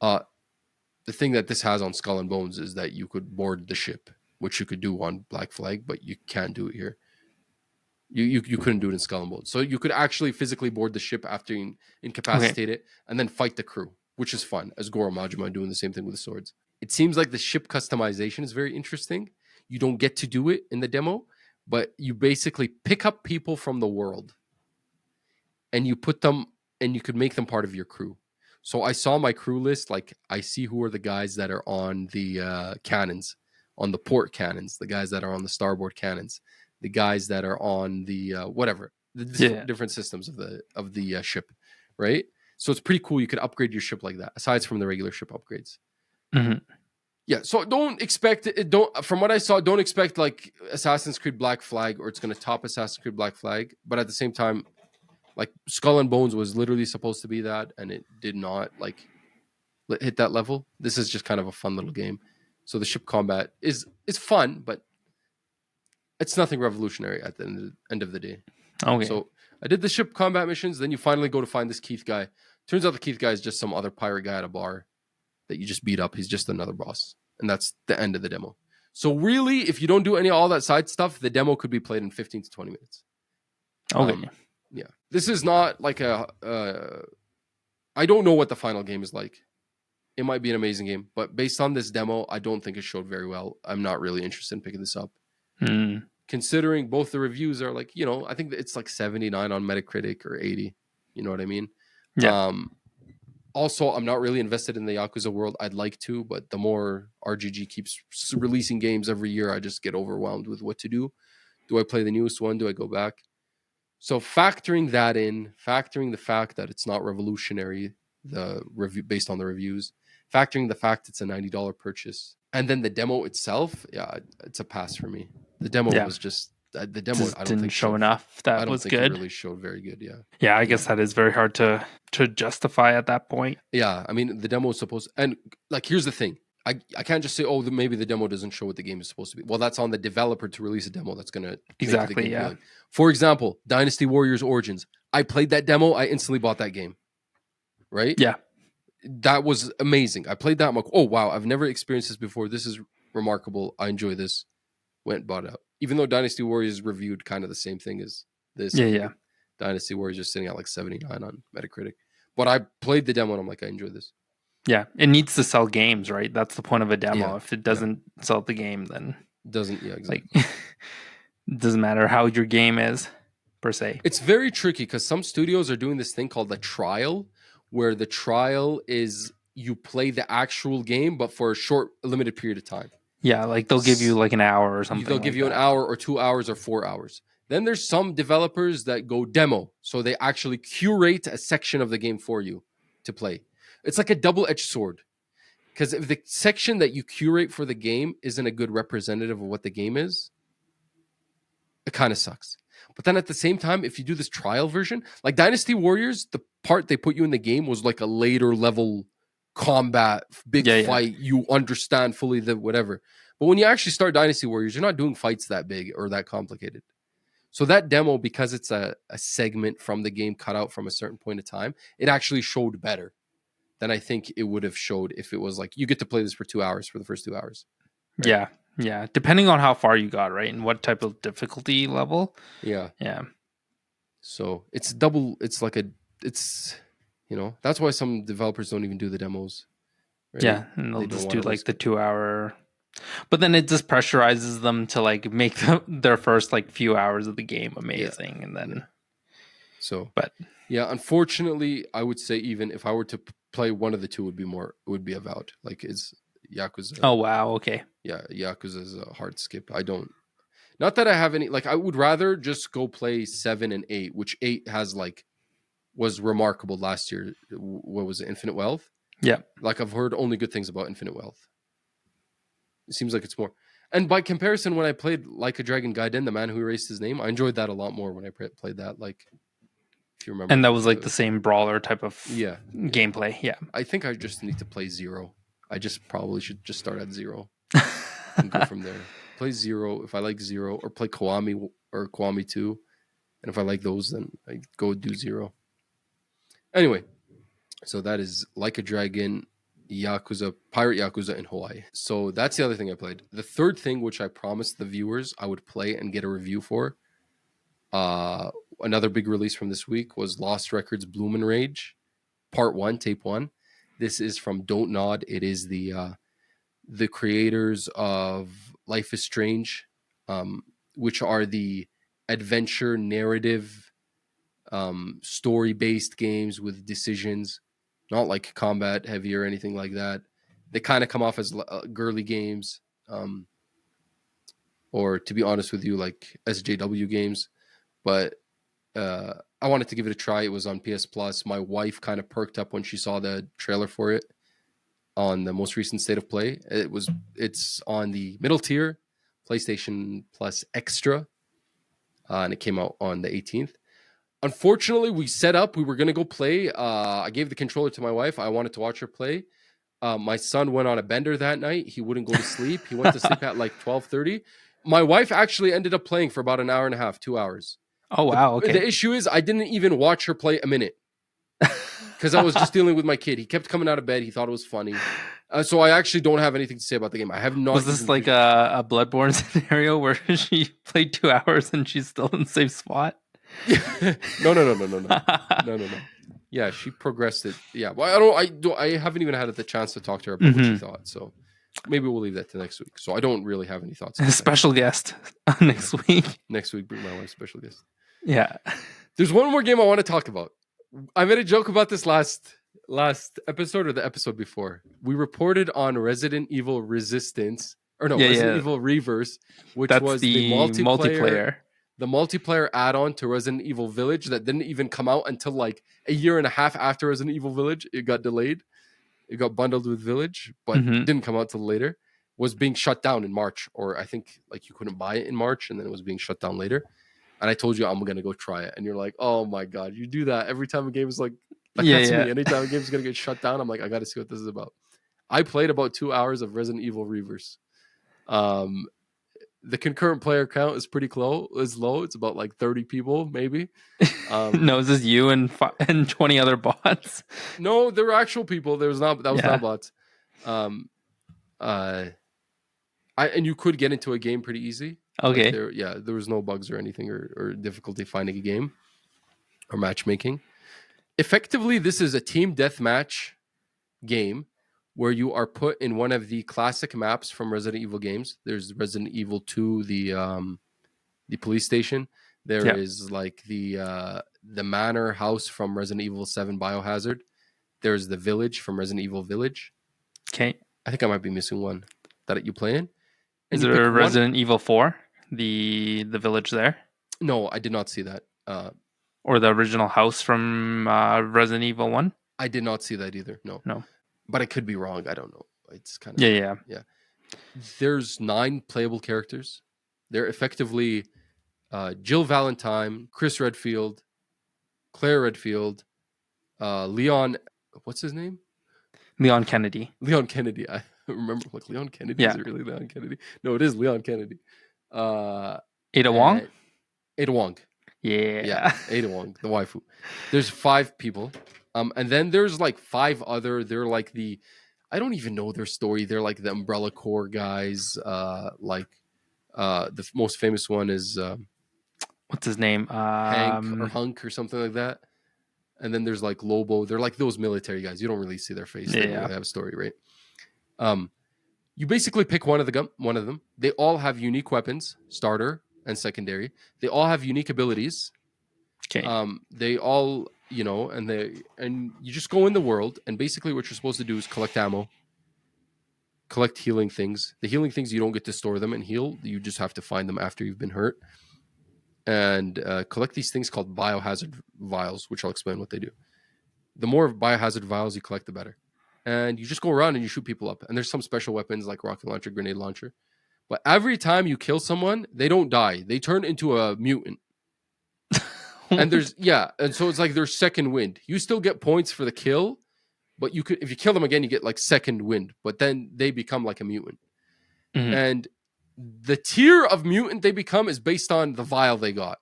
The thing that this has on Skull and Bones is that you could board the ship, which you could do on Black Flag, but you can't do it here. You couldn't do it in Skull and Bones. So you could actually physically board the ship after you incapacitate it and then fight the crew, which is fun, as Goro Majima doing the same thing with the swords. It seems like the ship customization is very interesting. You don't get to do it in the demo, but you basically pick up people from the world and you put them, and you could make them part of your crew. So I saw my crew list. Like I see who are the guys that are on the cannons, on the port cannons, the guys that are on the starboard cannons, the guys that are on the whatever, the different systems of the ship, right? So it's pretty cool. You could upgrade your ship like that, aside from the regular ship upgrades.
Mm-hmm.
Yeah, so don't expect it. Don't, from what I saw, don't expect like Assassin's Creed Black Flag, or it's going to top Assassin's Creed Black Flag. But at the same time, like Skull and Bones was literally supposed to be that, and it did not like hit that level. This is just kind of a fun little game. So the ship combat is fun, but it's nothing revolutionary at the end of the day.
Okay.
So I did the ship combat missions. Then you finally go to find this Keith guy. Turns out the Keith guy is just some other pirate guy at a bar that you just beat up. He's just another boss. And that's the end of the demo. So really, if you don't do all that side stuff, the demo could be played in 15 to 20 minutes.
Okay.
Yeah. This is not like I don't know what the final game is like. It might be an amazing game, but based on this demo, I don't think it showed very well. I'm not really interested in picking this up. Considering both the reviews are like, I think it's like 79 on Metacritic or 80. You know what I mean?
Yeah.
Also, I'm not really invested in the Yakuza world. I'd like to, but the more RGG keeps releasing games every year, I just get overwhelmed with what to do. Do I play the newest one? Do I go back? So factoring that in, factoring the fact that it's not revolutionary, the review based on the reviews, factoring the fact it's a $90 purchase, and then the demo itself, yeah, it's a pass for me. The demo was just the demo.
Just
I don't
didn't
think
show enough. That
I don't
was
think
good.
it really showed very good. Yeah.
Yeah, I guess that is very hard to justify at that point.
Yeah, I mean the demo is supposed, and like here's the thing. I can't just say, oh, maybe the demo doesn't show what the game is supposed to be. Well, that's on the developer to release a demo that's going to
Exactly,
make the game
yeah.
feeling. For example, Dynasty Warriors Origins. I played that demo. I instantly bought that game. Right?
Yeah.
That was amazing. I played that. I'm like, oh, wow, I've never experienced this before. This is remarkable. I enjoy this. Went bought it out. Even though Dynasty Warriors reviewed kind of the same thing as this.
Yeah.
Dynasty Warriors just sitting at like 79 on Metacritic. But I played the demo and I'm like, I enjoy this.
Yeah, it needs to sell games, right? That's the point of a demo.
Yeah,
if it doesn't sell the game, then
exactly.
Like, it doesn't matter how your game is, per se.
It's very tricky because some studios are doing this thing called the trial, where the trial is you play the actual game, but for a short, limited period of time.
Yeah, like they'll give you like an hour or something.
They'll give you an hour or 2 hours or 4 hours. Then there's some developers that go demo. So they actually curate a section of the game for you to play. It's like a double-edged sword. Because if the section that you curate for the game isn't a good representative of what the game is, it kind of sucks. But then at the same time, if you do this trial version, like Dynasty Warriors, the part they put you in the game was like a later level combat, big fight. You understand fully the whatever. But when you actually start Dynasty Warriors, you're not doing fights that big or that complicated. So that demo, because it's a segment from the game cut out from a certain point of time, it actually showed better than I think it would have showed if it was like, you get to play this for 2 hours for the first 2 hours.
Right? Yeah. Depending on how far you got, right? And what type of difficulty level.
Yeah.
Yeah.
So it's that's why some developers don't even do the demos. Right?
Yeah. And they'll just do like the 2 hour. But then it just pressurizes them to like make their first like few hours of the game amazing. Yeah. And then.
So, unfortunately, I would say even if I were to play one of the two, it would be Avowed. Like it's Yakuuza.
Oh wow, okay.
Yeah, Yakuuza is a hard skip. Not that I have any. Like I would rather just go play 7 and 8, which 8 was remarkable last year. What was it, Infinite Wealth?
Yeah.
Like I've heard only good things about Infinite Wealth. It seems like it's more. And by comparison, when I played Like a Dragon Gaiden, the man who erased his name, I enjoyed that a lot more when I played that. Like, if you remember.
And that was like the same brawler type of gameplay. Yeah.
I think I just need to play 0. I just probably should just start at 0 and go from there. Play 0 if I like 0, or play Kiwami or Kiwami 2. And if I like those, then I go do 0. Anyway, so that is Like a Dragon, Yakuuza, Pirate Yakuuza in Hawaii. So that's the other thing I played. The third thing, which I promised the viewers I would play and get a review for, another big release from this week, was Lost Records Bloomin' Rage, Part 1, Tape 1. This is from Don't Nod. It is the creators of Life is Strange, which are the adventure narrative story-based games with decisions, not like combat heavy or anything like that. They kind of come off as girly games, or to be honest with you, like SJW games. But I wanted to give it a try. It was on PS Plus. My wife kind of perked up when she saw the trailer for it on the most recent State of Play. It's on the middle tier, PlayStation Plus Extra, and it came out on the 18th. Unfortunately, we were going to go play. I gave the controller to my wife. I wanted to watch her play. My son went on a bender that night. He wouldn't go to sleep. He went to sleep at like 12:30. My wife actually ended up playing for about an hour and a half, 2 hours.
Oh, wow. Okay.
The issue is I didn't even watch her play a minute because I was just dealing with my kid. He kept coming out of bed. He thought it was funny. So I actually don't have anything to say about the game. I have not.
Was this like a Bloodborne scenario where she played 2 hours and she's still in the same spot? No. Yeah, she progressed it. Yeah, well, I haven't even had the chance to talk to her about what she thought. So maybe we'll leave that to next week. So I don't really have any thoughts. Special guest next week.
Next week, bring my wife's special guest.
Yeah.
There's one more game I want to talk about. I made a joke about this last episode or the episode before. We reported on Resident Evil Resistance, Resident Evil Reverse, which was the multiplayer. The multiplayer add-on to Resident Evil Village that didn't even come out until like a year and a half after Resident Evil Village. It got delayed. It got bundled with Village, but didn't come out till later. Was being shut down in March, or I think like you couldn't buy it in March, and then it was being shut down later. And I told you I'm gonna go try it, and you're like, "Oh my god, you do that every time a game is like that's me. Anytime a game's gonna get shut down, I'm like, I got to see what this is about." I played about 2 hours of Resident Evil Reverse. The concurrent player count is pretty low. It's about like 30 people, maybe.
No, is this you and 20 other bots?
No, there were actual people. That was not bots. And you could get into a game pretty easy.
Okay.
Like there was no bugs or anything or difficulty finding a game or matchmaking. Effectively, this is a team deathmatch game where you are put in one of the classic maps from Resident Evil games. There's Resident Evil 2, the police station. There is like the manor house from Resident Evil 7 Biohazard. There's the village from Resident Evil Village.
Okay.
I think I might be missing one that you play in.
Is there Resident Evil 4? The village there?
No, I did not see that.
Or the original house from Resident Evil 1?
I did not see that either. No.
No.
But I could be wrong. I don't know. It's kind of yeah. There's 9 playable characters. They're effectively Jill Valentine, Chris Redfield, Claire Redfield, Leon. What's his name?
Leon Kennedy.
Leon Kennedy. I remember, like, Leon Kennedy.
Yeah.
Is it really Leon Kennedy? No, it is Leon Kennedy.
Ada Wong.
Ada Wong.
Yeah.
Ada Wong, the waifu. There's 5 people. And then there's like 5 other. They're like I don't even know their story. They're like the Umbrella Corps guys. The most famous one is
What's his name?
Hank or Hunk or something like that. And then there's like Lobo. They're like those military guys. You don't really see their face. They don't really have a story, right? You basically pick one of them. They all have unique weapons, starter and secondary. They all have unique abilities.
Okay.
They all, and you just go in the world, and basically what you're supposed to do is collect ammo, collect healing things. The healing things, you don't get to store them and heal. You just have to find them after you've been hurt. And collect these things called biohazard vials, which I'll explain what they do. The more biohazard vials you collect, the better. And you just go around and you shoot people up. And there's some special weapons like rocket launcher, grenade launcher. But every time you kill someone, they don't die. They turn into a mutant. And and so it's like their second wind. You still get points for the kill, but if you kill them again, you get like second wind. But then they become like a mutant.
Mm-hmm.
And the tier of mutant they become is based on the vial they got.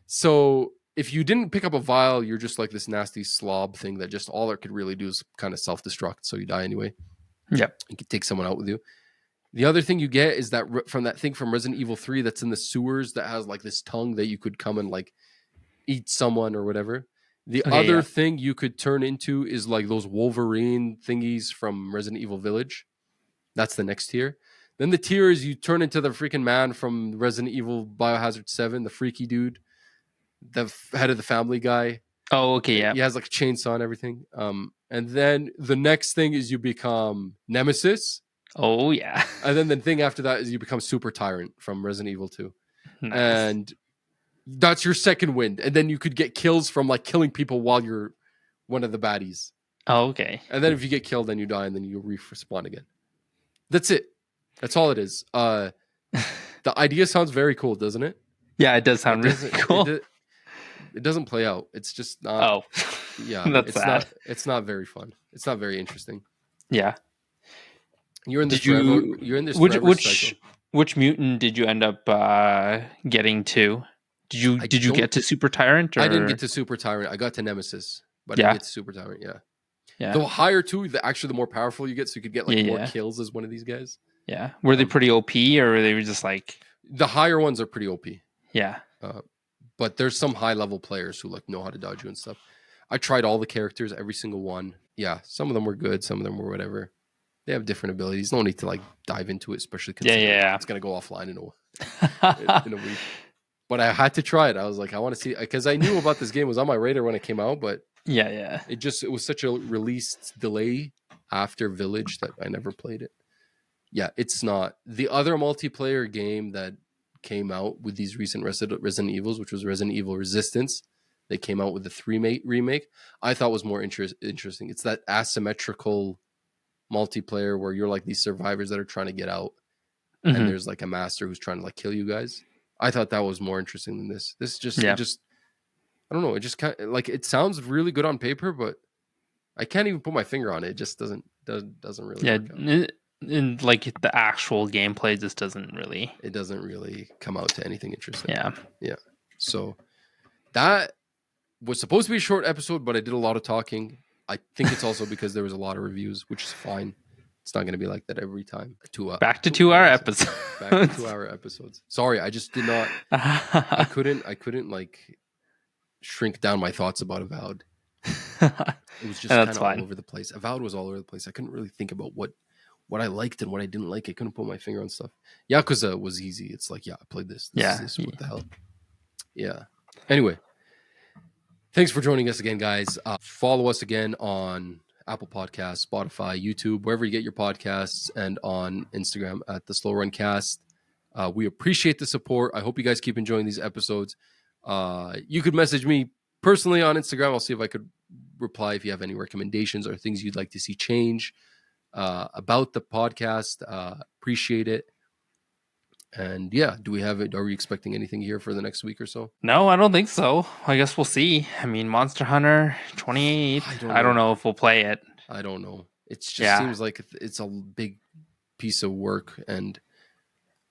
So if you didn't pick up a vial, you're just like this nasty slob thing that just all it could really do is kind of self-destruct. So you die anyway.
Yep.
You can take someone out with you. The other thing you get is that from that thing from Resident Evil 3 that's in the sewers that has like this tongue that you could come and like eat someone or whatever. The other thing you could turn into is like those Wolverine thingies from Resident Evil Village. That's the next tier. Then the tier is you turn into the freaking man from Resident Evil Biohazard 7, the freaky dude, the head of the family guy.
Oh, okay, yeah.
He has like a chainsaw and everything. And then the next thing is you become Nemesis.
Oh, yeah.
And then the thing after that is you become Super Tyrant from Resident Evil 2.
Nice.
And that's your second wind. And then you could get kills from like killing people while you're one of the baddies.
Oh, okay.
And then if you get killed, then you die and then you respawn again. That's it. That's all it is. The idea sounds very cool, doesn't it?
Yeah, it does sound really cool.
It doesn't play out. It's just not.
Oh,
yeah.
That's sad.
It's not very fun. It's not very interesting.
Yeah.
You're in this. You're in this.
Which mutant did you end up getting to? Did you get to Super Tyrant? Or?
I didn't get to Super Tyrant. I got to Nemesis, but I didn't get to Super Tyrant. Yeah.
Yeah.
The higher two, the more powerful you get, so you could get like more kills as one of these guys.
Yeah. Were they pretty OP, or were they just like
the higher ones are pretty OP?
Yeah.
But there's some high level players who like know how to dodge you and stuff. I tried all the characters, every single one. Yeah, some of them were good, some of them were whatever. They have different abilities. No need to like dive into it, especially because it's gonna go offline in a week. But I had to try it. I was like, I want to see, because I knew about this game. It was on my radar when it came out, but it was such a release delay after Village that I never played it. Yeah, it's not. The other multiplayer game that came out with these recent Resident Evils, which was Resident Evil Resistance, they came out with the 3 remake, I thought was more interesting. It's that asymmetrical multiplayer where you're like these survivors that are trying to get out, and there's like a master who's trying to like kill you guys. I thought that was more interesting than this. This just I don't know. It just kind of like, it sounds really good on paper, but I can't even put my finger on it. It just doesn't really work out.
And like the actual gameplay just doesn't really
come out to anything interesting.
Yeah.
So that was supposed to be a short episode, but I did a lot of talking. I think it's also because there was a lot of reviews, which is fine. It's not going to be like that every time.
Back to 2-hour episodes.
Back to 2-hour episodes. Sorry, I just did not. I couldn't like shrink down my thoughts about Avowed. It was just kind of all over the place. Avowed was all over the place. I couldn't really think about what I liked and what I didn't like. I couldn't put my finger on stuff. Yakuuza was easy. It's like, I played this. This what the hell? Yeah. Anyway, thanks for joining us again, guys. Follow us again on Apple Podcasts, Spotify, YouTube, wherever you get your podcasts, and on Instagram at the Slow Run Cast. We appreciate the support. I hope you guys keep enjoying these episodes. You could message me personally on Instagram. I'll see if I could reply if you have any recommendations or things you'd like to see change. about the podcast. Appreciate it. And yeah, do we have it? Are we expecting anything here for the next week or so?
No, I don't think so. I guess we'll see. I mean, Monster Hunter 28. I don't know if we'll play it.
I don't know. It just
Yeah.
seems like it's a big piece of work, and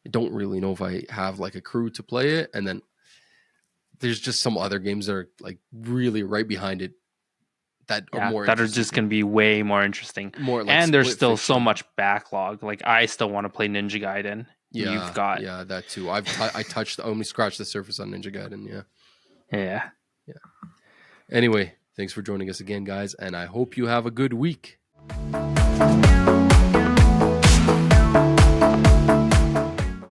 I don't really know if I have like a crew to play it. And then there's just some other games that are like really right behind it that are more
that are just going to be way more interesting.
More like
and there's
split
still
fiction.
so much backlog. Like I still want to play Ninja Gaiden.
Yeah,
You've got
that too. I only scratched the surface on Ninja Gaiden.
Yeah.
Anyway, thanks for joining us again, guys, and I hope you have a good week.